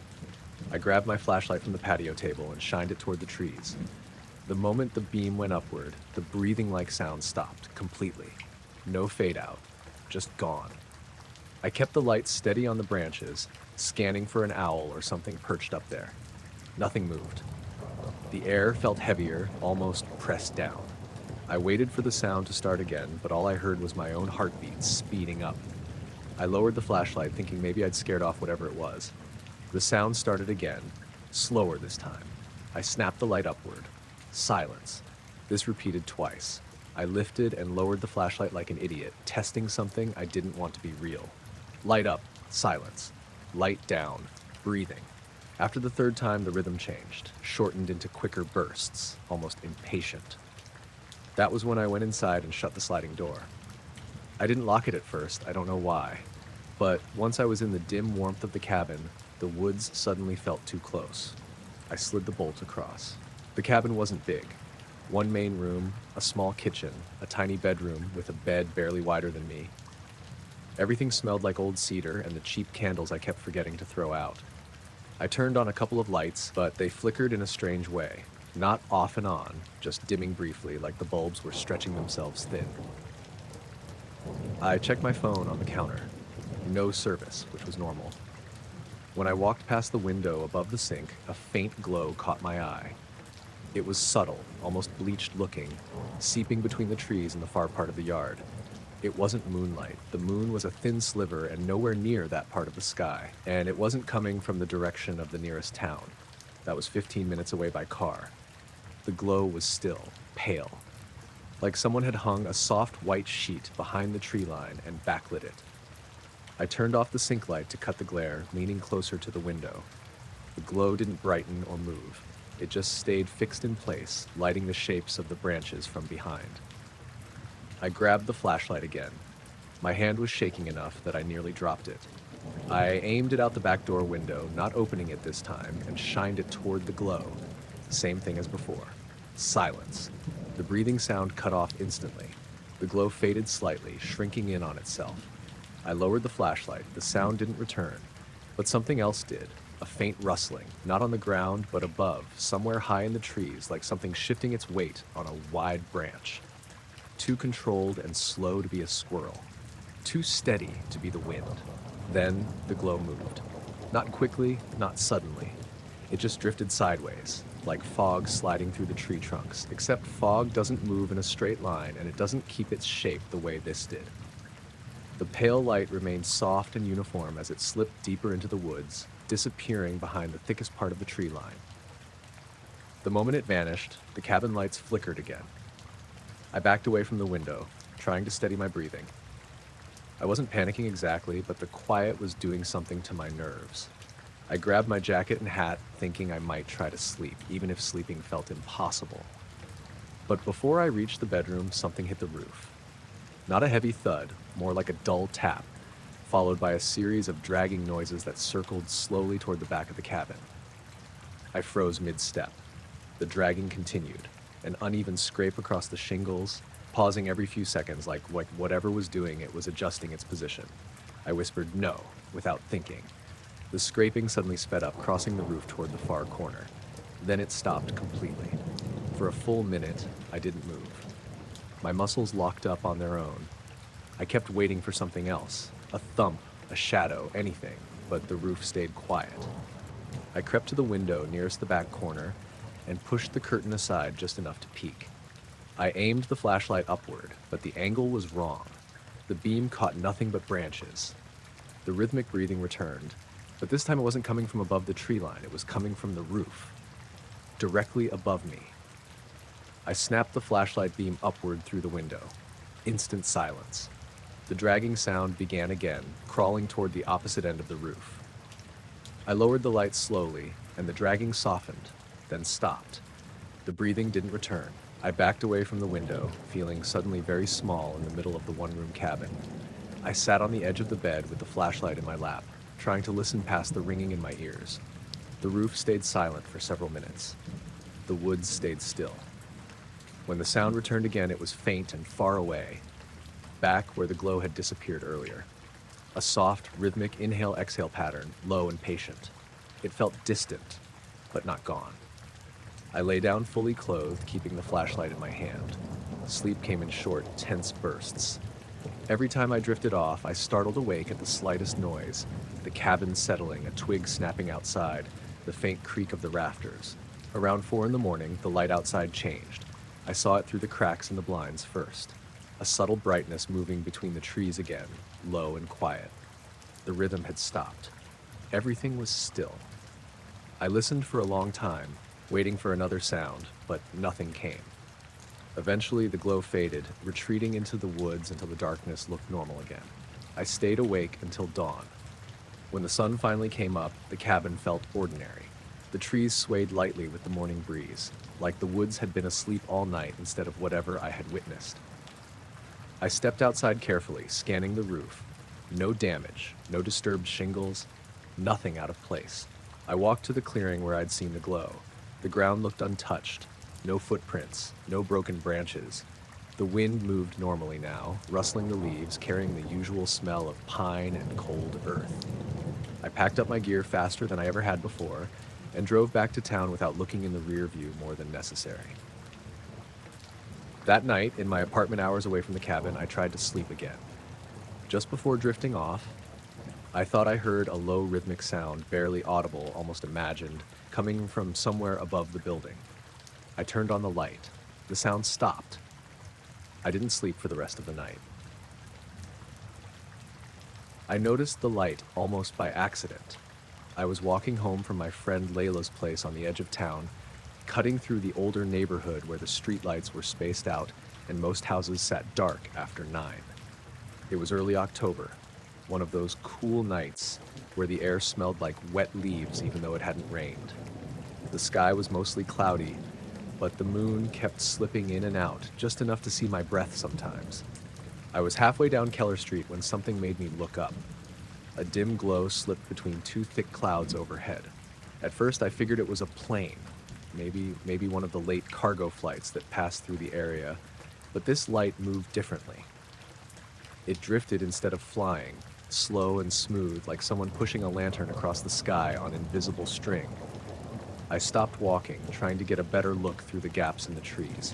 I grabbed my flashlight from the patio table and shined it toward the trees. The moment the beam went upward, the breathing-like sound stopped completely. No fade out, just gone. I kept the light steady on the branches, scanning for an owl or something perched up there. Nothing moved. The air felt heavier, almost pressed down. I waited for the sound to start again, but all I heard was my own heartbeat speeding up. I lowered the flashlight, thinking maybe I'd scared off whatever it was. The sound started again, slower this time. I snapped the light upward. Silence. This repeated twice. I lifted and lowered the flashlight like an idiot, testing something I didn't want to be real. Light up. Silence. Light down. Breathing. After the third time, the rhythm changed, shortened into quicker bursts, almost impatient. That was when I went inside and shut the sliding door. I didn't lock it at first, I don't know why. But once I was in the dim warmth of the cabin, the woods suddenly felt too close. I slid the bolt across. The cabin wasn't big. One main room, a small kitchen, a tiny bedroom with a bed barely wider than me. Everything smelled like old cedar and the cheap candles I kept forgetting to throw out. I turned on a couple of lights, but they flickered in a strange way. Not off and on, just dimming briefly like the bulbs were stretching themselves thin. I checked my phone on the counter. No service, which was normal. When I walked past the window above the sink, a faint glow caught my eye. It was subtle, almost bleached looking, seeping between the trees in the far part of the yard. It wasn't moonlight. The moon was a thin sliver and nowhere near that part of the sky, and it wasn't coming from the direction of the nearest town. That was 15 minutes away by car. The glow was still, pale, like someone had hung a soft white sheet behind the tree line and backlit it. I turned off the sink light to cut the glare, leaning closer to the window. The glow didn't brighten or move. It just stayed fixed in place, lighting the shapes of the branches from behind. I grabbed the flashlight again. My hand was shaking enough that I nearly dropped it. I aimed it out the back door window, not opening it this time, and shined it toward the glow. Same thing as before. Silence. The breathing sound cut off instantly. The glow faded slightly, shrinking in on itself. I lowered the flashlight. The sound didn't return, but something else did. A faint rustling, not on the ground, but above, somewhere high in the trees, like something shifting its weight on a wide branch. Too controlled and slow to be a squirrel. Too steady to be the wind. Then the glow moved. Not quickly, not suddenly. It just drifted sideways, like fog sliding through the tree trunks, except fog doesn't move in a straight line and it doesn't keep its shape the way this did. The pale light remained soft and uniform as it slipped deeper into the woods, disappearing behind the thickest part of the tree line. The moment it vanished, the cabin lights flickered again. I backed away from the window, trying to steady my breathing. I wasn't panicking exactly, but the quiet was doing something to my nerves. I grabbed my jacket and hat, thinking I might try to sleep, even if sleeping felt impossible. But before I reached the bedroom, something hit the roof. Not a heavy thud, more like a dull tap, followed by a series of dragging noises that circled slowly toward the back of the cabin. I froze mid-step. The dragging continued, an uneven scrape across the shingles, pausing every few seconds like whatever was doing it was adjusting its position. I whispered no, without thinking. The scraping suddenly sped up, crossing the roof toward the far corner. Then it stopped completely. For a full minute, I didn't move. My muscles locked up on their own. I kept waiting for something else, a thump, a shadow, anything, but the roof stayed quiet. I crept to the window nearest the back corner and pushed the curtain aside just enough to peek. I aimed the flashlight upward, but the angle was wrong. The beam caught nothing but branches. The rhythmic breathing returned, but this time it wasn't coming from above the tree line, it was coming from the roof, directly above me. I snapped the flashlight beam upward through the window. Instant silence. The dragging sound began again, crawling toward the opposite end of the roof. I lowered the light slowly and the dragging softened, then stopped. The breathing didn't return. I backed away from the window, feeling suddenly very small in the middle of the one-room cabin. I sat on the edge of the bed with the flashlight in my lap, trying to listen past the ringing in my ears. The roof stayed silent for several minutes. The woods stayed still. When the sound returned again, it was faint and far away, back where the glow had disappeared earlier. A soft, rhythmic inhale-exhale pattern, low and patient. It felt distant, but not gone. I lay down fully clothed, keeping the flashlight in my hand. Sleep came in short, tense bursts. Every time I drifted off, I startled awake at the slightest noise, the cabin settling, a twig snapping outside, the faint creak of the rafters. Around 4 in the morning, the light outside changed. I saw it through the cracks in the blinds first. A subtle brightness moving between the trees again, low and quiet. The rhythm had stopped. Everything was still. I listened for a long time, waiting for another sound, but nothing came. Eventually, the glow faded, retreating into the woods until the darkness looked normal again. I stayed awake until dawn. When the sun finally came up, the cabin felt ordinary. The trees swayed lightly with the morning breeze, like the woods had been asleep all night instead of whatever I had witnessed. I stepped outside carefully, scanning the roof. No damage, no disturbed shingles, nothing out of place. I walked to the clearing where I'd seen the glow. The ground looked untouched. No footprints, no broken branches. The wind moved normally now, rustling the leaves, carrying the usual smell of pine and cold earth. I packed up my gear faster than I ever had before and drove back to town without looking in the rear view more than necessary. That night, in my apartment hours away from the cabin, I tried to sleep again. Just before drifting off, I thought I heard a low rhythmic sound, barely audible, almost imagined, coming from somewhere above the building. I turned on the light. The sound stopped. I didn't sleep for the rest of the night. I noticed the light almost by accident. I was walking home from my friend Layla's place on the edge of town, cutting through the older neighborhood where the streetlights were spaced out and most houses sat dark after 9. It was early October, one of those cool nights where the air smelled like wet leaves even though it hadn't rained. The sky was mostly cloudy, but the moon kept slipping in and out, just enough to see my breath sometimes. I was halfway down Keller Street when something made me look up. A dim glow slipped between 2 thick clouds overhead. At first, I figured it was a plane, maybe one of the late cargo flights that passed through the area, but this light moved differently. It drifted instead of flying, slow and smooth, like someone pushing a lantern across the sky on invisible string. I stopped walking, trying to get a better look through the gaps in the trees.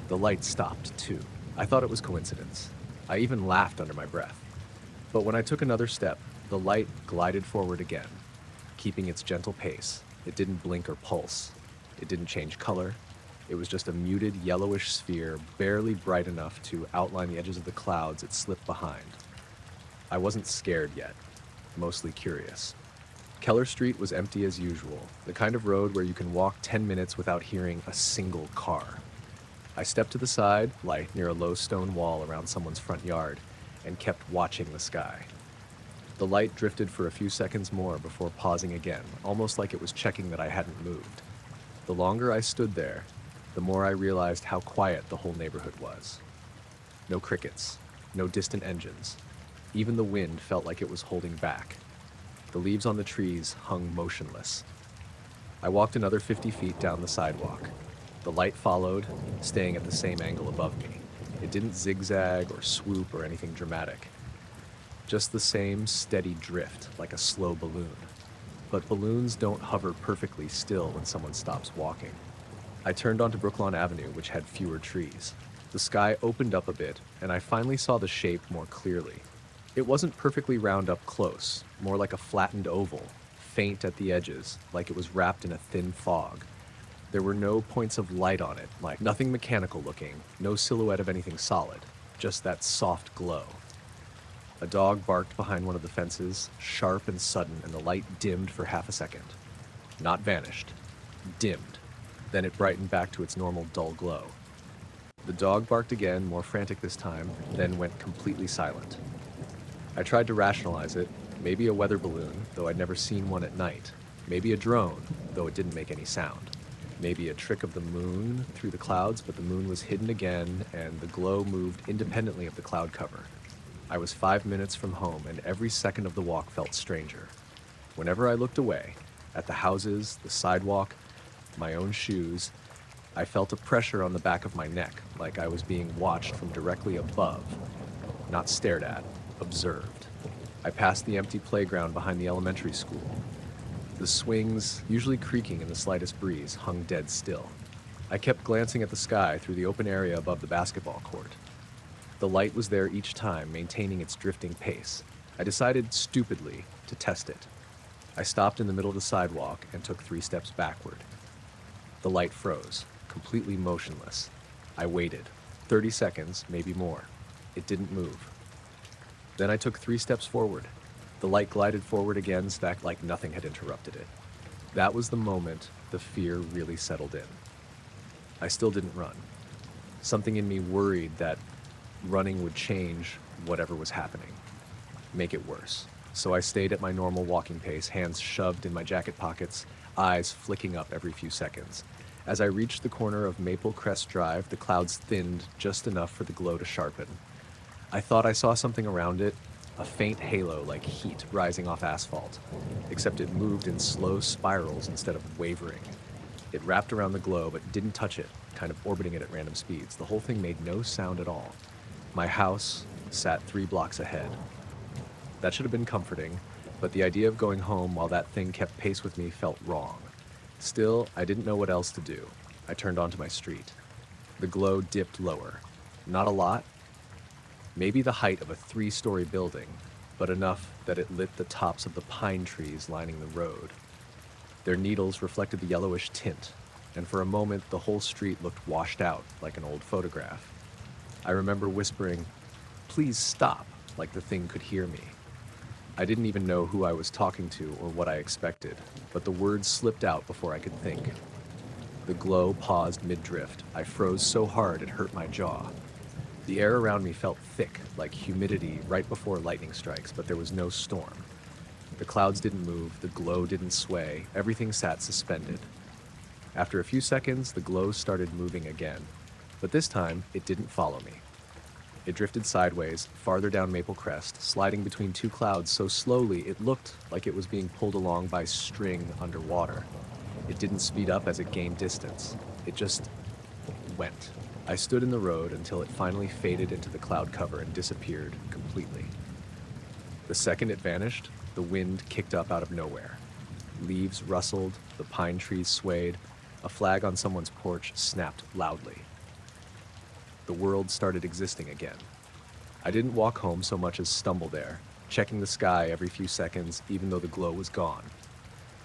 The light stopped, too. I thought it was coincidence. I even laughed under my breath. But when I took another step, the light glided forward again, keeping its gentle pace. It didn't blink or pulse. It didn't change color. It was just a muted yellowish sphere, barely bright enough to outline the edges of the clouds it slipped behind. I wasn't scared yet, mostly curious. Keller Street was empty as usual, the kind of road where you can walk 10 minutes without hearing a single car. I stepped to the side, light near a low stone wall around someone's front yard, and kept watching the sky. The light drifted for a few seconds more before pausing again, almost like it was checking that I hadn't moved. The longer I stood there, the more I realized how quiet the whole neighborhood was. No crickets, no distant engines. Even the wind felt like it was holding back. The leaves on the trees hung motionless. I walked another 50 feet down the sidewalk. The light followed, staying at the same angle above me. It didn't zigzag or swoop or anything dramatic. Just the same steady drift, like a slow balloon. But balloons don't hover perfectly still when someone stops walking. I turned onto Brooklawn Avenue, which had fewer trees. The sky opened up a bit, and I finally saw the shape more clearly. It wasn't perfectly round up close, more like a flattened oval, faint at the edges, like it was wrapped in a thin fog. There were no points of light on it, like nothing mechanical looking, no silhouette of anything solid, just that soft glow. A dog barked behind one of the fences, sharp and sudden, and the light dimmed for half a second. Not vanished, dimmed. Then it brightened back to its normal dull glow. The dog barked again, more frantic this time, then went completely silent. I tried to rationalize it, maybe a weather balloon, though I'd never seen one at night. Maybe a drone, though it didn't make any sound. Maybe a trick of the moon through the clouds, but the moon was hidden again and the glow moved independently of the cloud cover. I was 5 minutes from home and every second of the walk felt stranger. Whenever I looked away, at the houses, the sidewalk, my own shoes, I felt a pressure on the back of my neck, like I was being watched from directly above, not stared at, observed. I passed the empty playground behind the elementary school. The swings, usually creaking in the slightest breeze, hung dead still. I kept glancing at the sky through the open area above the basketball court. The light was there each time, maintaining its drifting pace. I decided, stupidly, to test it. I stopped in the middle of the sidewalk and took 3 steps backward. The light froze, completely motionless. I waited. 30 seconds, maybe more. It didn't move. Then I took 3 steps forward. The light glided forward again, stacked like nothing had interrupted it. That was the moment the fear really settled in. I still didn't run. Something in me worried that running would change whatever was happening, make it worse. So I stayed at my normal walking pace, hands shoved in my jacket pockets, eyes flicking up every few seconds. As I reached the corner of Maple Crest Drive, the clouds thinned just enough for the glow to sharpen. I thought I saw something around it, a faint halo like heat rising off asphalt, except it moved in slow spirals instead of wavering. It wrapped around the glow but didn't touch it, kind of orbiting it at random speeds. The whole thing made no sound at all. My house sat 3 blocks ahead. That should have been comforting, but the idea of going home while that thing kept pace with me felt wrong. Still, I didn't know what else to do. I turned onto my street. The glow dipped lower. Not a lot. Maybe the height of a 3-story building, but enough that it lit the tops of the pine trees lining the road. Their needles reflected the yellowish tint, and for a moment the whole street looked washed out like an old photograph. I remember whispering, "Please stop," like the thing could hear me. I didn't even know who I was talking to or what I expected, but the words slipped out before I could think. The glow paused mid-drift. I froze so hard it hurt my jaw. The air around me felt thick, like humidity right before lightning strikes, but there was no storm. The clouds didn't move, the glow didn't sway, everything sat suspended. After a few seconds, the glow started moving again, but this time it didn't follow me. It drifted sideways, farther down Maple Crest, sliding between 2 clouds so slowly it looked like it was being pulled along by string underwater. It didn't speed up as it gained distance. It just went. I stood in the road until it finally faded into the cloud cover and disappeared completely. The second it vanished, the wind kicked up out of nowhere. Leaves rustled, the pine trees swayed, a flag on someone's porch snapped loudly. The world started existing again. I didn't walk home so much as stumble there, checking the sky every few seconds even though the glow was gone.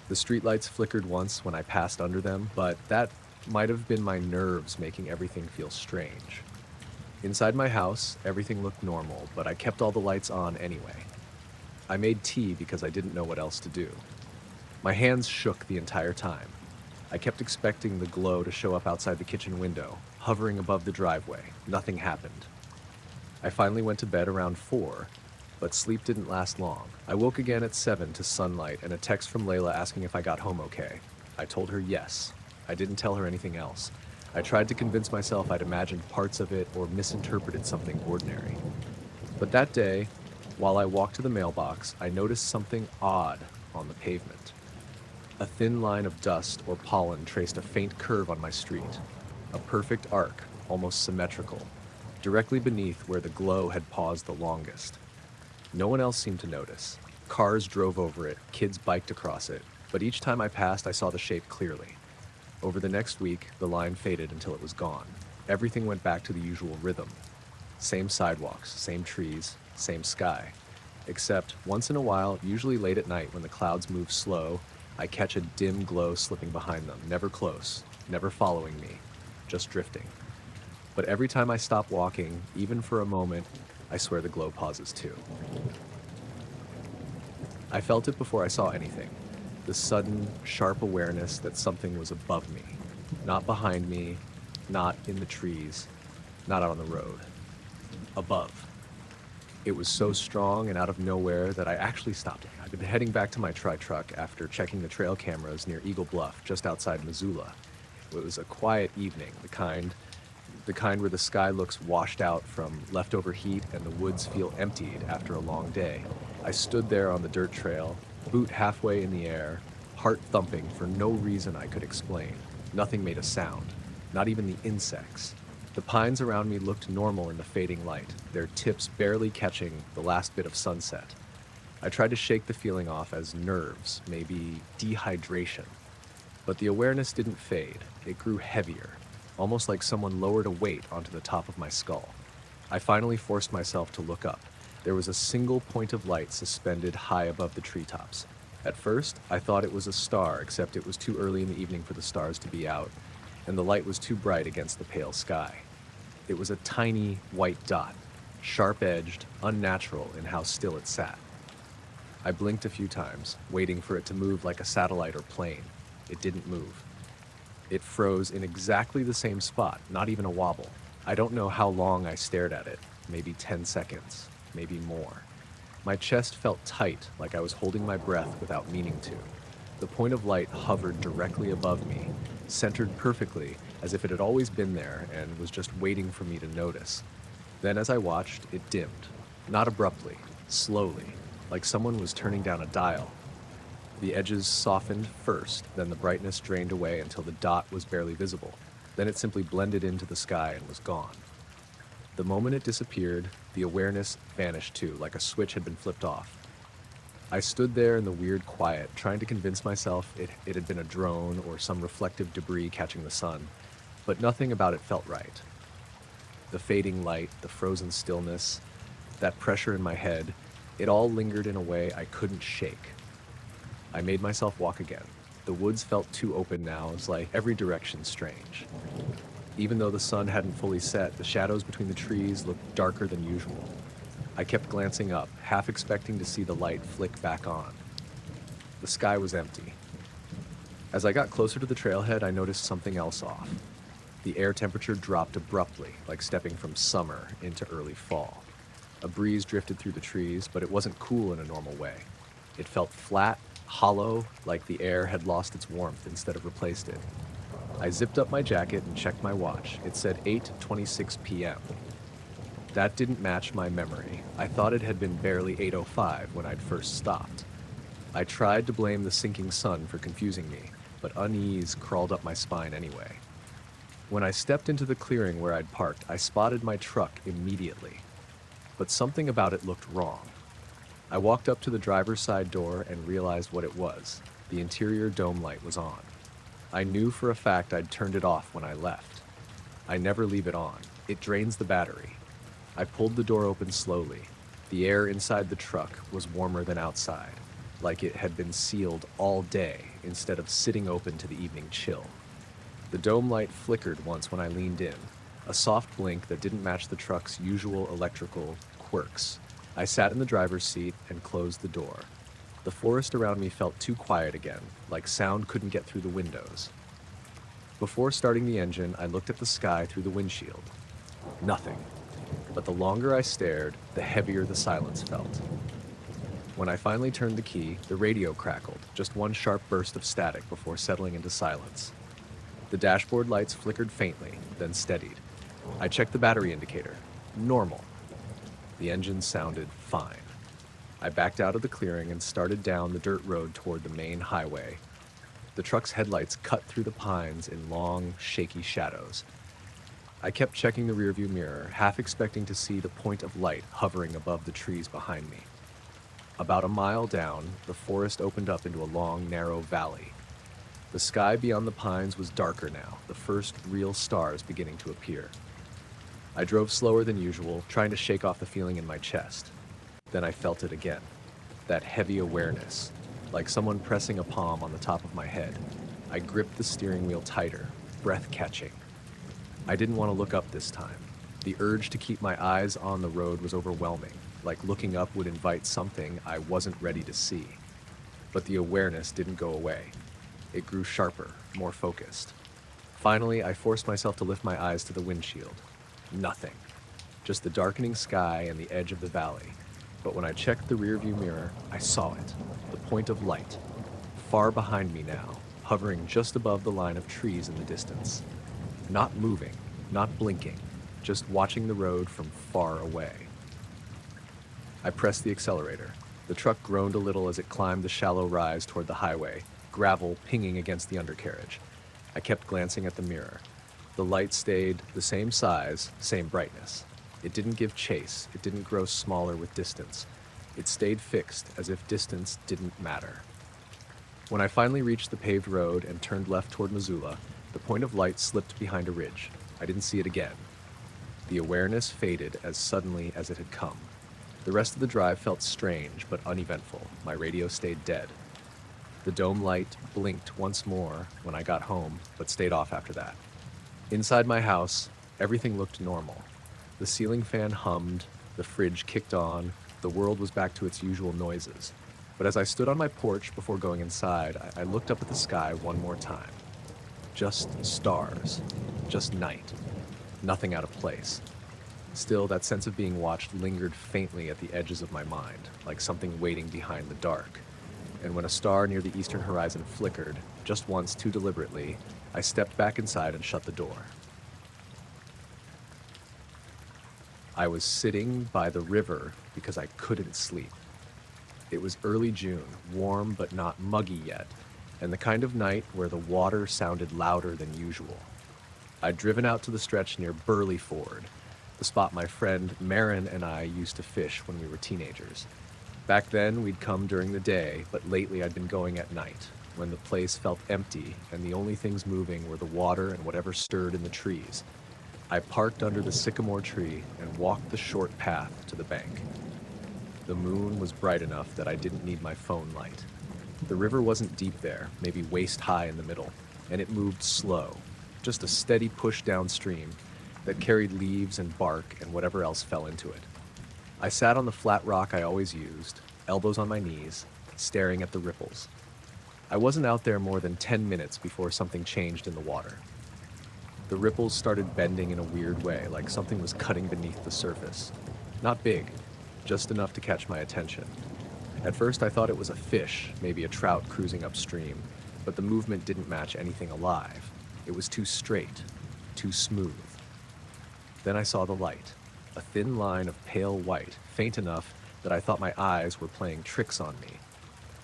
The streetlights flickered once when I passed under them, but that might have been my nerves making everything feel strange. Inside my house, everything looked normal, but I kept all the lights on anyway. I made tea because I didn't know what else to do. My hands shook the entire time. I kept expecting the glow to show up outside the kitchen window, hovering above the driveway. Nothing happened. I finally went to bed around 4, but sleep didn't last long. I woke again at 7 to sunlight and a text from Layla asking if I got home okay. I told her yes. I didn't tell her anything else. I tried to convince myself I'd imagined parts of it or misinterpreted something ordinary. But that day, while I walked to the mailbox, I noticed something odd on the pavement. A thin line of dust or pollen traced a faint curve on my street. A perfect arc, almost symmetrical, directly beneath where the glow had paused the longest. No one else seemed to notice. Cars drove over it, kids biked across it, but each time I passed, I saw the shape clearly. Over the next week, the line faded until it was gone. Everything went back to the usual rhythm. Same sidewalks, same trees, same sky. Except, once in a while, usually late at night when the clouds move slow, I catch a dim glow slipping behind them, never close, never following me, just drifting. But every time I stop walking, even for a moment, I swear the glow pauses too. I felt it before I saw anything. The sudden, sharp awareness that something was above me, not behind me, not in the trees, not out on the road. Above. It was so strong and out of nowhere that I actually stopped. I'd been heading back to my tri-truck after checking the trail cameras near Eagle Bluff, just outside Missoula. It was a quiet evening, the kind where the sky looks washed out from leftover heat and the woods feel emptied after a long day. I stood there on the dirt trail, boot halfway in the air, heart thumping for no reason I could explain. Nothing made a sound, not even the insects. The pines around me looked normal in the fading light, their tips barely catching the last bit of sunset. I tried to shake the feeling off as nerves, maybe dehydration. But the awareness didn't fade. It grew heavier, almost like someone lowered a weight onto the top of my skull. I finally forced myself to look up. There was a single point of light suspended high above the treetops. At first, I thought it was a star, except it was too early in the evening for the stars to be out, and the light was too bright against the pale sky. It was a tiny white dot, sharp-edged, unnatural in how still it sat. I blinked a few times, waiting for it to move like a satellite or plane. It didn't move. It froze in exactly the same spot, not even a wobble. I don't know how long I stared at it, maybe 10 seconds, maybe more. My chest felt tight, like I was holding my breath without meaning to. The point of light hovered directly above me, centered perfectly, as if it had always been there and was just waiting for me to notice. Then as I watched, it dimmed. Not abruptly, slowly, like someone was turning down a dial. The edges softened first, then the brightness drained away until the dot was barely visible. Then it simply blended into the sky and was gone. The moment it disappeared, the awareness vanished too, like a switch had been flipped off. I stood there in the weird quiet, trying to convince myself it had been a drone or some reflective debris catching the sun, but nothing about it felt right. The fading light, the frozen stillness, that pressure in my head, it all lingered in a way I couldn't shake. I made myself walk again. The woods felt too open now, it's like every direction strange. Even though the sun hadn't fully set, the shadows between the trees looked darker than usual. I kept glancing up, half expecting to see the light flick back on. The sky was empty. As I got closer to the trailhead, I noticed something else off. The air temperature dropped abruptly, like stepping from summer into early fall. A breeze drifted through the trees, but it wasn't cool in a normal way. It felt flat, hollow, like the air had lost its warmth instead of replaced it. I zipped up my jacket and checked my watch. It said 8:26 p.m. That didn't match my memory. I thought it had been barely 8:05 when I'd first stopped. I tried to blame the sinking sun for confusing me, but unease crawled up my spine anyway. When I stepped into the clearing where I'd parked, I spotted my truck immediately. But something about it looked wrong. I walked up to the driver's side door and realized what it was. The interior dome light was on. I knew for a fact I'd turned it off when I left. I never leave it on. It drains the battery. I pulled the door open slowly. The air inside the truck was warmer than outside, like it had been sealed all day instead of sitting open to the evening chill. The dome light flickered once when I leaned in, a soft blink that didn't match the truck's usual electrical quirks. I sat in the driver's seat and closed the door. The forest around me felt too quiet again, like sound couldn't get through the windows. Before starting the engine, I looked at the sky through the windshield. Nothing. But the longer I stared, the heavier the silence felt. When I finally turned the key, the radio crackled, just one sharp burst of static before settling into silence. The dashboard lights flickered faintly, then steadied. I checked the battery indicator. Normal. The engine sounded fine. I backed out of the clearing and started down the dirt road toward the main highway. The truck's headlights cut through the pines in long, shaky shadows. I kept checking the rearview mirror, half expecting to see the point of light hovering above the trees behind me. About a mile down, the forest opened up into a long, narrow valley. The sky beyond the pines was darker now, the first real stars beginning to appear. I drove slower than usual, trying to shake off the feeling in my chest. Then I felt it again, that heavy awareness, like someone pressing a palm on the top of my head. I gripped the steering wheel tighter, breath catching. I didn't want to look up this time. The urge to keep my eyes on the road was overwhelming, like looking up would invite something I wasn't ready to see. But the awareness didn't go away. It grew sharper, more focused. Finally, I forced myself to lift my eyes to the windshield. Nothing. just the darkening sky and the edge of the valley. But when I checked the rearview mirror, I saw it, the point of light, far behind me now, hovering just above the line of trees in the distance. Not moving, not blinking, just watching the road from far away. I pressed the accelerator. The truck groaned a little as it climbed the shallow rise toward the highway, gravel pinging against the undercarriage. I kept glancing at the mirror. The light stayed the same size, same brightness. It didn't give chase, it didn't grow smaller with distance. It stayed fixed as if distance didn't matter. When I finally reached the paved road and turned left toward Missoula, the point of light slipped behind a ridge. I didn't see it again. The awareness faded as suddenly as it had come. The rest of the drive felt strange but uneventful. My radio stayed dead. The dome light blinked once more when I got home, but stayed off after that. Inside my house, everything looked normal. The ceiling fan hummed, the fridge kicked on, the world was back to its usual noises. But as I stood on my porch before going inside, I looked up at the sky one more time. Just stars, just night, nothing out of place. Still, that sense of being watched lingered faintly at the edges of my mind, like something waiting behind the dark. And when a star near the eastern horizon flickered, just once too deliberately, I stepped back inside and shut the door. I was sitting by the river because I couldn't sleep. It was early June, warm but not muggy yet, and the kind of night where the water sounded louder than usual. I'd driven out to the stretch near Burley Ford, the spot my friend Marin and I used to fish when we were teenagers. Back then, we'd come during the day, but lately I'd been going at night, when the place felt empty and the only things moving were the water and whatever stirred in the trees. I parked under the sycamore tree and walked the short path to the bank. The moon was bright enough that I didn't need my phone light. The river wasn't deep there, maybe waist high in the middle, and it moved slow, just a steady push downstream that carried leaves and bark and whatever else fell into it. I sat on the flat rock I always used, elbows on my knees, staring at the ripples. I wasn't out there more than 10 minutes before something changed in the water. The ripples started bending in a weird way, like something was cutting beneath the surface. Not big, just enough to catch my attention. At first I thought it was a fish, maybe a trout cruising upstream, but the movement didn't match anything alive. It was too straight, too smooth. Then I saw the light, a thin line of pale white, faint enough that I thought my eyes were playing tricks on me.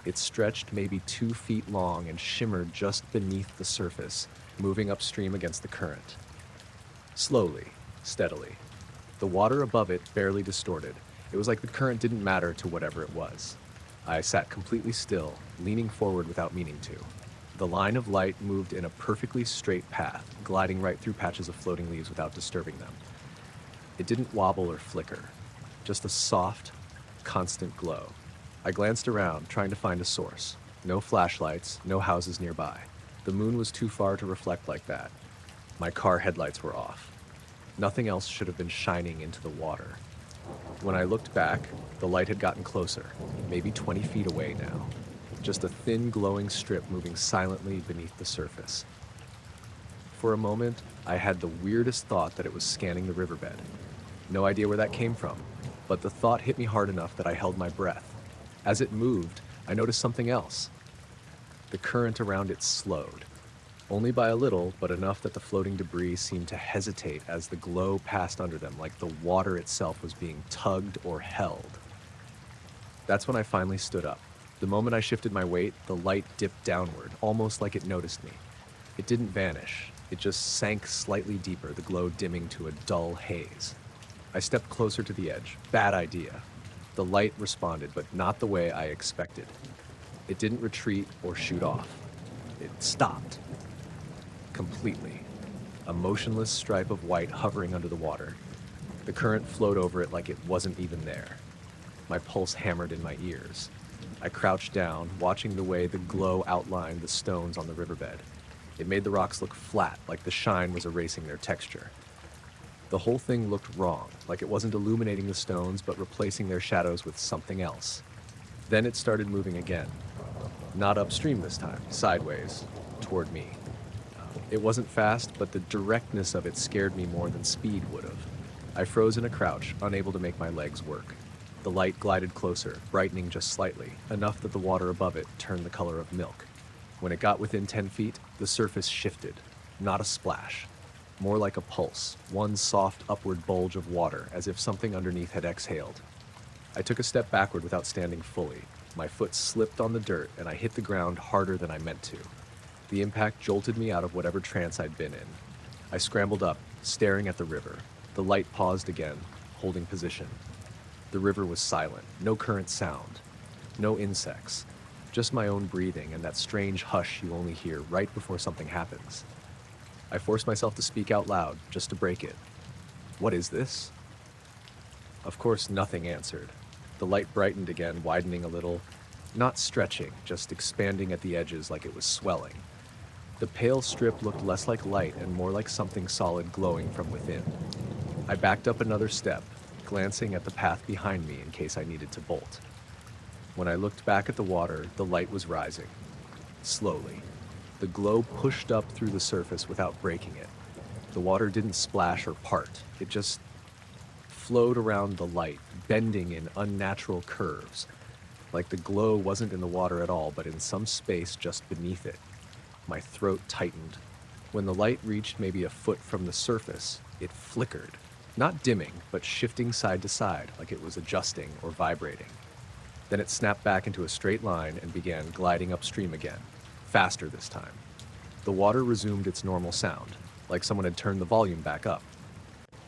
It stretched maybe 2 feet long and shimmered just beneath the surface, moving upstream against the current. Slowly, steadily. The water above it barely distorted. It was like the current didn't matter to whatever it was. I sat completely still, leaning forward without meaning to. The line of light moved in a perfectly straight path, gliding right through patches of floating leaves without disturbing them. It didn't wobble or flicker, just a soft, constant glow. I glanced around, trying to find a source. No flashlights, no houses nearby. The moon was too far to reflect like that. My car headlights were off. Nothing else should have been shining into the water. When I looked back, the light had gotten closer, maybe 20 feet away now. Just a thin glowing strip moving silently beneath the surface. For a moment, I had the weirdest thought that it was scanning the riverbed. No idea where that came from, but the thought hit me hard enough that I held my breath. As it moved, I noticed something else. The current around it slowed. Only by a little, but enough that the floating debris seemed to hesitate as the glow passed under them, like the water itself was being tugged or held. That's when I finally stood up. The moment I shifted my weight, the light dipped downward, almost like it noticed me. It didn't vanish. It just sank slightly deeper, the glow dimming to a dull haze. I stepped closer to the edge. Bad idea. The light responded, but not the way I expected. It didn't retreat or shoot off. It stopped. Completely. A motionless stripe of white hovering under the water. The current flowed over it like it wasn't even there. My pulse hammered in my ears. I crouched down, watching the way the glow outlined the stones on the riverbed. It made the rocks look flat, like the shine was erasing their texture. The whole thing looked wrong, like it wasn't illuminating the stones, but replacing their shadows with something else. Then it started moving again. Not upstream this time, sideways, toward me. It wasn't fast, but the directness of it scared me more than speed would have. I froze in a crouch, unable to make my legs work. The light glided closer, brightening just slightly, enough that the water above it turned the color of milk. When it got within 10 feet, the surface shifted. Not a splash. More like a pulse, one soft upward bulge of water, as if something underneath had exhaled. I took a step backward without standing fully. My foot slipped on the dirt, and I hit the ground harder than I meant to. The impact jolted me out of whatever trance I'd been in. I scrambled up, staring at the river. The light paused again, holding position. The river was silent, no current sound, no insects, just my own breathing and that strange hush you only hear right before something happens. I forced myself to speak out loud, just to break it. What is this? Of course, nothing answered. The light brightened again, widening a little, not stretching, just expanding at the edges like it was swelling. The pale strip looked less like light and more like something solid glowing from within. I backed up another step, glancing at the path behind me in case I needed to bolt. When I looked back at the water, the light was rising. Slowly. The glow pushed up through the surface without breaking it. The water didn't splash or part. It just flowed around the light, bending in unnatural curves. Like the glow wasn't in the water at all, but in some space just beneath it. My throat tightened. When the light reached maybe a foot from the surface, it flickered. Not dimming, but shifting side to side, like it was adjusting or vibrating. Then it snapped back into a straight line and began gliding upstream again, faster this time. The water resumed its normal sound, like someone had turned the volume back up.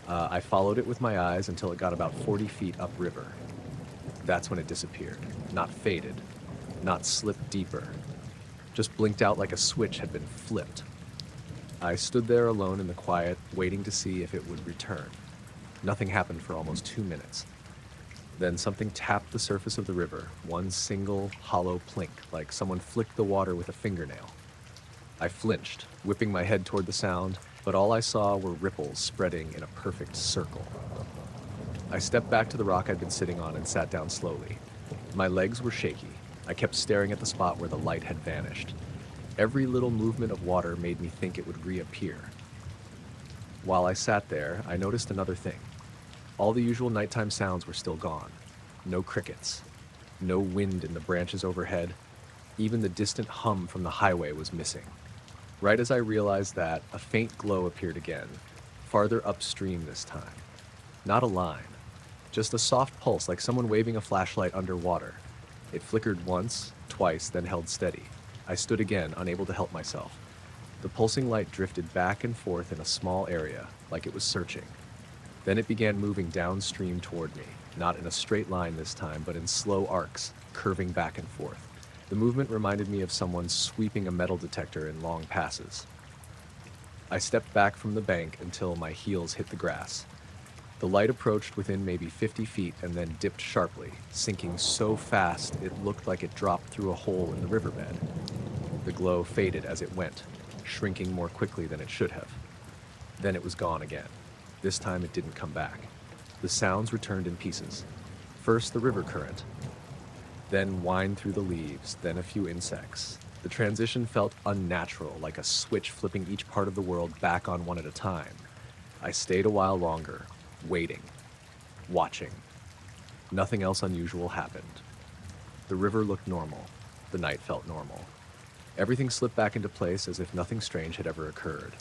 I followed it with my eyes until it got about 40 feet upriver. That's when it disappeared, not faded, not slipped deeper, just blinked out like a switch had been flipped. I stood there alone in the quiet, waiting to see if it would return. Nothing happened for almost 2 minutes. Then something tapped the surface of the river, one single, hollow plink, like someone flicked the water with a fingernail. I flinched, whipping my head toward the sound, but all I saw were ripples spreading in a perfect circle. I stepped back to the rock I'd been sitting on and sat down slowly. My legs were shaky. I kept staring at the spot where the light had vanished. Every little movement of water made me think it would reappear. While I sat there, I noticed another thing. All the usual nighttime sounds were still gone. No crickets. No wind in the branches overhead. Even the distant hum from the highway was missing. Right as I realized that, a faint glow appeared again, farther upstream this time. Not a line, just a soft pulse like someone waving a flashlight underwater. It flickered once, twice, then held steady. I stood again, unable to help myself. The pulsing light drifted back and forth in a small area, like it was searching. Then it began moving downstream toward me, not in a straight line this time, but in slow arcs, curving back and forth. The movement reminded me of someone sweeping a metal detector in long passes. I stepped back from the bank until my heels hit the grass. The light approached within maybe 50 feet and then dipped sharply, sinking so fast it looked like it dropped through a hole in the riverbed. The glow faded as it went, shrinking more quickly than it should have. Then it was gone again. This time it didn't come back. The sounds returned in pieces. First the river current, then whine through the leaves, then a few insects. The transition felt unnatural, like a switch flipping each part of the world back on one at a time. I stayed a while longer, waiting, watching. Nothing else unusual happened. The river looked normal. The night felt normal. Everything slipped back into place as if nothing strange had ever occurred.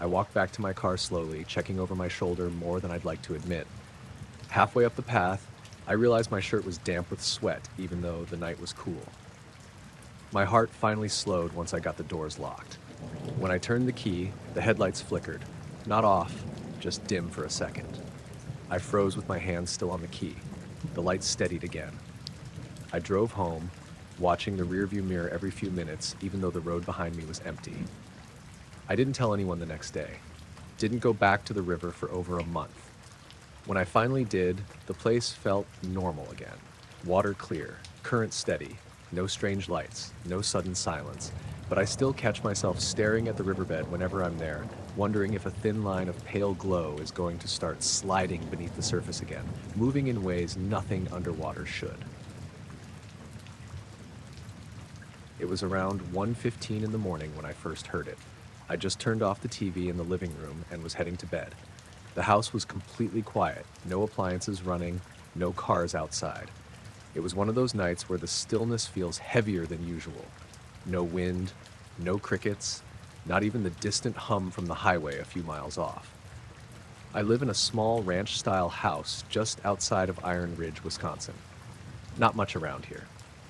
I walked back to my car slowly, checking over my shoulder more than I'd like to admit. Halfway up the path, I realized my shirt was damp with sweat, even though the night was cool. My heart finally slowed once I got the doors locked. When I turned the key, the headlights flickered. Not off, just dim for a second. I froze with my hands still on the key. The lights steadied again. I drove home, watching the rearview mirror every few minutes, even though the road behind me was empty. I didn't tell anyone the next day. Didn't go back to the river for over a month. When I finally did, the place felt normal again. Water clear, current steady, no strange lights, no sudden silence, but I still catch myself staring at the riverbed whenever I'm there, wondering if a thin line of pale glow is going to start sliding beneath the surface again, moving in ways nothing underwater should. It was around 1:15 in the morning when I first heard it. I just turned off the TV in the living room and was heading to bed. The house was completely quiet, no appliances running, no cars outside. It was one of those nights where the stillness feels heavier than usual. No wind, no crickets, not even the distant hum from the highway a few miles off. I live in a small ranch-style house just outside of Iron Ridge, Wisconsin. Not much around here.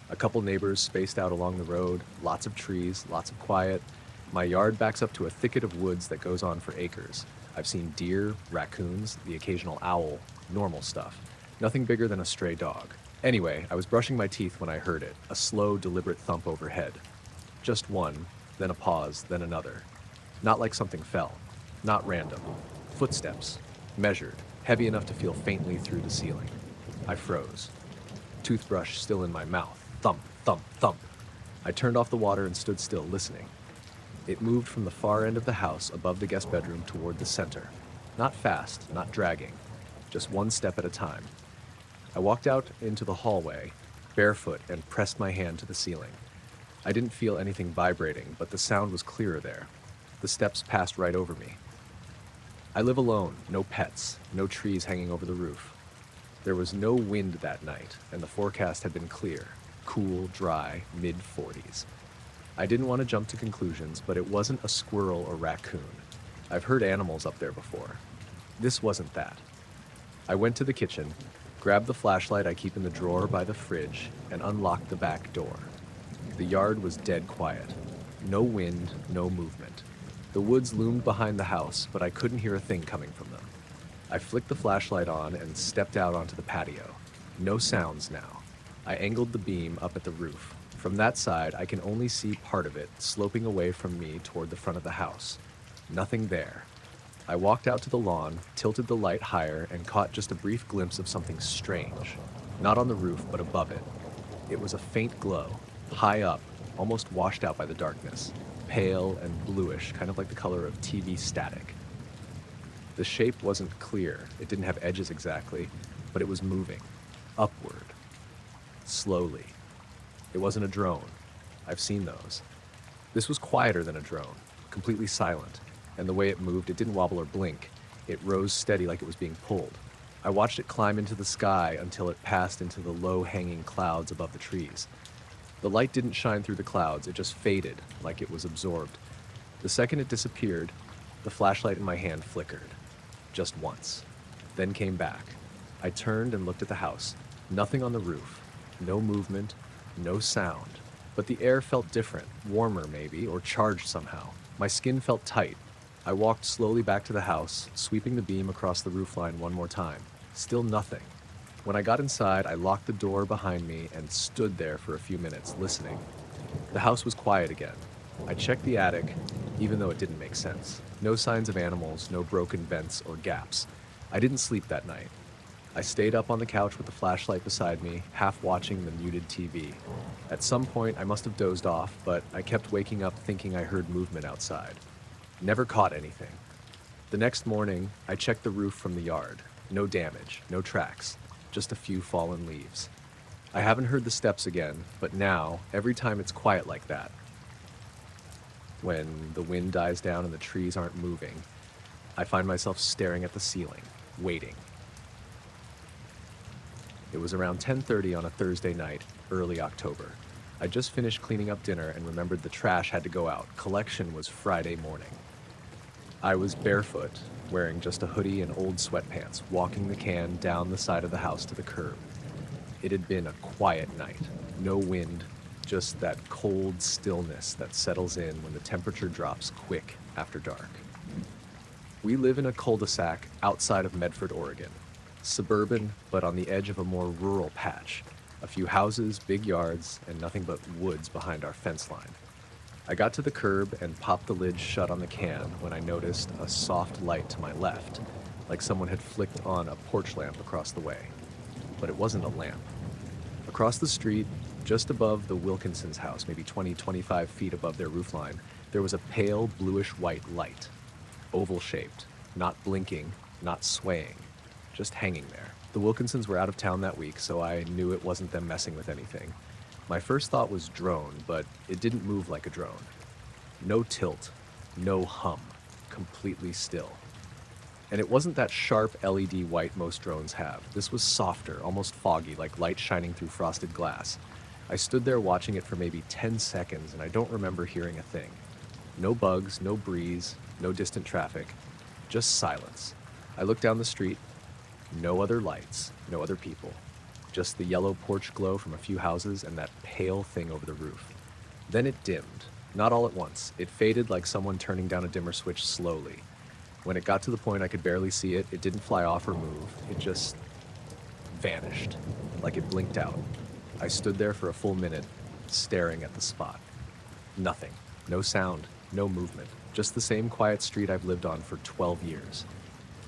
A couple neighbors spaced out along the road, lots of trees, lots of quiet. My yard backs up to a thicket of woods that goes on for acres. I've seen deer, raccoons, the occasional owl, normal stuff. Nothing bigger than a stray dog. Anyway, I was brushing my teeth when I heard it, a slow, deliberate thump overhead. Just one, then a pause, then another. Not like something fell. Not random. Footsteps. Measured, heavy enough to feel faintly through the ceiling. I froze. Toothbrush still in my mouth. Thump, thump, thump. I turned off the water and stood still, listening. It moved from the far end of the house above the guest bedroom toward the center. Not fast, not dragging. Just one step at a time. I walked out into the hallway, barefoot, and pressed my hand to the ceiling. I didn't feel anything vibrating, but the sound was clearer there. The steps passed right over me. I live alone, no pets, no trees hanging over the roof. There was no wind that night, and the forecast had been clear, cool, dry, mid-40s. I didn't want to jump to conclusions, but it wasn't a squirrel or raccoon. I've heard animals up there before. This wasn't that. I went to the kitchen, grabbed the flashlight I keep in the drawer by the fridge, and unlocked the back door. The yard was dead quiet. No wind, no movement. The woods loomed behind the house, but I couldn't hear a thing coming from them. I flicked the flashlight on and stepped out onto the patio. No sounds now. I angled the beam up at the roof. From that side, I can only see part of it sloping away from me toward the front of the house. Nothing there. I walked out to the lawn, tilted the light higher, and caught just a brief glimpse of something strange. Not on the roof, but above it. It was a faint glow, high up, almost washed out by the darkness. Pale and bluish, kind of like the color of TV static. The shape wasn't clear. It didn't have edges exactly, but it was moving. Upward. Slowly. It wasn't a drone. I've seen those. This was quieter than a drone, completely silent, and the way it moved, it didn't wobble or blink. It rose steady like it was being pulled. I watched it climb into the sky until it passed into the low-hanging clouds above the trees. The light didn't shine through the clouds, it just faded, like it was absorbed. The second it disappeared, the flashlight in my hand flickered. Just once. Then came back. I turned and looked at the house. Nothing on the roof. No movement. No sound. But the air felt different, warmer maybe, or charged somehow. My skin felt tight. I walked slowly back to the house, sweeping the beam across the roofline one more time. Still nothing. When I got inside, I locked the door behind me and stood there for a few minutes, listening. The house was quiet again. I checked the attic, even though it didn't make sense. No signs of animals, no broken vents or gaps. I didn't sleep that night. I stayed up on the couch with the flashlight beside me, half watching the muted TV. At some point, I must have dozed off, but I kept waking up thinking I heard movement outside. Never caught anything. The next morning, I checked the roof from the yard. No damage, no tracks, just a few fallen leaves. I haven't heard the steps again, but now, every time it's quiet like that, when the wind dies down and the trees aren't moving, I find myself staring at the ceiling, waiting. It was around 10:30 on a Thursday night, early October. I just finished cleaning up dinner and remembered the trash had to go out. Collection was Friday morning. I was barefoot, wearing just a hoodie and old sweatpants, walking the can down the side of the house to the curb. It had been a quiet night. No wind, just that cold stillness that settles in when the temperature drops quick after dark. We live in a cul-de-sac outside of Medford, Oregon. Suburban, but on the edge of a more rural patch. A few houses, big yards, and nothing but woods behind our fence line. I got to the curb and popped the lid shut on the can when I noticed a soft light to my left, like someone had flicked on a porch lamp across the way. But it wasn't a lamp. Across the street, just above the Wilkinson's house, maybe 20-25 feet above their roofline, there was a pale bluish-white light. Oval-shaped, not blinking, not swaying, just hanging there. The Wilkinsons were out of town that week, so I knew it wasn't them messing with anything. My first thought was drone, but it didn't move like a drone. No tilt, no hum, completely still. And it wasn't that sharp LED white most drones have. This was softer, almost foggy, like light shining through frosted glass. I stood there watching it for maybe 10 seconds, and I don't remember hearing a thing. No bugs, no breeze, no distant traffic, just silence. I looked down the street, no other lights, no other people. Just the yellow porch glow from a few houses and that pale thing over the roof. Then it dimmed. Not all at once. It faded like someone turning down a dimmer switch slowly. When it got to the point I could barely see it, it didn't fly off or move. It just vanished, like it blinked out. I stood there for a full minute, staring at the spot. Nothing. No sound, no movement. Just the same quiet street I've lived on for 12 years.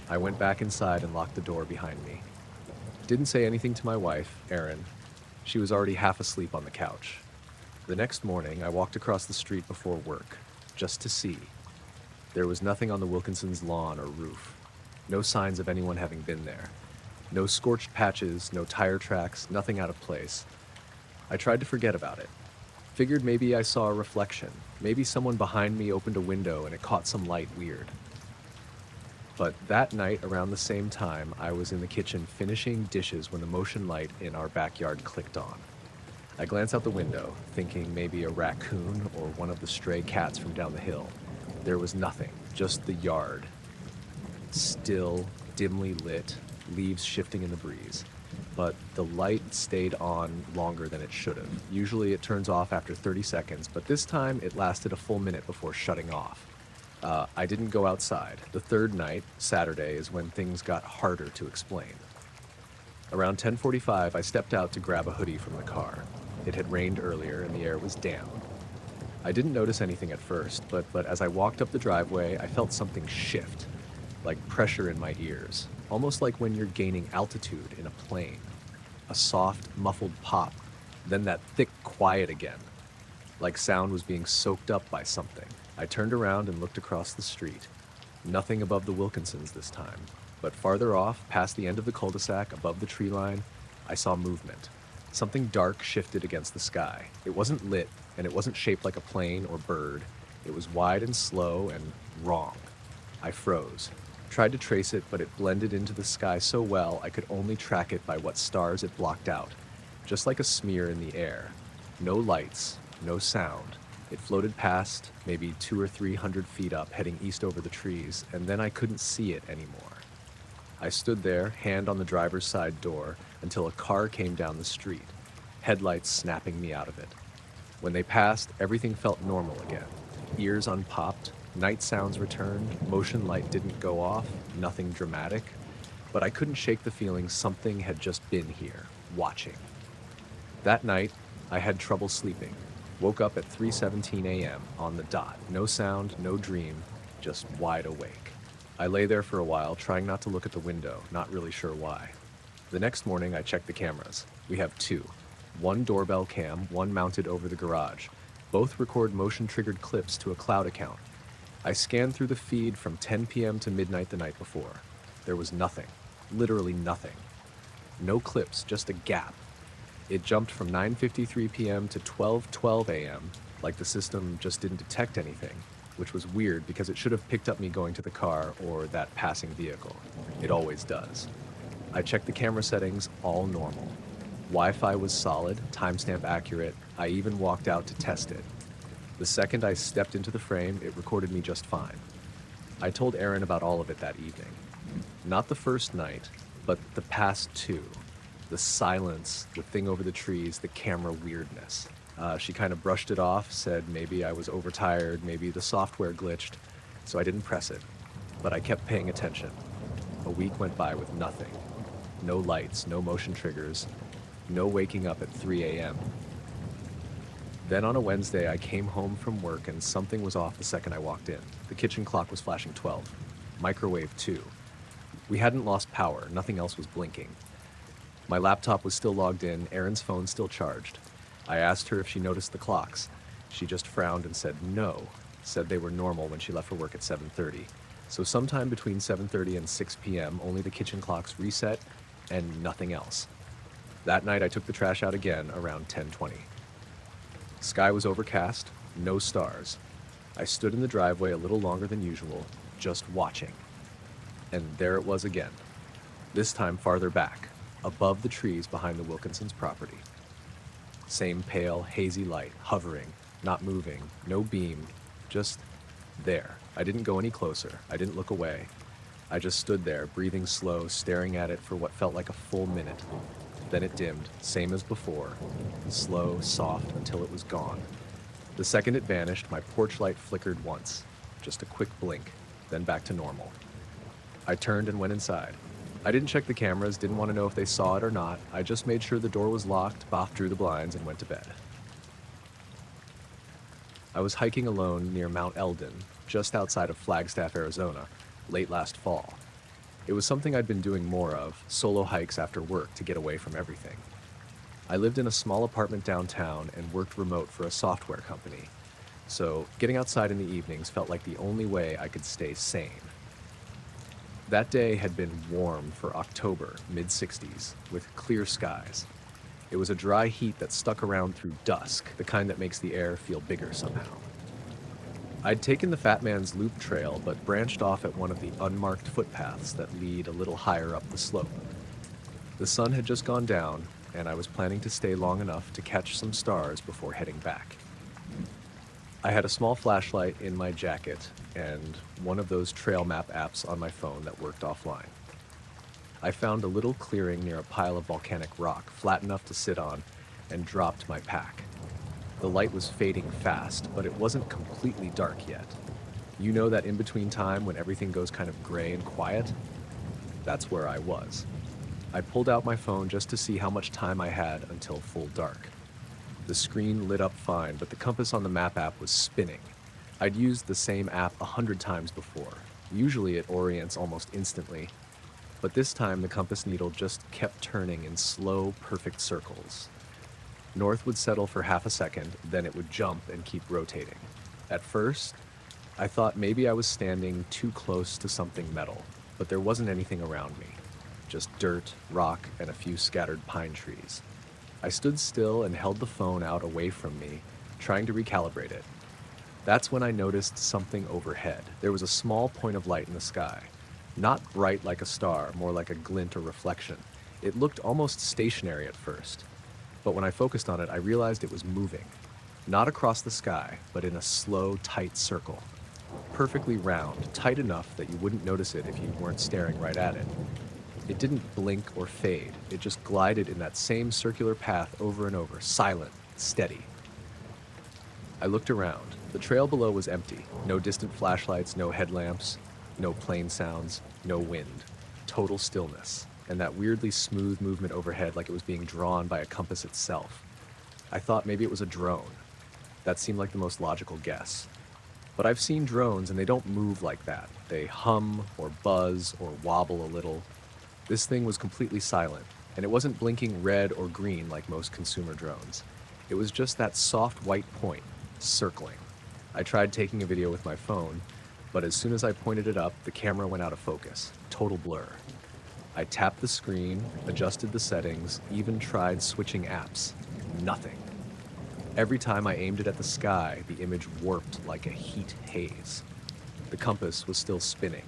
I went back inside and locked the door behind me. Didn't say anything to my wife, Erin. She was already half asleep on the couch. The next morning, I walked across the street before work, just to see. There was nothing on the Wilkinsons' lawn or roof. No signs of anyone having been there. No scorched patches, no tire tracks, nothing out of place. I tried to forget about it. Figured maybe I saw a reflection. Maybe someone behind me opened a window and it caught some light weird. But that night, around the same time, I was in the kitchen finishing dishes when the motion light in our backyard clicked on. I glanced out the window, thinking maybe a raccoon or one of the stray cats from down the hill. There was nothing, just the yard. Still, dimly lit, leaves shifting in the breeze. But the light stayed on longer than it should have. Usually it turns off after 30 seconds, but this time it lasted a full minute before shutting off. I didn't go outside. The third night, Saturday, is when things got harder to explain. Around 10:45, I stepped out to grab a hoodie from the car. It had rained earlier and the air was damp. I didn't notice anything at first, but as I walked up the driveway, I felt something shift, like pressure in my ears, almost like when you're gaining altitude in a plane. A soft, muffled pop, then that thick quiet again, like sound was being soaked up by something. I turned around and looked across the street. Nothing above the Wilkinsons this time, but farther off, past the end of the cul-de-sac, above the tree line, I saw movement. Something dark shifted against the sky. It wasn't lit, and it wasn't shaped like a plane or bird. It was wide and slow and wrong. I froze. Tried to trace it, but it blended into the sky so well I could only track it by what stars it blocked out. Just like a smear in the air. No lights, no sound. It floated past, maybe 200 or 300 feet up, heading east over the trees, and then I couldn't see it anymore. I stood there, hand on the driver's side door, until a car came down the street, headlights snapping me out of it. When they passed, everything felt normal again. Ears unpopped, night sounds returned, motion light didn't go off, nothing dramatic, but I couldn't shake the feeling something had just been here, watching. That night, I had trouble sleeping. Woke up at 3:17 a.m. on the dot. No sound, no dream, just wide awake. I lay there for a while, trying not to look at the window, not really sure why. The next morning, I checked the cameras. We have two. One doorbell cam, one mounted over the garage. Both record motion-triggered clips to a cloud account. I scanned through the feed from 10 p.m. to midnight the night before. There was nothing. Literally nothing. No clips, just a gap. It jumped from 9:53 p.m. to 12:12 a.m., like the system just didn't detect anything, which was weird because it should have picked up me going to the car or that passing vehicle. It always does. I checked the camera settings, all normal. Wi-Fi was solid, timestamp accurate. I even walked out to test it. The second I stepped into the frame, it recorded me just fine. I told Erin about all of it that evening. Not the first night, but the past two. The silence, the thing over the trees, the camera weirdness. She kind of brushed it off, said maybe I was overtired, maybe the software glitched, so I didn't press it. But I kept paying attention. A week went by with nothing. No lights, no motion triggers, no waking up at 3 a.m. Then on a Wednesday, I came home from work and something was off the second I walked in. The kitchen clock was flashing 12. Microwave too. We hadn't lost power, nothing else was blinking. My laptop was still logged in, Erin's phone still charged. I asked her if she noticed the clocks. She just frowned and said no, said they were normal when she left for work at 7:30. So sometime between 7:30 and 6 p.m., only the kitchen clocks reset and nothing else. That night I took the trash out again around 10:20. Sky was overcast, no stars. I stood in the driveway a little longer than usual, just watching. And there it was again, this time farther back, above the trees behind the Wilkinsons' property. Same pale, hazy light, hovering, not moving, no beam, just there. I didn't go any closer. I didn't look away. I just stood there, breathing slow, staring at it for what felt like a full minute. Then it dimmed, same as before, slow, soft, until it was gone. The second it vanished, my porch light flickered once, just a quick blink, then back to normal. I turned and went inside. I didn't check the cameras, didn't want to know if they saw it or not. I just made sure the door was locked, drew the blinds, and went to bed. I was hiking alone near Mount Eldon, just outside of Flagstaff, Arizona, late last fall. It was something I'd been doing more of, solo hikes after work to get away from everything. I lived in a small apartment downtown and worked remote for a software company, so getting outside in the evenings felt like the only way I could stay sane. That day had been warm for October, mid-60s, with clear skies. It was a dry heat that stuck around through dusk, the kind that makes the air feel bigger somehow. I'd taken the Fat Man's Loop trail, but branched off at one of the unmarked footpaths that lead a little higher up the slope. The sun had just gone down, and I was planning to stay long enough to catch some stars before heading back. I had a small flashlight in my jacket and one of those trail map apps on my phone that worked offline. I found a little clearing near a pile of volcanic rock, flat enough to sit on, and dropped my pack. The light was fading fast, but it wasn't completely dark yet. You know that in-between time when everything goes kind of gray and quiet? That's where I was. I pulled out my phone just to see how much time I had until full dark. The screen lit up fine, but the compass on the map app was spinning. I'd used the same app 100 times before. Usually it orients almost instantly, but this time the compass needle just kept turning in slow, perfect circles. North would settle for half a second, then it would jump and keep rotating. At first, I thought maybe I was standing too close to something metal, but there wasn't anything around me. Just dirt, rock, and a few scattered pine trees. I stood still and held the phone out away from me, trying to recalibrate it. That's when I noticed something overhead. There was a small point of light in the sky. Not bright like a star, more like a glint or reflection. It looked almost stationary at first. But when I focused on it, I realized it was moving. Not across the sky, but in a slow, tight circle. Perfectly round, tight enough that you wouldn't notice it if you weren't staring right at it. It didn't blink or fade. It just glided in that same circular path over and over, silent, steady. I looked around. The trail below was empty. No distant flashlights, no headlamps, no plane sounds, no wind. Total stillness. And that weirdly smooth movement overhead like it was being drawn by a compass itself. I thought maybe it was a drone. That seemed like the most logical guess. But I've seen drones and they don't move like that. They hum or buzz or wobble a little. This thing was completely silent, and it wasn't blinking red or green like most consumer drones. It was just that soft white point, circling. I tried taking a video with my phone, but as soon as I pointed it up, the camera went out of focus. Total blur. I tapped the screen, adjusted the settings, even tried switching apps. Nothing. Every time I aimed it at the sky, the image warped like a heat haze. The compass was still spinning.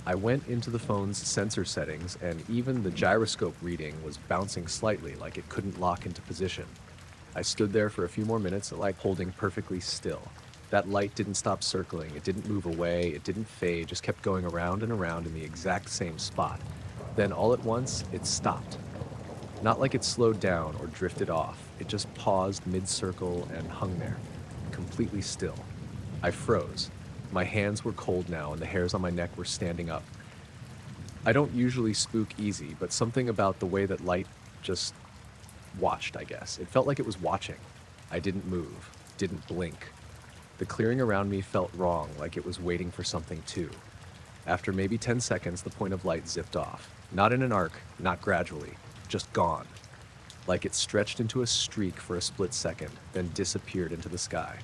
I went into the phone's sensor settings, and even the gyroscope reading was bouncing slightly like it couldn't lock into position. I stood there for a few more minutes, like holding perfectly still. That light didn't stop circling, it didn't move away, it didn't fade, just kept going around and around in the exact same spot. Then all at once, it stopped. Not like it slowed down or drifted off, it just paused mid-circle and hung there, completely still. I froze. My hands were cold now and the hairs on my neck were standing up. I don't usually spook easy, but something about the way that light just watched, I guess. It felt like it was watching. I didn't move, didn't blink. The clearing around me felt wrong, like it was waiting for something too. After maybe 10 seconds, the point of light zipped off. Not in an arc, not gradually, just gone. Like it stretched into a streak for a split second, then disappeared into the sky.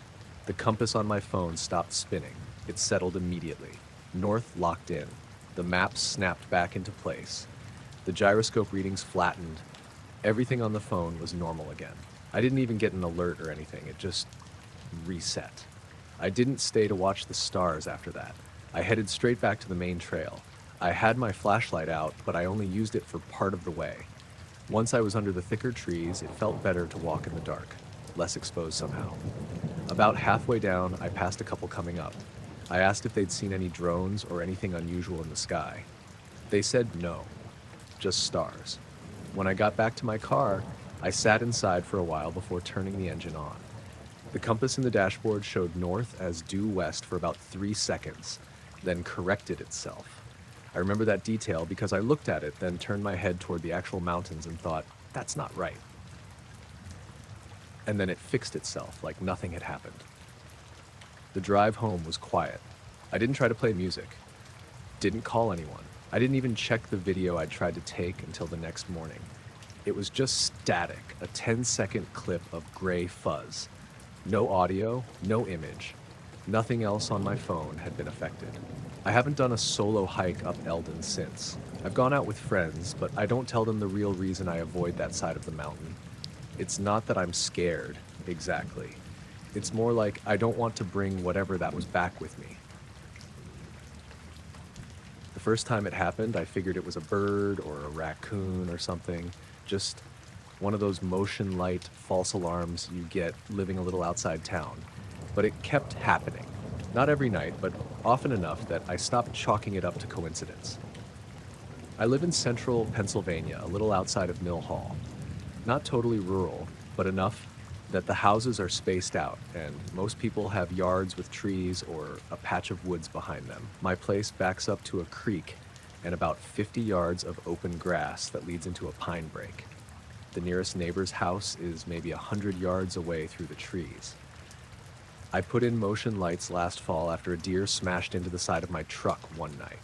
The compass on my phone stopped spinning. It settled immediately. North locked in. The maps snapped back into place. The gyroscope readings flattened. Everything on the phone was normal again. I didn't even get an alert or anything. It just reset. I didn't stay to watch the stars after that. I headed straight back to the main trail. I had my flashlight out, but I only used it for part of the way. Once I was under the thicker trees, it felt better to walk in the dark, less exposed somehow. About halfway down, I passed a couple coming up. I asked if they'd seen any drones or anything unusual in the sky. They said no, just stars. When I got back to my car, I sat inside for a while before turning the engine on. The compass in the dashboard showed north as due west for about 3 seconds, then corrected itself. I remember that detail because I looked at it, then turned my head toward the actual mountains and thought, that's not right. And then it fixed itself like nothing had happened. The drive home was quiet. I didn't try to play music. Didn't call anyone. I didn't even check the video I'd tried to take until the next morning. It was just static, a 10-second clip of gray fuzz. No audio, no image. Nothing else on my phone had been affected. I haven't done a solo hike up Eldon since. I've gone out with friends, but I don't tell them the real reason I avoid that side of the mountain. It's not that I'm scared, exactly. It's more like I don't want to bring whatever that was back with me. The first time it happened, I figured it was a bird or a raccoon or something. Just one of those motion light false alarms you get living a little outside town. But it kept happening. Not every night, but often enough that I stopped chalking it up to coincidence. I live in central Pennsylvania, a little outside of Mill Hall. Not totally rural, but enough that the houses are spaced out, and most people have yards with trees or a patch of woods behind them. My place backs up to a creek and about 50 yards of open grass that leads into a pine break. The nearest neighbor's house is maybe 100 yards away through the trees. I put in motion lights last fall after a deer smashed into the side of my truck one night.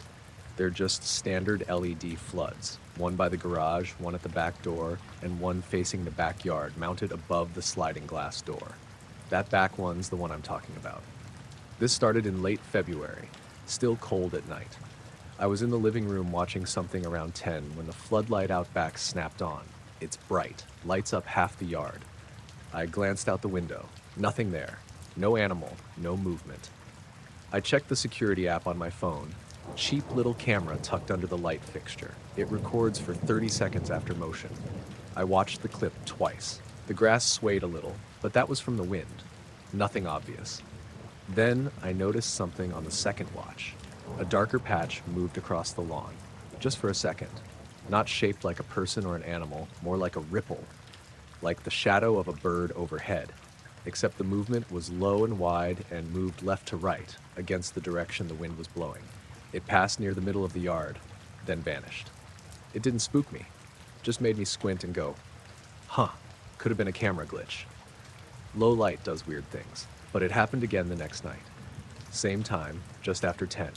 They're just standard LED floods, one by the garage, one at the back door, and one facing the backyard, mounted above the sliding glass door. That back one's the one I'm talking about. This started in late February, still cold at night. I was in the living room watching something around 10 when the floodlight out back snapped on. It's bright, lights up half the yard. I glanced out the window. Nothing there. No animal, no movement. I checked the security app on my phone. Cheap little camera tucked under the light fixture. It records for 30 seconds after motion. I watched the clip twice. The grass swayed a little, but that was from the wind. Nothing obvious. Then I noticed something on the second watch. A darker patch moved across the lawn, just for a second. Not shaped like a person or an animal, more like a ripple, like the shadow of a bird overhead. Except the movement was low and wide and moved left to right, against the direction the wind was blowing. It passed near the middle of the yard, then vanished. It didn't spook me, just made me squint and go, huh, could have been a camera glitch. Low light does weird things, but it happened again the next night. Same time, just after 10.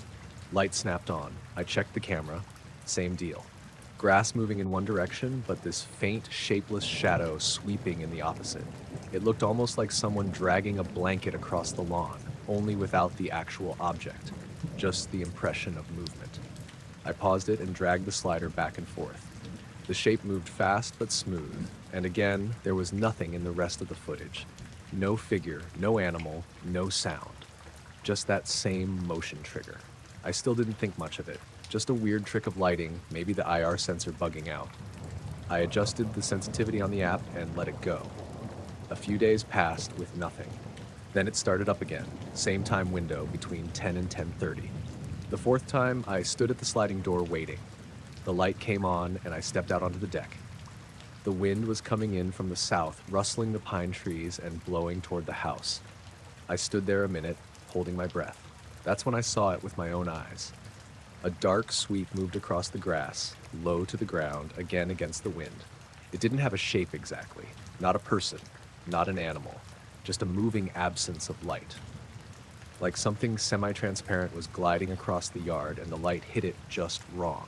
Light snapped on. I checked the camera. Same deal. Grass moving in one direction, but this faint, shapeless shadow sweeping in the opposite. It looked almost like someone dragging a blanket across the lawn, only without the actual object, just the impression of movement. I paused it and dragged the slider back and forth. The shape moved fast but smooth, and again, there was nothing in the rest of the footage. No figure, no animal, no sound. Just that same motion trigger. I still didn't think much of it. Just a weird trick of lighting, maybe the IR sensor bugging out. I adjusted the sensitivity on the app and let it go. A few days passed with nothing. Then it started up again, same time window between 10 and 10:30. The fourth time, I stood at the sliding door waiting. The light came on and I stepped out onto the deck. The wind was coming in from the south, rustling the pine trees and blowing toward the house. I stood there a minute, holding my breath. That's when I saw it with my own eyes. A dark sweep moved across the grass, low to the ground, again against the wind. It didn't have a shape exactly. Not a person, not an animal, just a moving absence of light. Like something semi-transparent was gliding across the yard and the light hit it just wrong.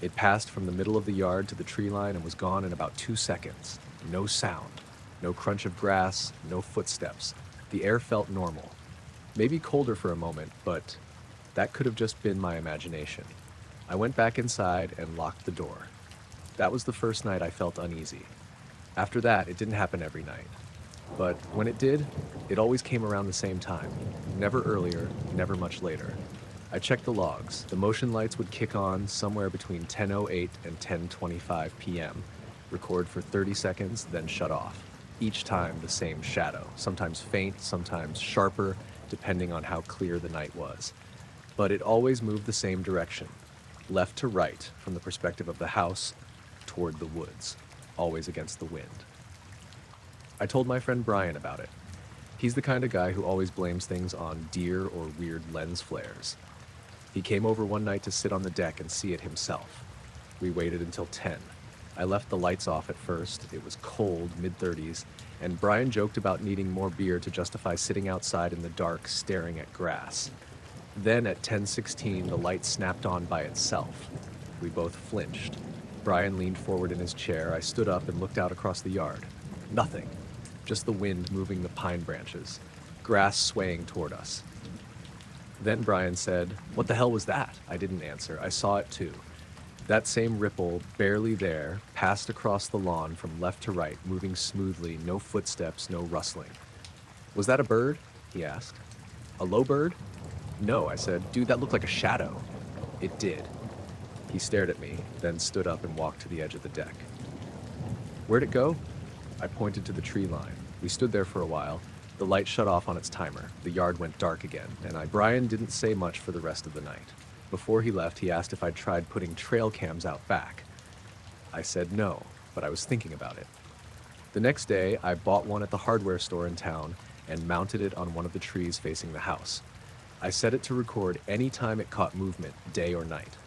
It passed from the middle of the yard to the tree line and was gone in about 2 seconds. No sound, no crunch of grass, no footsteps. The air felt normal. Maybe colder for a moment, but that could have just been my imagination. I went back inside and locked the door. That was the first night I felt uneasy. After that, it didn't happen every night. But when it did, it always came around the same time. Never earlier, never much later. I checked the logs. The motion lights would kick on somewhere between 10:08 and 10:25 p.m., record for 30 seconds, then shut off. Each time the same shadow, sometimes faint, sometimes sharper, depending on how clear the night was. But it always moved the same direction, left to right from the perspective of the house toward the woods, always against the wind. I told my friend Brian about it. He's the kind of guy who always blames things on deer or weird lens flares. He came over one night to sit on the deck and see it himself. We waited until 10. I left the lights off at first. It was cold, mid-30s, and Brian joked about needing more beer to justify sitting outside in the dark staring at grass. Then at 10:16, the light snapped on by itself. We both flinched. Brian leaned forward in his chair. I stood up and looked out across the yard. Nothing. Just the wind moving the pine branches. Grass swaying toward us. Then Brian said, "What the hell was that?" I didn't answer. I saw it too. That same ripple, barely there, passed across the lawn from left to right, moving smoothly, no footsteps, no rustling. "Was that a bird?" he asked. "A low bird?" "No," I said. "Dude, that looked like a shadow." It did. He stared at me, then stood up and walked to the edge of the deck. "Where'd it go?" I pointed to the tree line. We stood there for a while. The light shut off on its timer. The yard went dark again, and Brian didn't say much for the rest of the night. Before he left, he asked if I'd tried putting trail cams out back. I said no, but I was thinking about it. The next day, I bought one at the hardware store in town and mounted it on one of the trees facing the house. I set it to record any time it caught movement, day or night.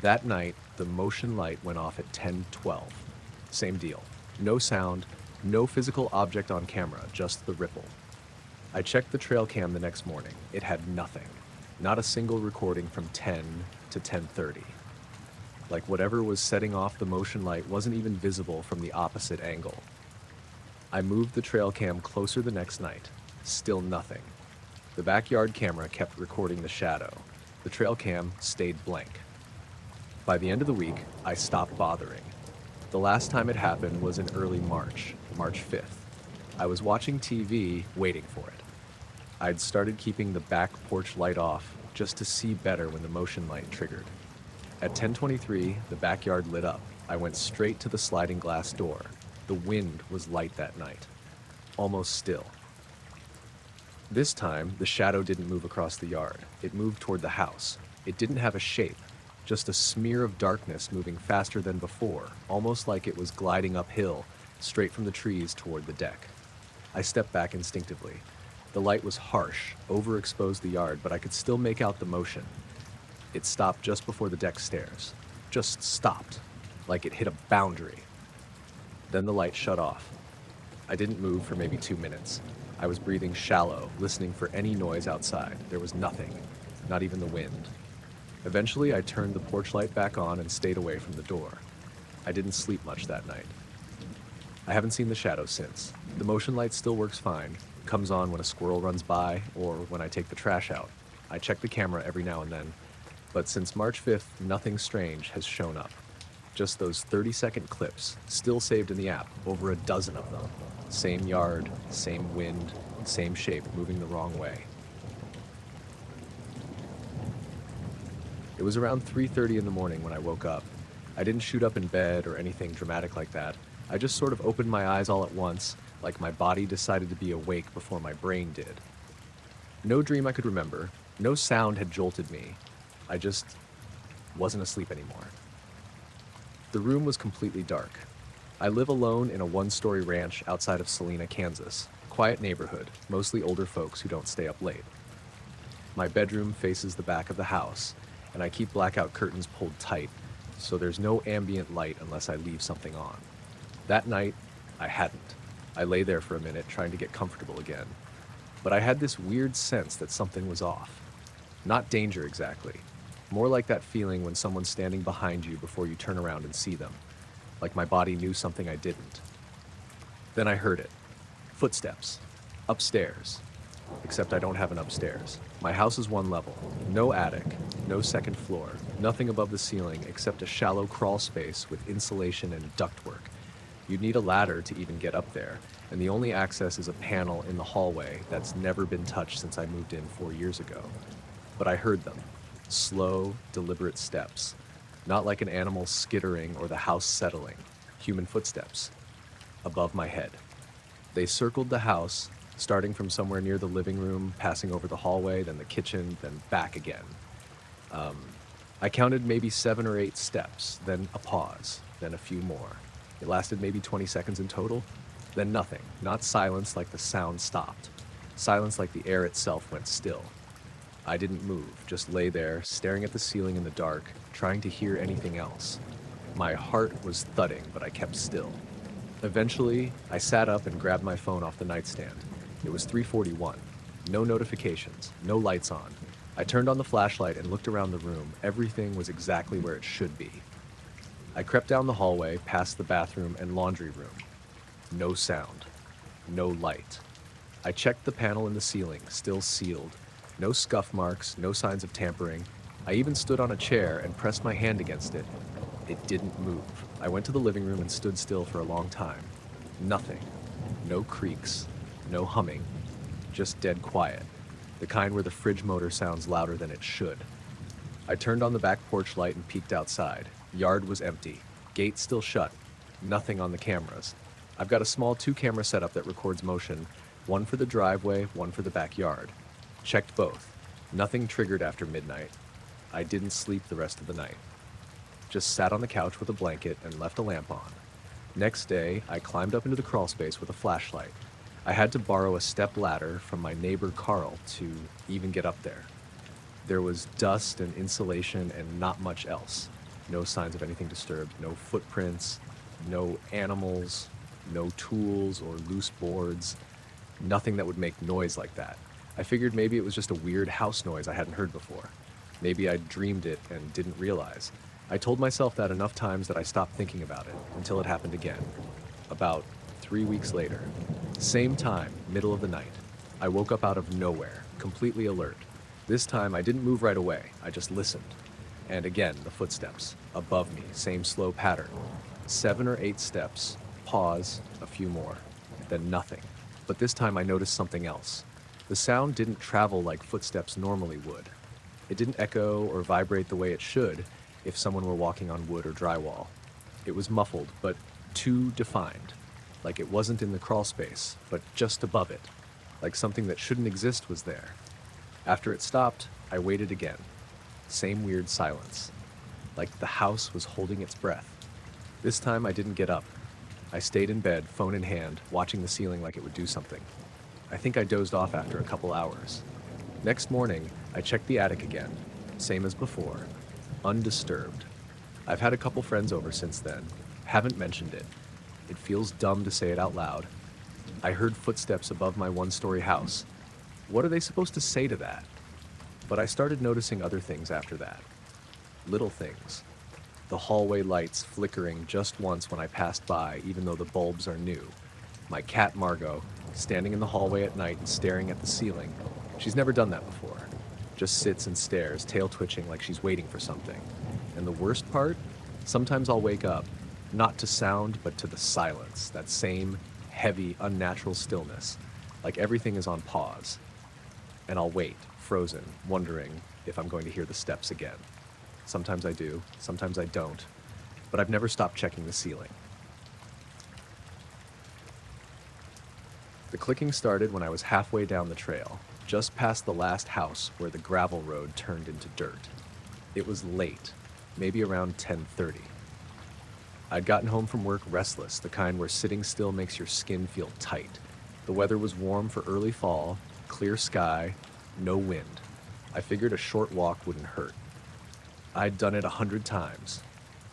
That night, the motion light went off at 10:12. Same deal. No sound, no physical object on camera, just the ripple. I checked the trail cam the next morning. It had nothing. Not a single recording from 10 to 10:30. Like whatever was setting off the motion light wasn't even visible from the opposite angle. I moved the trail cam closer the next night. Still nothing. The backyard camera kept recording the shadow. The trail cam stayed blank. By the end of the week, I stopped bothering. The last time it happened was in early March, March 5th. I was watching TV, waiting for it. I'd started keeping the back porch light off just to see better when the motion light triggered. At 10:23, the backyard lit up. I went straight to the sliding glass door. The wind was light that night, almost still. This time, the shadow didn't move across the yard. It moved toward the house. It didn't have a shape, just a smear of darkness moving faster than before, almost like it was gliding uphill, straight from the trees toward the deck. I stepped back instinctively. The light was harsh, overexposed the yard, but I could still make out the motion. It stopped just before the deck stairs. Just stopped, like it hit a boundary. Then the light shut off. I didn't move for maybe 2 minutes. I was breathing shallow, listening for any noise outside. There was nothing, not even the wind. Eventually, I turned the porch light back on and stayed away from the door. I didn't sleep much that night. I haven't seen the shadow since. The motion light still works fine. It comes on when a squirrel runs by or when I take the trash out. I check the camera every now and then, but since March 5th, nothing strange has shown up. Just those 30-second clips, still saved in the app, over a dozen of them. Same yard, same wind, same shape, moving the wrong way. It was around 3:30 in the morning when I woke up. I didn't shoot up in bed or anything dramatic like that. I just sort of opened my eyes all at once, like my body decided to be awake before my brain did. No dream I could remember. No sound had jolted me. I just wasn't asleep anymore. The room was completely dark. I live alone in a one-story ranch outside of Salina, Kansas. Quiet neighborhood, mostly older folks who don't stay up late. My bedroom faces the back of the house, and I keep blackout curtains pulled tight, so there's no ambient light unless I leave something on. That night, I hadn't. I lay there for a minute trying to get comfortable again. But I had this weird sense that something was off. Not danger exactly. More like that feeling when someone's standing behind you before you turn around and see them. Like my body knew something I didn't. Then I heard it. Footsteps. Upstairs. Except I don't have an upstairs. My house is one level. No attic. No second floor. Nothing above the ceiling except a shallow crawl space with insulation and ductwork. You'd need a ladder to even get up there, and the only access is a panel in the hallway that's never been touched since I moved in 4 years ago. But I heard them. Slow, deliberate steps. Not like an animal skittering or the house settling. Human footsteps. Above my head. They circled the house, starting from somewhere near the living room, passing over the hallway, then the kitchen, then back again. Um, I counted maybe 7 or 8 steps, then a pause, then a few more. It lasted maybe 20 seconds in total, then nothing. Not silence like the sound stopped. Silence like the air itself went still. I didn't move, just lay there, staring at the ceiling in the dark, trying to hear anything else. My heart was thudding, but I kept still. Eventually, I sat up and grabbed my phone off the nightstand. It was 3:41. No notifications, no lights on. I turned on the flashlight and looked around the room. Everything was exactly where it should be. I crept down the hallway, past the bathroom and laundry room. No sound. No light. I checked the panel in the ceiling, still sealed. No scuff marks, no signs of tampering. I even stood on a chair and pressed my hand against it. It didn't move. I went to the living room and stood still for a long time. Nothing. No creaks. No humming. Just dead quiet. The kind where the fridge motor sounds louder than it should. I turned on the back porch light and peeked outside. Yard was empty. Gate still shut. Nothing on the cameras. I've got a small 2-camera setup that records motion. One for the driveway, one for the backyard. Checked both. Nothing triggered after midnight. I didn't sleep the rest of the night. Just sat on the couch with a blanket and left a lamp on. Next day, I climbed up into the crawl space with a flashlight. I had to borrow a step ladder from my neighbor Carl to even get up there. There was dust and insulation and not much else. No signs of anything disturbed, no footprints, no animals, no tools or loose boards, nothing that would make noise like that. I figured maybe it was just a weird house noise I hadn't heard before. Maybe I'd dreamed it and didn't realize. I told myself that enough times that I stopped thinking about it until it happened again. About 3 weeks later. Same time, middle of the night. I woke up out of nowhere, completely alert. This time I didn't move right away, I just listened. And again, the footsteps, above me, same slow pattern. 7 or 8 steps, pause, a few more, then nothing. But this time I noticed something else. The sound didn't travel like footsteps normally would. It didn't echo or vibrate the way it should if someone were walking on wood or drywall. It was muffled, but too defined. Like it wasn't in the crawl space, but just above it. Like something that shouldn't exist was there. After it stopped, I waited again. Same weird silence. Like the house was holding its breath. This time I didn't get up. I stayed in bed, phone in hand, watching the ceiling like it would do something. I think I dozed off after a couple hours. Next morning, I checked the attic again. Same as before. Undisturbed. I've had a couple friends over since then. Haven't mentioned it. It feels dumb to say it out loud. I heard footsteps above my 1-story house. What are they supposed to say to that? But I started noticing other things after that. Little things. The hallway lights flickering just once when I passed by, even though the bulbs are new. My cat Margot, standing in the hallway at night and staring at the ceiling. She's never done that before. Just sits and stares, tail twitching like she's waiting for something. And the worst part? Sometimes I'll wake up, not to sound, but to the silence. That same heavy, unnatural stillness. Like everything is on pause. And I'll wait, frozen, wondering if I'm going to hear the steps again. Sometimes I do, sometimes I don't. But I've never stopped checking the ceiling. The clicking started when I was halfway down the trail, just past the last house where the gravel road turned into dirt. It was late, maybe around 10:30. I'd gotten home from work restless, the kind where sitting still makes your skin feel tight. The weather was warm for early fall, clear sky, no wind. I figured a short walk wouldn't hurt. I'd done it 100 times.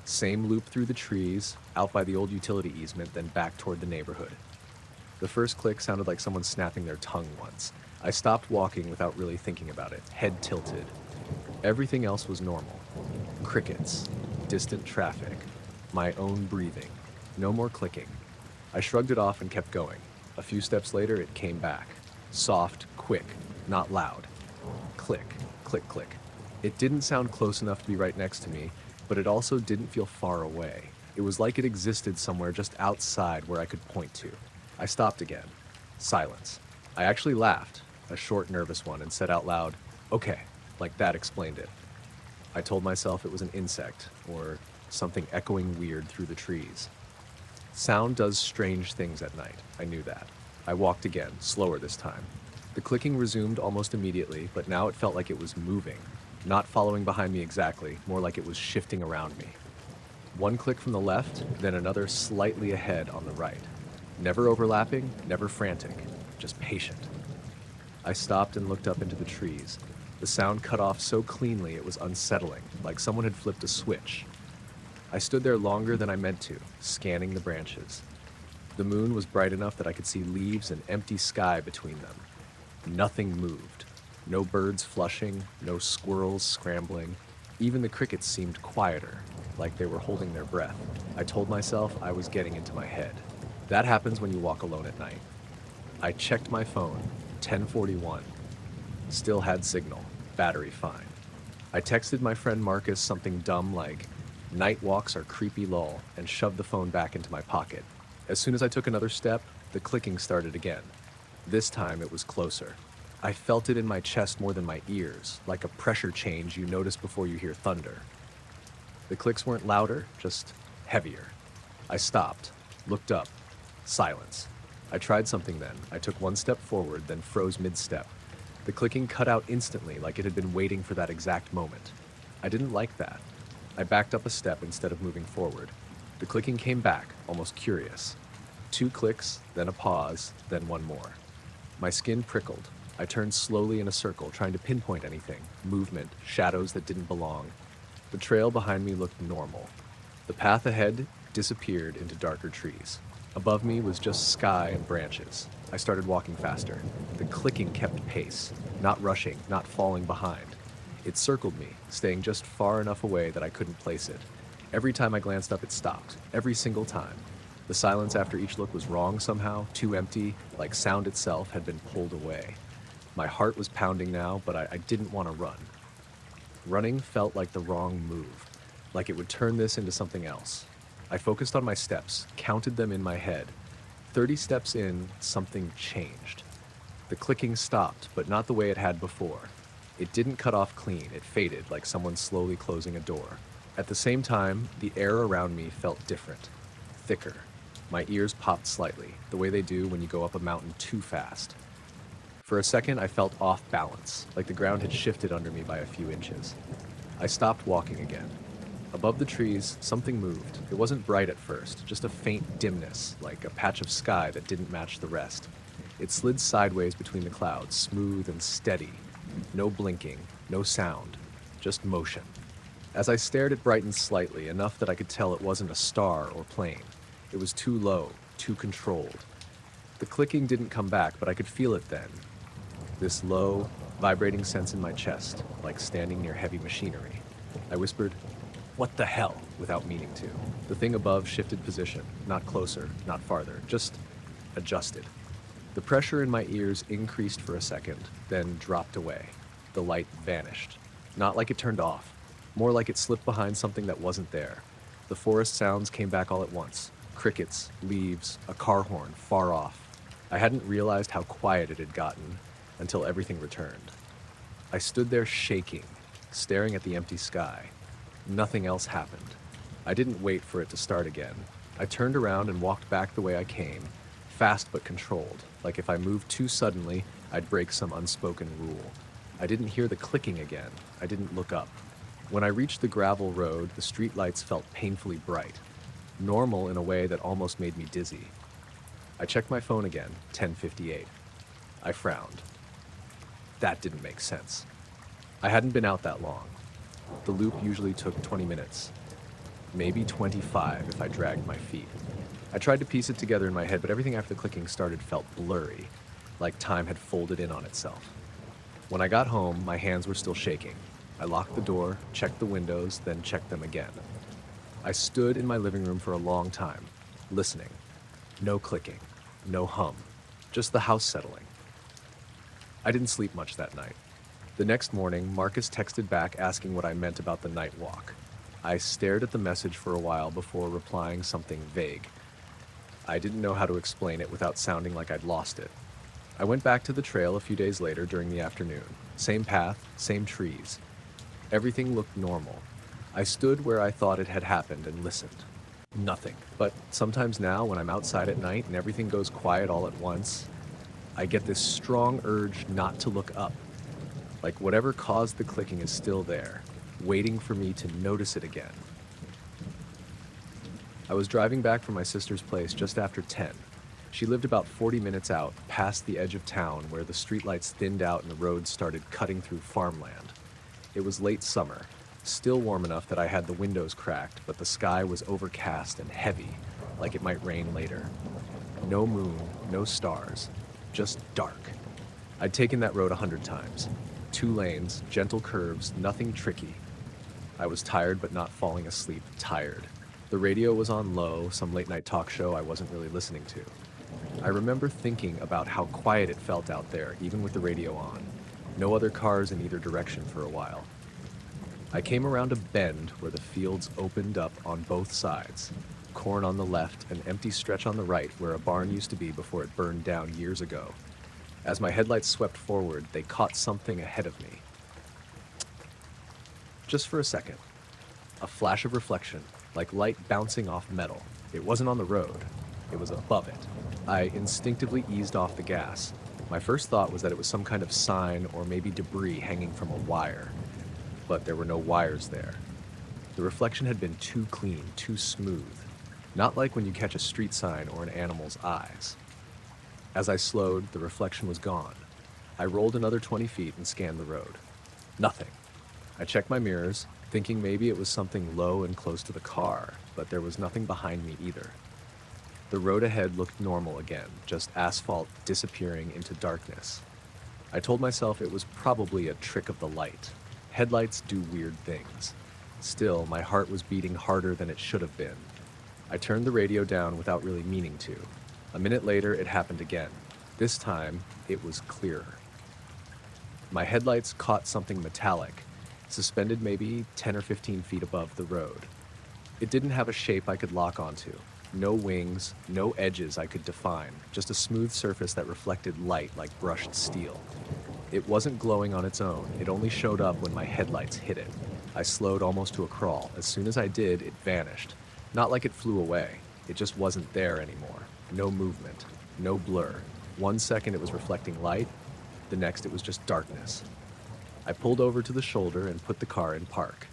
Same loop through the trees, out by the old utility easement, then back toward the neighborhood. The first click sounded like someone snapping their tongue once. I stopped walking without really thinking about it, head tilted. Everything else was normal. Crickets, distant traffic, my own breathing. No more clicking. I shrugged it off and kept going. A few steps later, it came back. Soft, quick, not loud. Click, click, click. It didn't sound close enough to be right next to me, but it also didn't feel far away. It was like it existed somewhere just outside where I could point to. I stopped again. Silence. I actually laughed, a short, nervous one, and said out loud, "Okay," like that explained it. I told myself it was an insect or something echoing weird through the trees. Sound does strange things at night. I knew that. I walked again, slower this time. The clicking resumed almost immediately, but now it felt like it was moving. Not following behind me exactly, more like it was shifting around me. One click from the left, then another slightly ahead on the right. Never overlapping, never frantic, just patient. I stopped and looked up into the trees. The sound cut off so cleanly it was unsettling, like someone had flipped a switch. I stood there longer than I meant to, scanning the branches. The moon was bright enough that I could see leaves and empty sky between them. Nothing moved. No birds flushing, no squirrels scrambling. Even the crickets seemed quieter, like they were holding their breath. I told myself I was getting into my head. That happens when you walk alone at night. I checked my phone, 10:41. Still had signal, battery fine. I texted my friend Marcus something dumb like, "Night walks are creepy lol," and shoved the phone back into my pocket. As soon as I took another step, the clicking started again. This time it was closer. I felt it in my chest more than my ears, like a pressure change you notice before you hear thunder. The clicks weren't louder, just heavier. I stopped, looked up. Silence. I tried something then. I took one step forward, then froze mid-step. The clicking cut out instantly, like it had been waiting for that exact moment. I didn't like that. I backed up a step instead of moving forward. The clicking came back, almost curious. 2 clicks, then a pause, then one more. My skin prickled. I turned slowly in a circle, trying to pinpoint anything. Movement, shadows that didn't belong. The trail behind me looked normal. The path ahead disappeared into darker trees. Above me was just sky and branches. I started walking faster. The clicking kept pace, not rushing, not falling behind. It circled me, staying just far enough away that I couldn't place it. Every time I glanced up, it stopped. Every single time. The silence after each look was wrong somehow, too empty, like sound itself had been pulled away. My heart was pounding now, but I didn't want to run. Running felt like the wrong move, like it would turn this into something else. I focused on my steps, counted them in my head. 30 steps in, something changed. The clicking stopped, but not the way it had before. It didn't cut off clean, it faded like someone slowly closing a door. At the same time, the air around me felt different, thicker. My ears popped slightly, the way they do when you go up a mountain too fast. For a second, I felt off balance, like the ground had shifted under me by a few inches. I stopped walking again. Above the trees, something moved. It wasn't bright at first, just a faint dimness, like a patch of sky that didn't match the rest. It slid sideways between the clouds, smooth and steady. No blinking, no sound, just motion. As I stared, it brightened slightly, enough that I could tell it wasn't a star or plane. It was too low, too controlled. The clicking didn't come back, but I could feel it then. This low, vibrating sense in my chest, like standing near heavy machinery. I whispered, "What the hell?" without meaning to. The thing above shifted position, not closer, not farther, just adjusted. The pressure in my ears increased for a second, then dropped away. The light vanished. Not like it turned off, more like it slipped behind something that wasn't there. The forest sounds came back all at once. Crickets, leaves, a car horn far off. I hadn't realized how quiet it had gotten until everything returned. I stood there shaking, staring at the empty sky. Nothing else happened. I didn't wait for it to start again. I turned around and walked back the way I came, fast but controlled, like if I moved too suddenly, I'd break some unspoken rule. I didn't hear the clicking again. I didn't look up. When I reached the gravel road, the streetlights felt painfully bright, normal in a way that almost made me dizzy. I checked my phone again, 10:58. I frowned. That didn't make sense. I hadn't been out that long. The loop usually took 20 minutes, maybe 25 if I dragged my feet. I tried to piece it together in my head, but everything after the clicking started felt blurry, like time had folded in on itself. When I got home, my hands were still shaking. I locked the door, checked the windows, then checked them again. I stood in my living room for a long time, listening. No clicking, no hum, just the house settling. I didn't sleep much that night. The next morning, Marcus texted back asking what I meant about the night walk. I stared at the message for a while before replying something vague. I didn't know how to explain it without sounding like I'd lost it. I went back to the trail a few days later during the afternoon. Same path, same trees. Everything looked normal. I stood where I thought it had happened and listened. Nothing. But sometimes now, when I'm outside at night and everything goes quiet all at once, I get this strong urge not to look up. Like whatever caused the clicking is still there, waiting for me to notice it again. I was driving back from my sister's place just after 10. She lived about 40 minutes out, past the edge of town where the streetlights thinned out and the roads started cutting through farmland. It was late summer, still warm enough that I had the windows cracked, but the sky was overcast and heavy, like it might rain later. No moon, no stars, just dark. I'd taken that road 100 times. 2 lanes, gentle curves, nothing tricky. I was tired but not falling asleep, tired. The radio was on low, some late night talk show I wasn't really listening to. I remember thinking about how quiet it felt out there, even with the radio on. No other cars in either direction for a while. I came around a bend where the fields opened up on both sides. Corn on the left, an empty stretch on the right where a barn used to be before it burned down years ago. As my headlights swept forward, they caught something ahead of me. Just for a second. A flash of reflection, like light bouncing off metal. It wasn't on the road. It was above it. I instinctively eased off the gas. My first thought was that it was some kind of sign or maybe debris hanging from a wire. But there were no wires there. The reflection had been too clean, too smooth. Not like when you catch a street sign or an animal's eyes. As I slowed, the reflection was gone. I rolled another 20 feet and scanned the road. Nothing. I checked my mirrors, thinking maybe it was something low and close to the car, but there was nothing behind me either. The road ahead looked normal again, just asphalt disappearing into darkness. I told myself it was probably a trick of the light. Headlights do weird things. Still, my heart was beating harder than it should have been. I turned the radio down without really meaning to. A minute later, it happened again. This time, it was clearer. My headlights caught something metallic, suspended maybe 10 or 15 feet above the road. It didn't have a shape I could lock onto. No wings, no edges I could define, just a smooth surface that reflected light like brushed steel. It wasn't glowing on its own, it only showed up when my headlights hit it. I slowed almost to a crawl. As soon as I did, it vanished. Not like it flew away, it just wasn't there anymore. No movement, no blur. 1 second it was reflecting light, the next it was just darkness. I pulled over to the shoulder and put the car in park.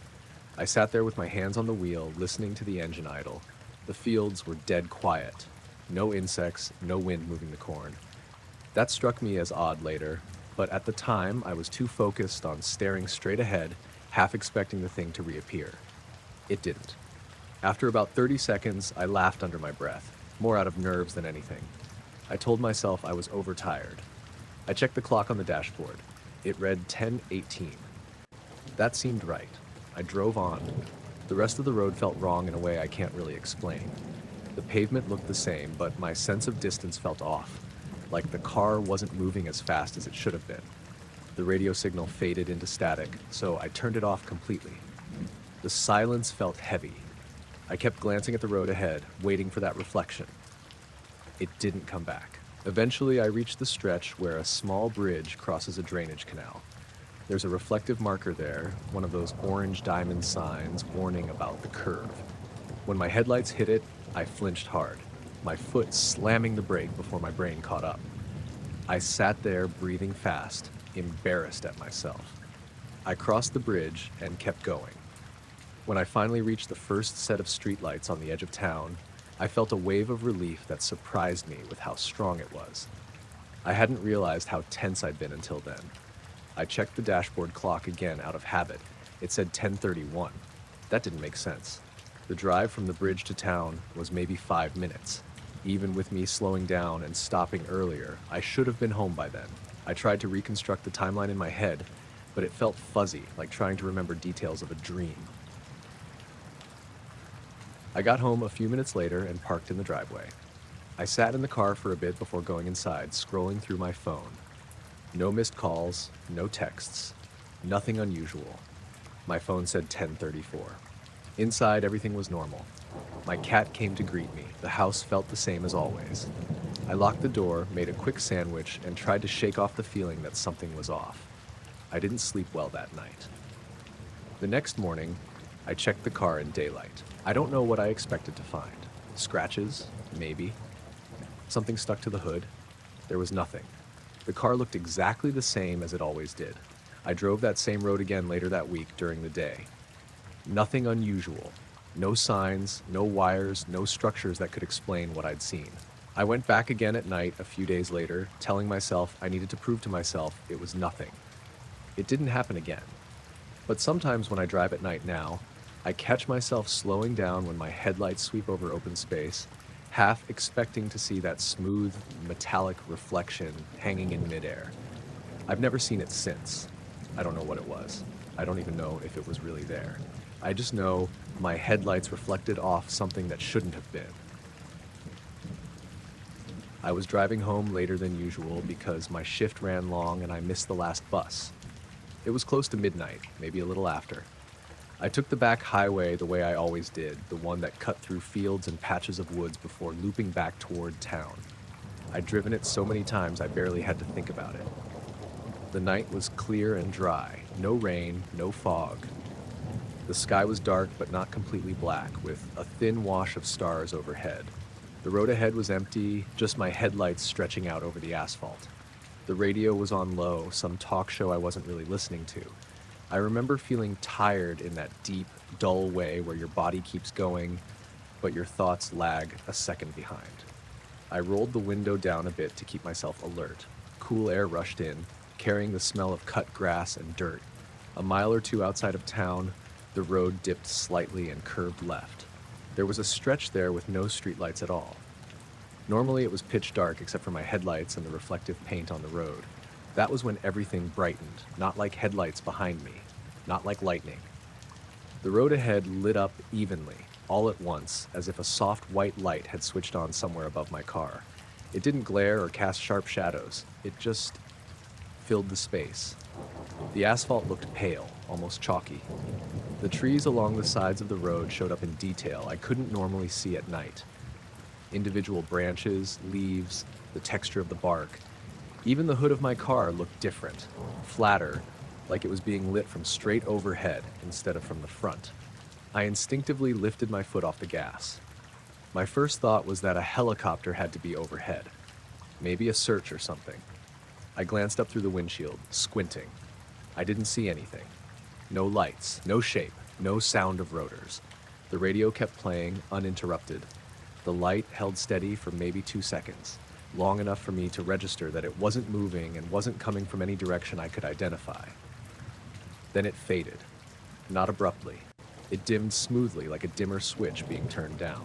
I sat there with my hands on the wheel, listening to the engine idle. The fields were dead quiet. No insects, no wind moving the corn. That struck me as odd later, but at the time I was too focused on staring straight ahead, half expecting the thing to reappear. It didn't. After about 30 seconds, I laughed under my breath, more out of nerves than anything. I told myself I was overtired. I checked the clock on the dashboard. It read 10:18. That seemed right. I drove on. The rest of the road felt wrong in a way I can't really explain. The pavement looked the same, but my sense of distance felt off, like the car wasn't moving as fast as it should have been. The radio signal faded into static, so I turned it off completely. The silence felt heavy. I kept glancing at the road ahead, waiting for that reflection. It didn't come back. Eventually, I reached the stretch where a small bridge crosses a drainage canal. There's a reflective marker there, one of those orange diamond signs warning about the curve. When my headlights hit it, I flinched hard, my foot slamming the brake before my brain caught up. I sat there breathing fast, embarrassed at myself. I crossed the bridge and kept going. When I finally reached the first set of streetlights on the edge of town, I felt a wave of relief that surprised me with how strong it was. I hadn't realized how tense I'd been until then. I checked the dashboard clock again out of habit. It said 10:31. That didn't make sense. The drive from the bridge to town was maybe 5 minutes. Even with me slowing down and stopping earlier, I should have been home by then. I tried to reconstruct the timeline in my head, but it felt fuzzy, like trying to remember details of a dream. I got home a few minutes later and parked in the driveway. I sat in the car for a bit before going inside, scrolling through my phone. No missed calls, no texts, nothing unusual. My phone said 10:34. Inside, everything was normal. My cat came to greet me. The house felt the same as always. I locked the door, made a quick sandwich, and tried to shake off the feeling that something was off. I didn't sleep well that night. The next morning, I checked the car in daylight. I don't know what I expected to find. Scratches? Maybe. Something stuck to the hood? There was nothing. The car looked exactly the same as it always did. I drove that same road again later that week during the day. Nothing unusual. No signs, no wires, no structures that could explain what I'd seen. I went back again at night a few days later, telling myself I needed to prove to myself it was nothing. It didn't happen again. But sometimes when I drive at night now, I catch myself slowing down when my headlights sweep over open space, half expecting to see that smooth, metallic reflection hanging in midair. I've never seen it since. I don't know what it was. I don't even know if it was really there. I just know my headlights reflected off something that shouldn't have been. I was driving home later than usual because my shift ran long and I missed the last bus. It was close to midnight, maybe a little after. I took the back highway the way I always did, the one that cut through fields and patches of woods before looping back toward town. I'd driven it so many times I barely had to think about it. The night was clear and dry, no rain, no fog. The sky was dark but not completely black, with a thin wash of stars overhead. The road ahead was empty, just my headlights stretching out over the asphalt. The radio was on low, some talk show I wasn't really listening to. I remember feeling tired in that deep, dull way where your body keeps going, but your thoughts lag a second behind. I rolled the window down a bit to keep myself alert. Cool air rushed in, carrying the smell of cut grass and dirt. A mile or two outside of town, the road dipped slightly and curved left. There was a stretch there with no streetlights at all. Normally it was pitch dark except for my headlights and the reflective paint on the road. That was when everything brightened, not like headlights behind me, not like lightning. The road ahead lit up evenly, all at once, as if a soft white light had switched on somewhere above my car. It didn't glare or cast sharp shadows, it just filled the space. The asphalt looked pale, almost chalky. The trees along the sides of the road showed up in detail I couldn't normally see at night. Individual branches, leaves, the texture of the bark. Even the hood of my car looked different, flatter, like it was being lit from straight overhead instead of from the front. I instinctively lifted my foot off the gas. My first thought was that a helicopter had to be overhead. Maybe a search or something. I glanced up through the windshield, squinting. I didn't see anything. No lights, no shape, no sound of rotors. The radio kept playing, uninterrupted. The light held steady for maybe 2 seconds, long enough for me to register that it wasn't moving and wasn't coming from any direction I could identify. Then it faded, not abruptly. It dimmed smoothly like a dimmer switch being turned down.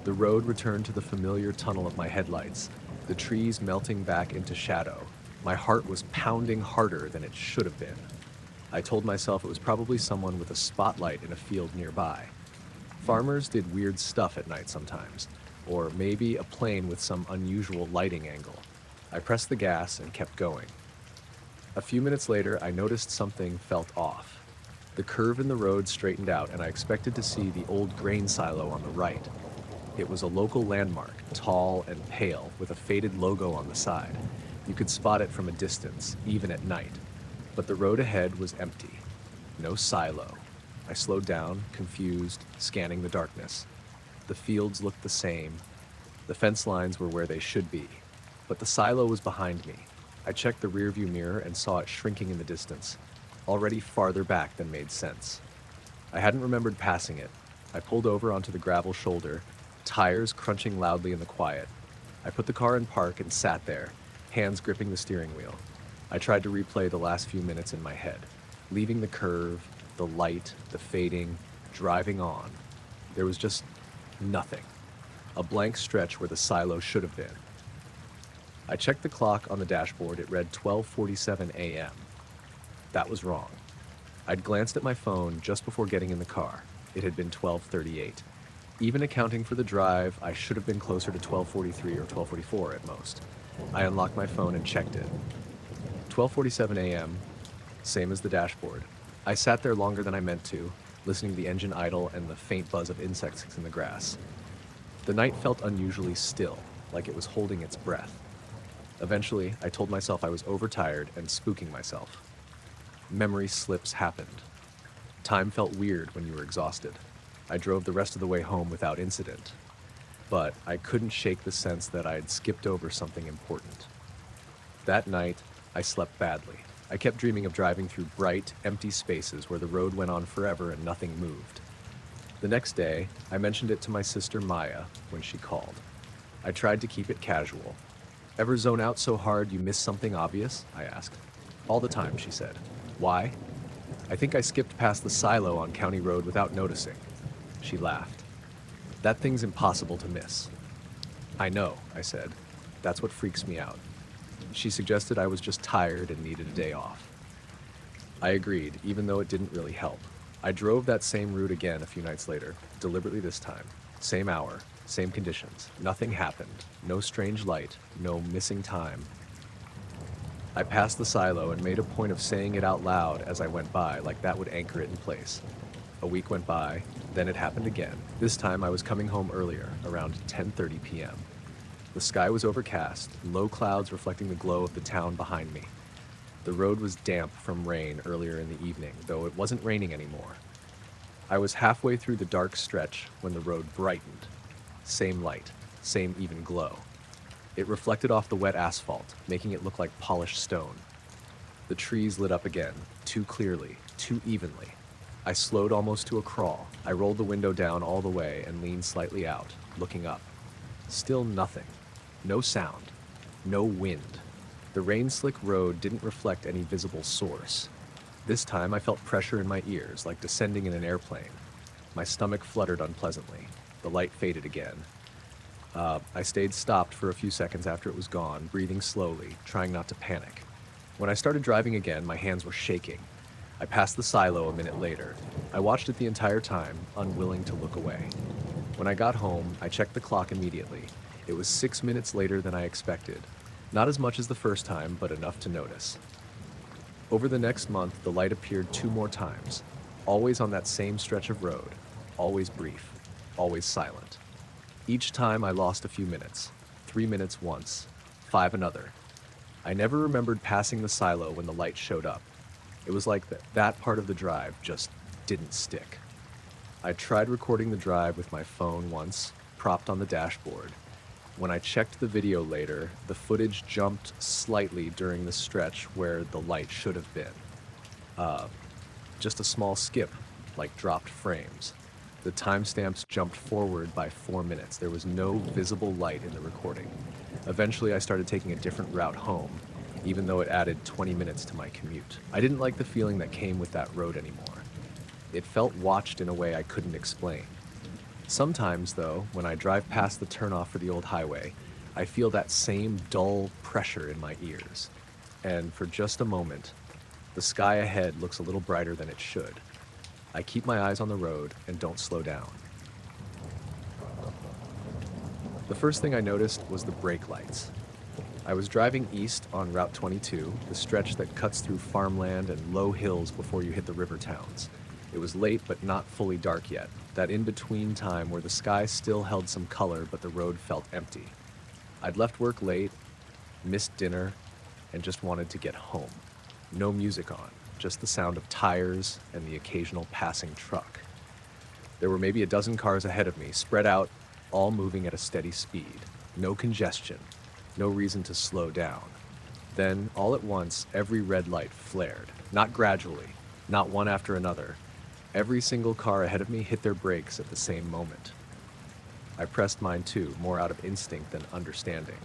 The road returned to the familiar tunnel of my headlights, the trees melting back into shadow. My heart was pounding harder than it should have been. I told myself it was probably someone with a spotlight in a field nearby. Farmers did weird stuff at night sometimes, or maybe a plane with some unusual lighting angle. I pressed the gas and kept going. A few minutes later, I noticed something felt off. The curve in the road straightened out, and I expected to see the old grain silo on the right. It was a local landmark, tall and pale, with a faded logo on the side. You could spot it from a distance, even at night. But the road ahead was empty. No silo. I slowed down, confused, scanning the darkness. The fields looked the same. The fence lines were where they should be. But the silo was behind me. I checked the rearview mirror and saw it shrinking in the distance, already farther back than made sense. I hadn't remembered passing it. I pulled over onto the gravel shoulder, tires crunching loudly in the quiet. I put the car in park and sat there, hands gripping the steering wheel. I tried to replay the last few minutes in my head, leaving the curve, the light, the fading, driving on. There was just nothing. A blank stretch where the silo should have been. I checked the clock on the dashboard. It read 12:47 a.m. That was wrong. I'd glanced at my phone just before getting in the car. It had been 12:38. Even accounting for the drive, I should have been closer to 12:43 or 12:44 at most. I unlocked my phone and checked it. 12:47 a.m., same as the dashboard. I sat there longer than I meant to, listening to the engine idle and the faint buzz of insects in the grass. The night felt unusually still, like it was holding its breath. Eventually, I told myself I was overtired and spooking myself. Memory slips happened. Time felt weird when you were exhausted. I drove the rest of the way home without incident, but I couldn't shake the sense that I had skipped over something important. That night, I slept badly. I kept dreaming of driving through bright, empty spaces where the road went on forever and nothing moved. The next day, I mentioned it to my sister Maya when she called. I tried to keep it casual. Ever zone out so hard you miss something obvious? I asked. All the time, she said. Why? I think I skipped past the silo on County Road without noticing. She laughed. That thing's impossible to miss. I know, I said. That's what freaks me out. She suggested I was just tired and needed a day off. I agreed, even though it didn't really help. I drove that same route again a few nights later, deliberately this time. Same hour, same conditions. Nothing happened. No strange light, no missing time. I passed the silo and made a point of saying it out loud as I went by, like that would anchor it in place. A week went by, then it happened again. This time I was coming home earlier, around 10:30 p.m. The sky was overcast, low clouds reflecting the glow of the town behind me. The road was damp from rain earlier in the evening, though it wasn't raining anymore. I was halfway through the dark stretch when the road brightened. Same light, same even glow. It reflected off the wet asphalt, making it look like polished stone. The trees lit up again, too clearly, too evenly. I slowed almost to a crawl. I rolled the window down all the way and leaned slightly out, looking up. Still nothing. No sound. No wind. The rain-slick road didn't reflect any visible source. This time I felt pressure in my ears, like descending in an airplane. My stomach fluttered unpleasantly. The light faded again. I stayed stopped for a few seconds after it was gone, breathing slowly, trying not to panic. When I started driving again, my hands were shaking. I passed the silo a minute later. I watched it the entire time, unwilling to look away. When I got home, I checked the clock immediately. It was 6 minutes later than I expected. Not as much as the first time, but enough to notice. Over the next month, the light appeared 2 more times, always on that same stretch of road, always brief, always silent. Each time I lost a few minutes, 3 minutes once, 5 another. I never remembered passing the silo when the light showed up. It was like that part of the drive just didn't stick. I tried recording the drive with my phone once, propped on the dashboard. When I checked the video later, the footage jumped slightly during the stretch where the light should have been. Just a small skip, like dropped frames. The timestamps jumped forward by 4 minutes. There was no visible light in the recording. Eventually, I started taking a different route home, even though it added 20 minutes to my commute. I didn't like the feeling that came with that road anymore. It felt watched in a way I couldn't explain. Sometimes, though, when I drive past the turnoff for the old highway, I feel that same dull pressure in my ears. And for just a moment, the sky ahead looks a little brighter than it should. I keep my eyes on the road and don't slow down. The first thing I noticed was the brake lights. I was driving east on Route 22, the stretch that cuts through farmland and low hills before you hit the river towns. It was late but not fully dark yet, that in-between time where the sky still held some color but the road felt empty. I'd left work late, missed dinner, and just wanted to get home. No music on, just the sound of tires and the occasional passing truck. There were maybe a dozen cars ahead of me, spread out, all moving at a steady speed. No congestion, no reason to slow down. Then, all at once, every red light flared. Not gradually, not one after another. Every single car ahead of me hit their brakes at the same moment. I pressed mine too, more out of instinct than understanding.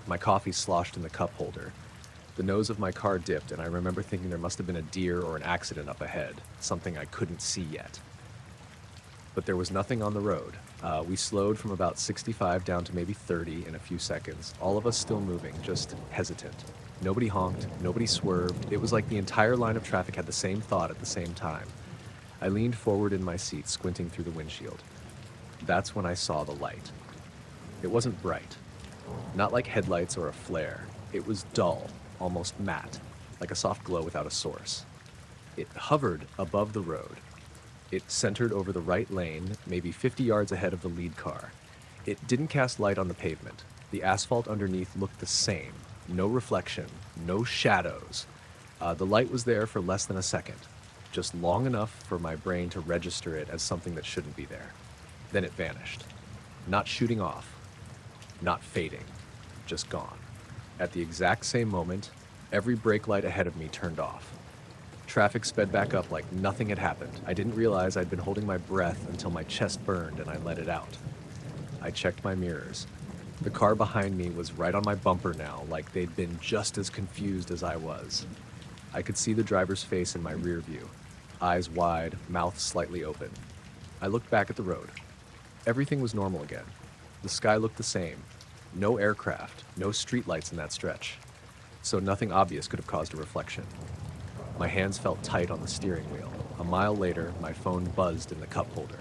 My coffee sloshed in the cup holder. The nose of my car dipped, and I remember thinking there must have been a deer or an accident up ahead, something I couldn't see yet. But there was nothing on the road. We slowed from about 65 down to maybe 30 in a few seconds, all of us still moving, just hesitant. Nobody honked, nobody swerved. It was like the entire line of traffic had the same thought at the same time. I leaned forward in my seat, squinting through the windshield. That's when I saw the light. It wasn't bright, not like headlights or a flare. It was dull, almost matte, like a soft glow without a source. It hovered above the road. It centered over the right lane, maybe 50 yards ahead of the lead car. It didn't cast light on the pavement. The asphalt underneath looked the same. No reflection, no shadows. The light was there for less than a second. just long enough for my brain to register it as something that shouldn't be there. Then it vanished. Not shooting off, not fading, just gone. At the exact same moment, every brake light ahead of me turned off. Traffic sped back up like nothing had happened. I didn't realize I'd been holding my breath until my chest burned and I let it out. I checked my mirrors. The car behind me was right on my bumper now, like they'd been just as confused as I was. I could see the driver's face in my rear view, eyes wide, mouth slightly open. I looked back at the road. Everything was normal again. The sky looked the same. No aircraft, no streetlights in that stretch. So nothing obvious could have caused a reflection. My hands felt tight on the steering wheel. A mile later, my phone buzzed in the cup holder.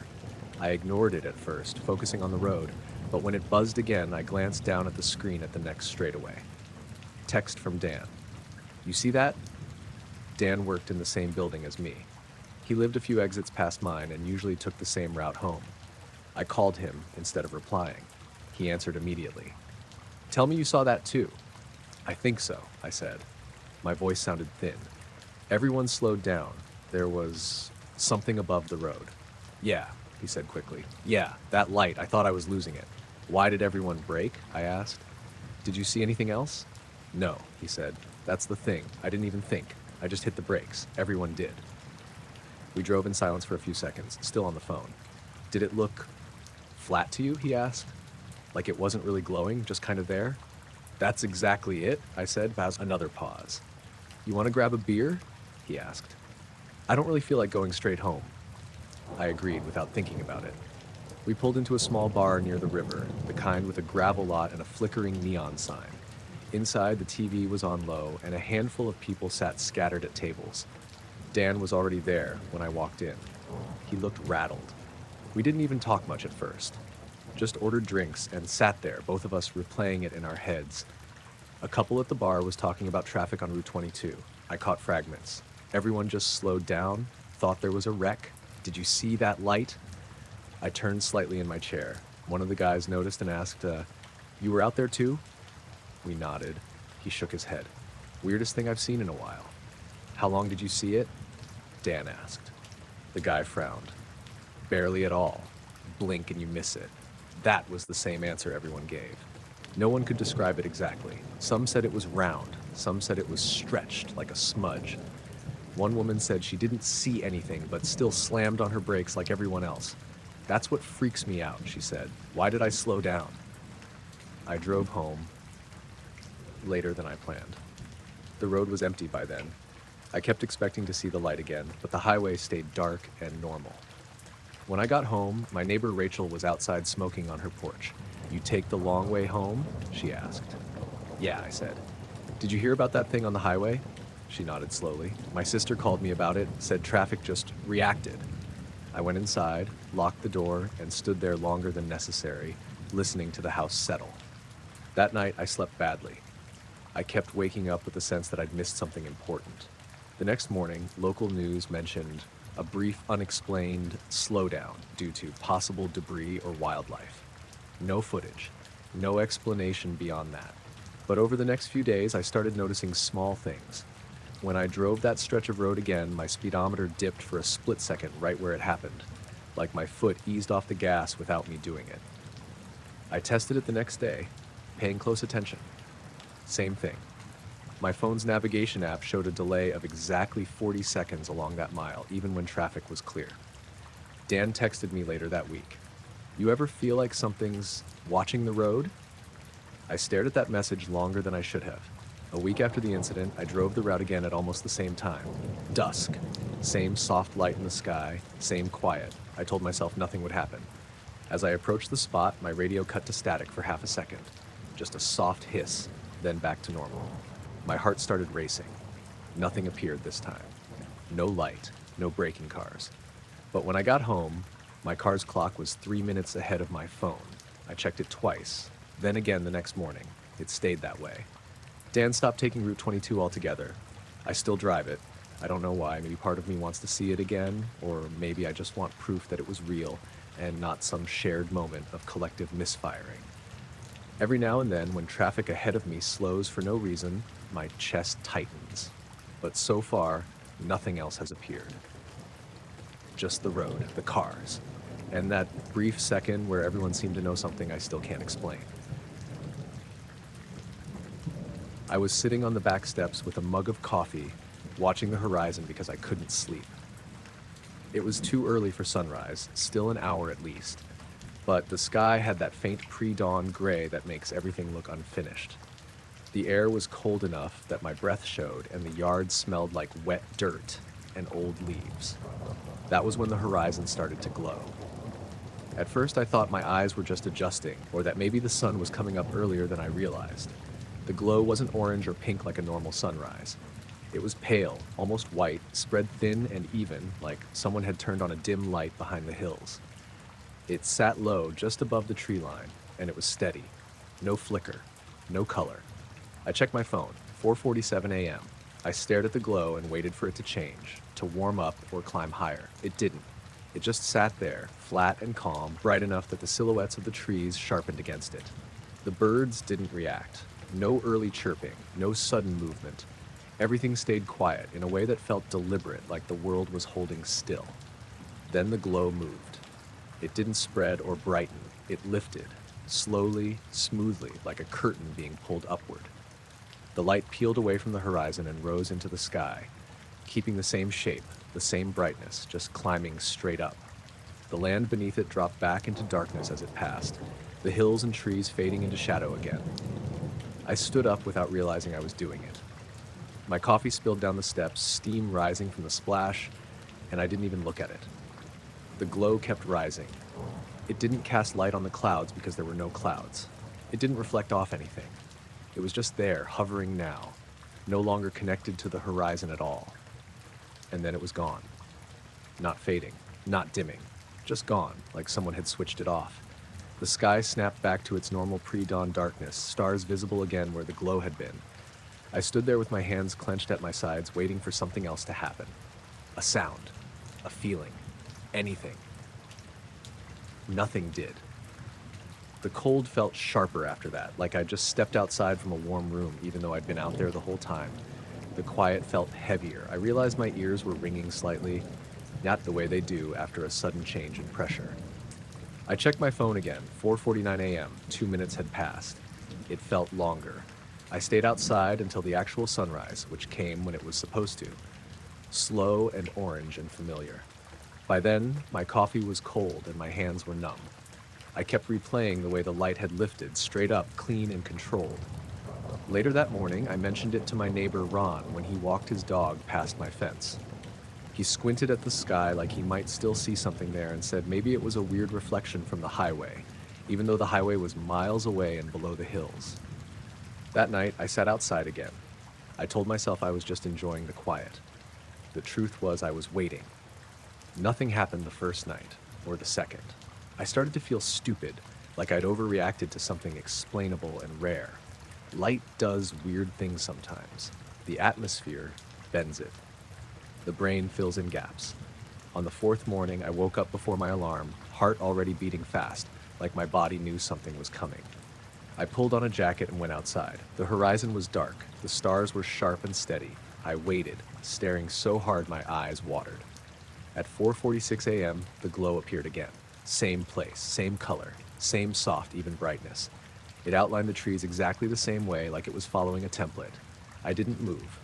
I ignored it at first, focusing on the road, but when it buzzed again, I glanced down at the screen at the next straightaway. Text from Dan. "You see that?" Dan worked in the same building as me. He lived a few exits past mine and usually took the same route home. I called him instead of replying. He answered immediately. "Tell me you saw that too." "I think so," I said. My voice sounded thin. Everyone slowed down. There was something above the road. "Yeah," he said quickly. "Yeah, that light, I thought I was losing it." "Why did everyone brake?" I asked. "Did you see anything else?" "No," he said. "That's the thing. I didn't even think. I just hit the brakes. Everyone did." We drove in silence for a few seconds, still on the phone. "Did it look flat to you?" he asked. "Like it wasn't really glowing, just kind of there?" "That's exactly it," I said, past another pause. "You want to grab a beer?" he asked. "I don't really feel like going straight home." I agreed without thinking about it. We pulled into a small bar near the river, the kind with a gravel lot and a flickering neon sign. Inside, the TV was on low, and a handful of people sat scattered at tables. Dan was already there when I walked in. He looked rattled. We didn't even talk much at first. Just ordered drinks and sat there, both of us replaying it in our heads. A couple at the bar was talking about traffic on Route 22. I caught fragments. Everyone just slowed down, thought there was a wreck. "Did you see that light?" I turned slightly in my chair. One of the guys noticed and asked, "You were out there too?" We nodded. He shook his head. "Weirdest thing I've seen in a while." "How long did you see it?" Dan asked. The guy frowned. "Barely at all. Blink and you miss it." That was the same answer everyone gave. No one could describe it exactly. Some said it was round. Some said it was stretched like a smudge. One woman said she didn't see anything but still slammed on her brakes like everyone else. "That's what freaks me out," she said. "Why did I slow down?" I drove home later than I planned. The road was empty by then. I kept expecting to see the light again, but the highway stayed dark and normal. When I got home, my neighbor Rachel was outside smoking on her porch. "You take the long way home?" she asked. "Yeah," I said. "Did you hear about that thing on the highway?" She nodded slowly. "My sister called me about it, said traffic just reacted." I went inside, locked the door, and stood there longer than necessary, listening to the house settle. That night, I slept badly. I kept waking up with the sense that I'd missed something important. The next morning, local news mentioned a brief, unexplained slowdown due to possible debris or wildlife. No footage, no explanation beyond that. But over the next few days, I started noticing small things. When I drove that stretch of road again, my speedometer dipped for a split second right where it happened, like my foot eased off the gas without me doing it. I tested it the next day, paying close attention. Same thing. My phone's navigation app showed a delay of exactly 40 seconds along that mile, even when traffic was clear. Dan texted me later that week. "You ever feel like something's watching the road?" I stared at that message longer than I should have. A week after the incident, I drove the route again at almost the same time. Dusk. Same soft light in the sky, same quiet. I told myself nothing would happen. As I approached the spot, my radio cut to static for half a second. Just a soft hiss, then back to normal. My heart started racing. Nothing appeared this time. No light, no braking cars. But when I got home, my car's clock was 3 minutes ahead of my phone. I checked it twice, then again the next morning. It stayed that way. Dan stopped taking Route 22 altogether. I still drive it. I don't know why. Maybe part of me wants to see it again, or maybe I just want proof that it was real and not some shared moment of collective misfiring. Every now and then, when traffic ahead of me slows for no reason, my chest tightens. But so far, nothing else has appeared. just the road, the cars, and that brief second where everyone seemed to know something I still can't explain. I was sitting on the back steps with a mug of coffee, watching the horizon because I couldn't sleep. It was too early for sunrise, still an hour at least, but the sky had that faint pre-dawn gray that makes everything look unfinished. The air was cold enough that my breath showed, and the yard smelled like wet dirt and old leaves. That was when the horizon started to glow. At first, I thought my eyes were just adjusting, or that maybe the sun was coming up earlier than I realized. The glow wasn't orange or pink like a normal sunrise. It was pale, almost white, spread thin and even, like someone had turned on a dim light behind the hills. It sat low just above the tree line, and it was steady. No flicker, no color. I checked my phone, 4:47 a.m. I stared at the glow and waited for it to change, to warm up or climb higher. It didn't. It just sat there, flat and calm, bright enough that the silhouettes of the trees sharpened against it. The birds didn't react. No early chirping, no sudden movement. Everything stayed quiet in a way that felt deliberate, like the world was holding still. Then the glow moved. It didn't spread or brighten. It lifted, slowly, smoothly, like a curtain being pulled upward. The light peeled away from the horizon and rose into the sky, keeping the same shape, the same brightness, just climbing straight up. The land beneath it dropped back into darkness as it passed, the hills and trees fading into shadow again. I stood up without realizing I was doing it. My coffee spilled down the steps, steam rising from the splash, and I didn't even look at it. The glow kept rising. It didn't cast light on the clouds because there were no clouds. It didn't reflect off anything. It was just there, hovering now, no longer connected to the horizon at all. And then it was gone. Not fading, not dimming, just gone, like someone had switched it off. The sky snapped back to its normal pre-dawn darkness, stars visible again where the glow had been. I stood there with my hands clenched at my sides, waiting for something else to happen. A sound, a feeling, anything. Nothing did. The cold felt sharper after that, like I'd just stepped outside from a warm room, even though I'd been out there the whole time. The quiet felt heavier. I realized my ears were ringing slightly, not the way they do after a sudden change in pressure. I checked my phone again, 4:49 a.m., 2 minutes had passed. It felt longer. I stayed outside until the actual sunrise, which came when it was supposed to. Slow and orange and familiar. By then, my coffee was cold and my hands were numb. I kept replaying the way the light had lifted, straight up, clean and controlled. Later that morning, I mentioned it to my neighbor Ron when he walked his dog past my fence. He squinted at the sky like he might still see something there and said maybe it was a weird reflection from the highway, even though the highway was miles away and below the hills. That night, I sat outside again. I told myself I was just enjoying the quiet. The truth was I was waiting. Nothing happened the first night, or the second. I started to feel stupid, like I'd overreacted to something explainable and rare. Light does weird things sometimes. The atmosphere bends it. The brain fills in gaps. On the fourth morning, I woke up before my alarm, heart already beating fast, like my body knew something was coming. I pulled on a jacket and went outside. The horizon was dark. The stars were sharp and steady. I waited, staring so hard my eyes watered. At 4:46 a.m., the glow appeared again. Same place, same color, same soft, even brightness. It outlined the trees exactly the same way, like it was following a template. I didn't move.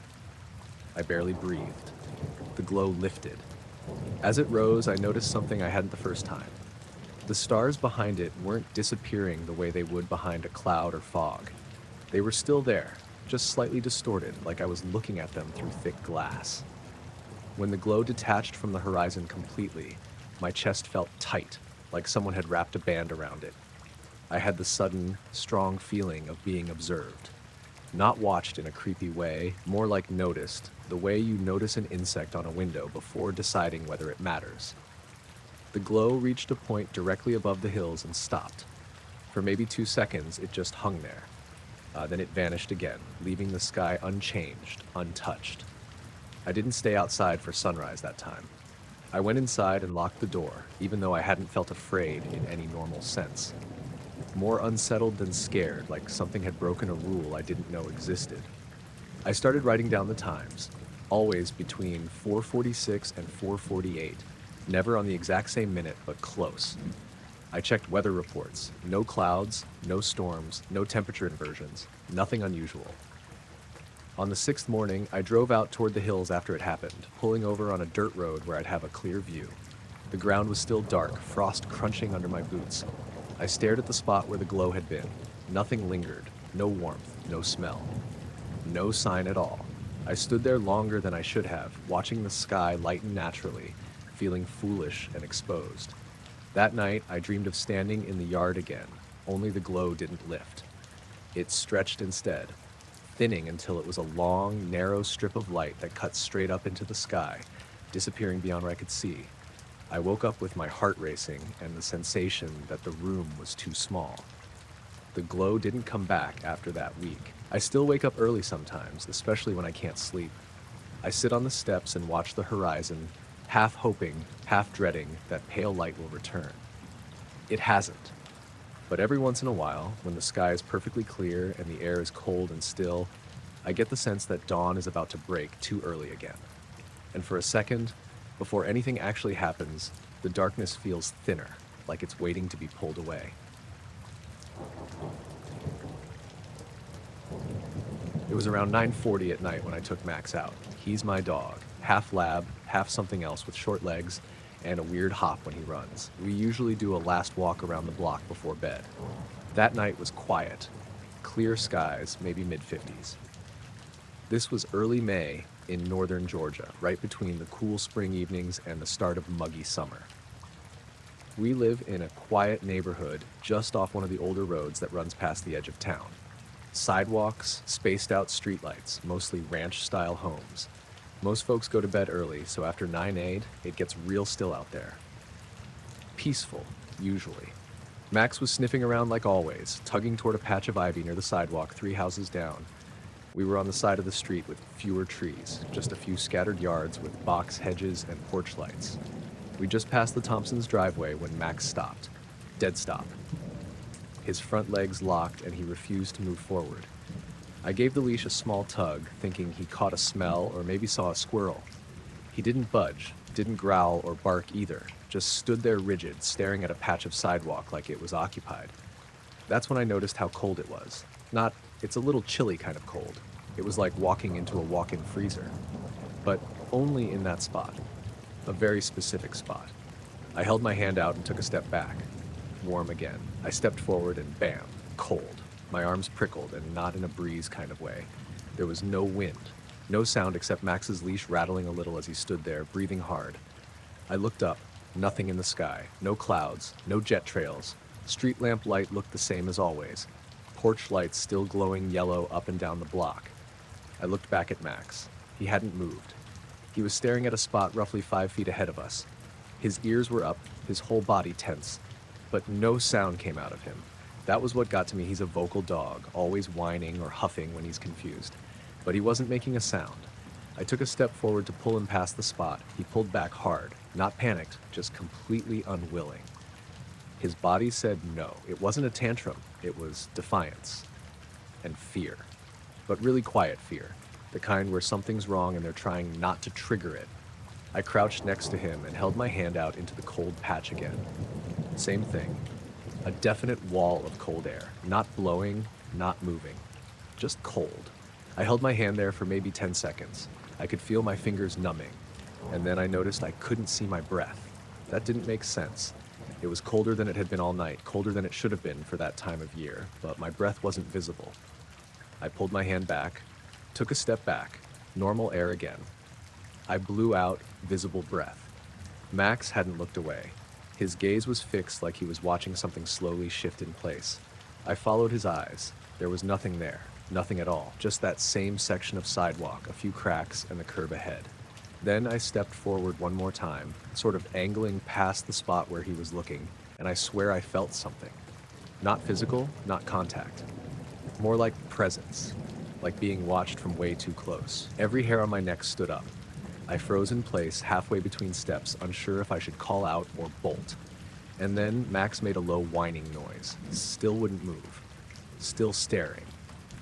I barely breathed. The glow lifted. As it rose, I noticed something I hadn't the first time. The stars behind it weren't disappearing the way they would behind a cloud or fog. They were still there, just slightly distorted, like I was looking at them through thick glass. When the glow detached from the horizon completely, my chest felt tight, like someone had wrapped a band around it. I had the sudden, strong feeling of being observed. Not watched in a creepy way, more like noticed, the way you notice an insect on a window before deciding whether it matters. The glow reached a point directly above the hills and stopped. For maybe 2 seconds, it just hung there. Then it vanished again, leaving the sky unchanged, untouched. I didn't stay outside for sunrise that time. I went inside and locked the door, even though I hadn't felt afraid in any normal sense. More unsettled than scared, like something had broken a rule I didn't know existed. I started writing down the times, always between 4:46 and 4:48. Never on the exact same minute, but close. I checked weather reports. No clouds, no storms, no temperature inversions, nothing unusual. On the sixth morning, I drove out toward the hills after it happened, pulling over on a dirt road where I'd have a clear view. The ground was still dark, frost crunching under my boots. I stared at the spot where the glow had been. Nothing lingered, no warmth, no smell. No sign at all. I stood there longer than I should have, watching the sky lighten naturally, feeling foolish and exposed. That night, I dreamed of standing in the yard again, only the glow didn't lift. It stretched instead, thinning until it was a long, narrow strip of light that cut straight up into the sky, disappearing beyond where I could see. I woke up with my heart racing and the sensation that the room was too small. The glow didn't come back after that week. I still wake up early sometimes, especially when I can't sleep. I sit on the steps and watch the horizon, half hoping, half dreading that pale light will return. It hasn't. But every once in a while, when the sky is perfectly clear and the air is cold and still, I get the sense that dawn is about to break too early again. And for a second, before anything actually happens, the darkness feels thinner, like it's waiting to be pulled away. It was around 9:40 at night when I took Max out. He's my dog, half lab, half something else with short legs and a weird hop when he runs. We usually do a last walk around the block before bed. That night was quiet, clear skies, maybe mid-50s. This was early May in northern Georgia, right between the cool spring evenings and the start of muggy summer. We live in a quiet neighborhood just off one of the older roads that runs past the edge of town. Sidewalks, spaced out streetlights, mostly ranch-style homes. Most folks go to bed early, so after 9-8, it gets real still out there. Peaceful, usually. Max was sniffing around like always, tugging toward a patch of ivy near the sidewalk 3 houses down. We were on the side of the street with fewer trees, just a few scattered yards with box hedges and porch lights. We just passed the Thompsons' driveway when Max stopped. Dead stop. His front legs locked and he refused to move forward. I gave the leash a small tug, thinking he caught a smell or maybe saw a squirrel. He didn't budge, didn't growl or bark either, just stood there rigid, staring at a patch of sidewalk like it was occupied. That's when I noticed how cold it was. Not, it's a little chilly kind of cold. It was like walking into a walk-in freezer. But only in that spot. A very specific spot. I held my hand out and took a step back. Warm again. I stepped forward and bam, cold. My arms prickled and not in a breeze kind of way. There was no wind, no sound except Max's leash rattling a little as he stood there, breathing hard. I looked up, nothing in the sky, no clouds, no jet trails. Street lamp light looked the same as always. Porch lights still glowing yellow up and down the block. I looked back at Max. He hadn't moved. He was staring at a spot roughly 5 feet ahead of us. His ears were up, his whole body tense. But no sound came out of him. That was what got to me. He's a vocal dog, always whining or huffing when he's confused. But he wasn't making a sound. I took a step forward to pull him past the spot. He pulled back hard, not panicked, just completely unwilling. His body said no. It wasn't a tantrum. It was defiance and fear, but really quiet fear, the kind where something's wrong and they're trying not to trigger it. I crouched next to him and held my hand out into the cold patch again. Same thing. A definite wall of cold air. Not blowing, not moving. Just cold. I held my hand there for maybe 10 seconds. I could feel my fingers numbing. And then I noticed I couldn't see my breath. That didn't make sense. It was colder than it had been all night, colder than it should have been for that time of year, but my breath wasn't visible. I pulled my hand back, took a step back, normal air again. I blew out visible breath. Max hadn't looked away. His gaze was fixed like he was watching something slowly shift in place. I followed his eyes. There was nothing there, nothing at all, just that same section of sidewalk, a few cracks, and the curb ahead. Then I stepped forward one more time, sort of angling past the spot where he was looking, and I swear I felt something. Not physical, not contact. More like presence, like being watched from way too close. Every hair on my neck stood up. I froze in place halfway between steps, unsure if I should call out or bolt. And then Max made a low whining noise. Still wouldn't move. Still staring.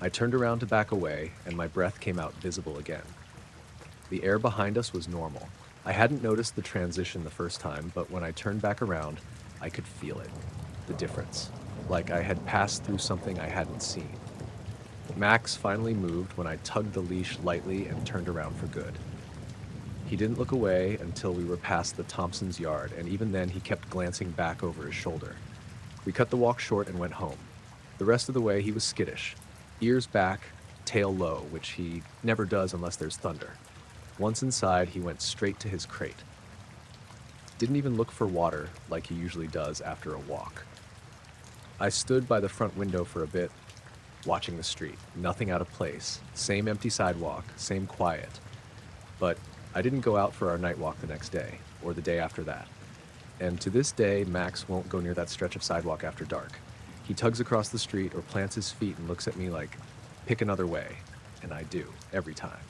I turned around to back away, and my breath came out visible again. The air behind us was normal. I hadn't noticed the transition the first time, but when I turned back around, I could feel it. The difference. Like I had passed through something I hadn't seen. Max finally moved when I tugged the leash lightly and turned around for good. He didn't look away until we were past the Thompsons' yard, and even then he kept glancing back over his shoulder. We cut the walk short and went home. The rest of the way he was skittish, ears back, tail low, which he never does unless there's thunder. Once inside, he went straight to his crate. Didn't even look for water like he usually does after a walk. I stood by the front window for a bit, watching the street. Nothing out of place. Same empty sidewalk, same quiet. But I didn't go out for our night walk the next day, or the day after that. And to this day, Max won't go near that stretch of sidewalk after dark. He tugs across the street or plants his feet and looks at me like, pick another way. And I do, every time.